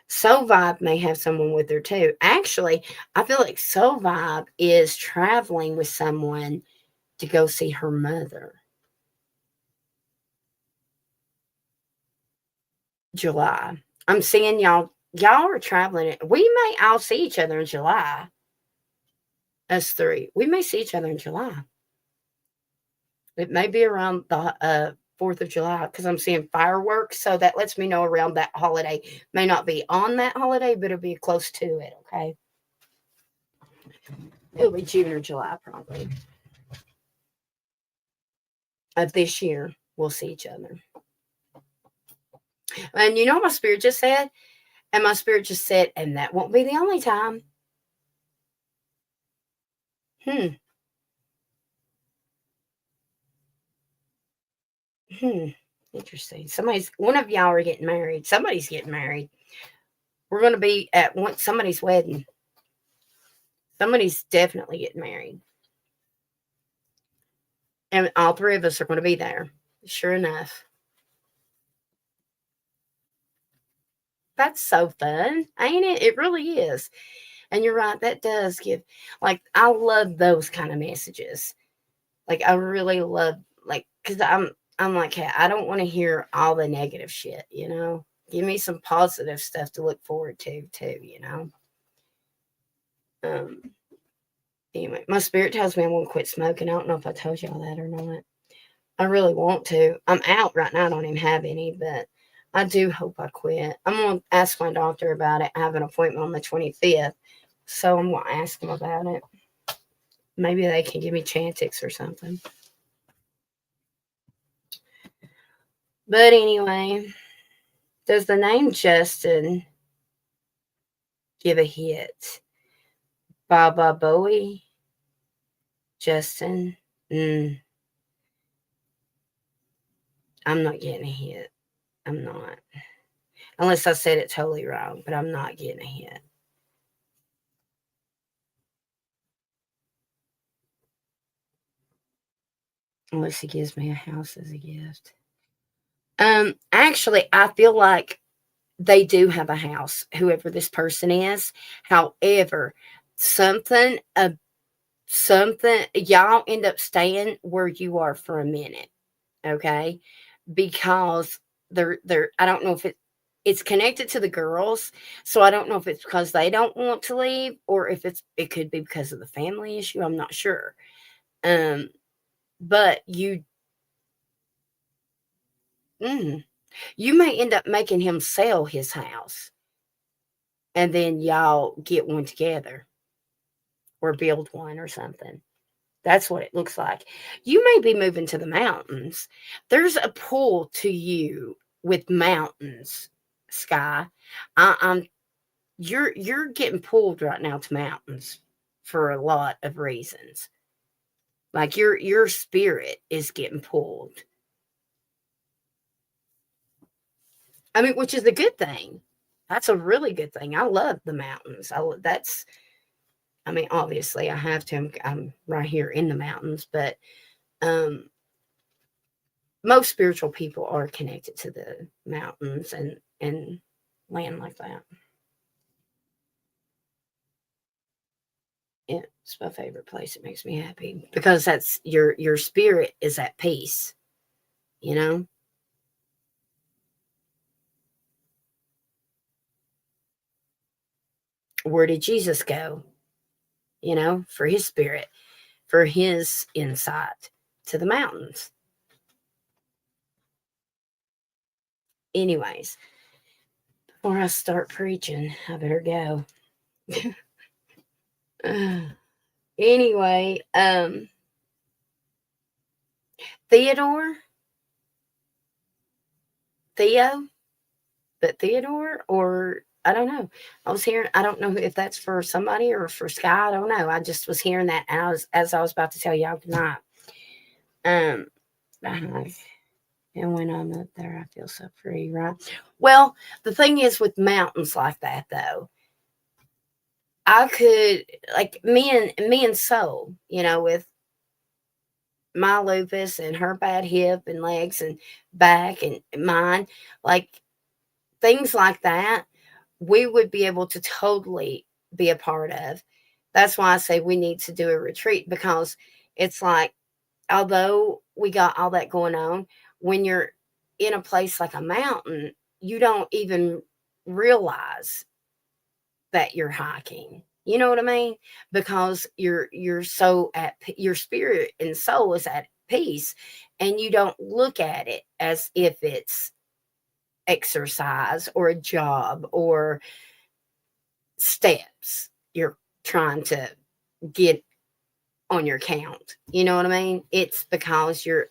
Soul Vibe may have someone with her too. Actually, I feel like Soul Vibe is traveling with someone to go see her mother. July. I'm seeing y'all are traveling. We may all see each other in July. Us three. We may see each other in July. It may be around the 4th of July because I'm seeing fireworks. So that lets me know around that holiday. May not be on that holiday, but it'll be close to it. Okay. It'll be June or July, probably, of this year. We'll see each other. And you know what my spirit just said? And my spirit just said, and that won't be the only time. Hmm. Hmm. Interesting. One of y'all are getting married. Somebody's getting married. We're going to be at somebody's wedding. Somebody's definitely getting married. And all three of us are going to be there. Sure enough. That's so fun, ain't it? It really is. And you're right, that does give, like, I love those kind of messages. Like, I really love, like, because I'm like, hey, I don't want to hear all the negative shit, you know? Give me some positive stuff to look forward to, too, you know? Um, anyway, my spirit tells me I want to quit smoking. I don't know if I told y'all that or not. I really want to. I'm out right now. I don't even have any, but I do hope I quit. I'm going to ask my doctor about it. I have an appointment on the 25th, so I'm going to ask them about it. Maybe they can give me Chantix or something. But anyway, does the name Justin give a hit? Baba Bowie? Justin? I'm not getting a hit. I'm not. Unless I said it totally wrong, but I'm not getting a hit. Unless he gives me a house as a gift. Actually, I feel like they do have a house, whoever this person is. However, something, something, y'all end up staying where you are for a minute, okay? Because I don't know if it's connected to the girls, so I don't know if it's because they don't want to leave or if it could be because of the family issue. I'm not sure. Um, but Mm. You may end up making him sell his house, and then y'all get one together or build one or something. That's what it looks like. You may be moving to the mountains. There's a pull to you with mountains, Sky. I'm you're getting pulled right now to mountains for a lot of reasons. Like your spirit is getting pulled. I mean, which is a good thing. That's a really good thing. I love the mountains. I mean, obviously I have to. I'm right here in the mountains, but um most spiritual people are connected to the mountains and land like that. It's my favorite place. It makes me happy because that's your spirit is at peace, you know? Where did Jesus go? You know, for his spirit, for his insight to the mountains. Anyways, before I start preaching, I better go. Anyway, Theodore, Theo, but Theodore, or I don't know. I was hearing. I don't know if that's for somebody or for Sky. I don't know. I just was hearing that as I was about to tell y'all good night. Um, and when I'm up there, I feel so free, right? Well, the thing is with mountains like that, though, I could like me and Soul, with my lupus and her bad hip and legs and back and mine, like things like that, we would be able to totally be a part of. That's why I say we need to do a retreat because it's like, although we got all that going on, when you're in a place like a mountain, you don't even realize that you're hiking. You know what I mean? Because you're so your spirit and soul is at peace, and you don't look at it as if it's exercise or a job or steps you're trying to get on your count. You know what I mean? It's because you're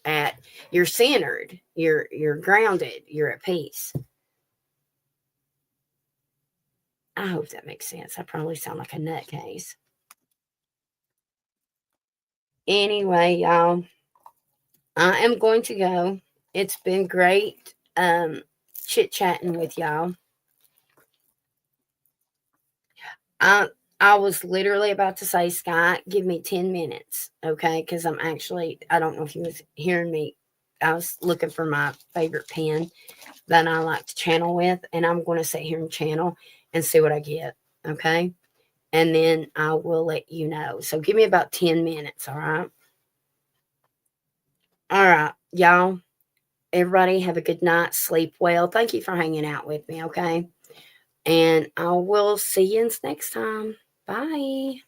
centered, you're grounded, you're at peace. I hope that makes sense. I probably sound like a nutcase. Anyway, y'all, I am going to go. It's been great chit chatting with y'all. I was literally about to say, Scott, give me 10 minutes, okay? Because I don't know if you was hearing me. I was looking for my favorite pen that I like to channel with, and I'm going to sit here and channel and see what I get, okay? And then I will let you know. So give me about 10 minutes, all right? All right, y'all. Everybody have a good night. Sleep well. Thank you for hanging out with me, okay? And I will see you next time. Bye.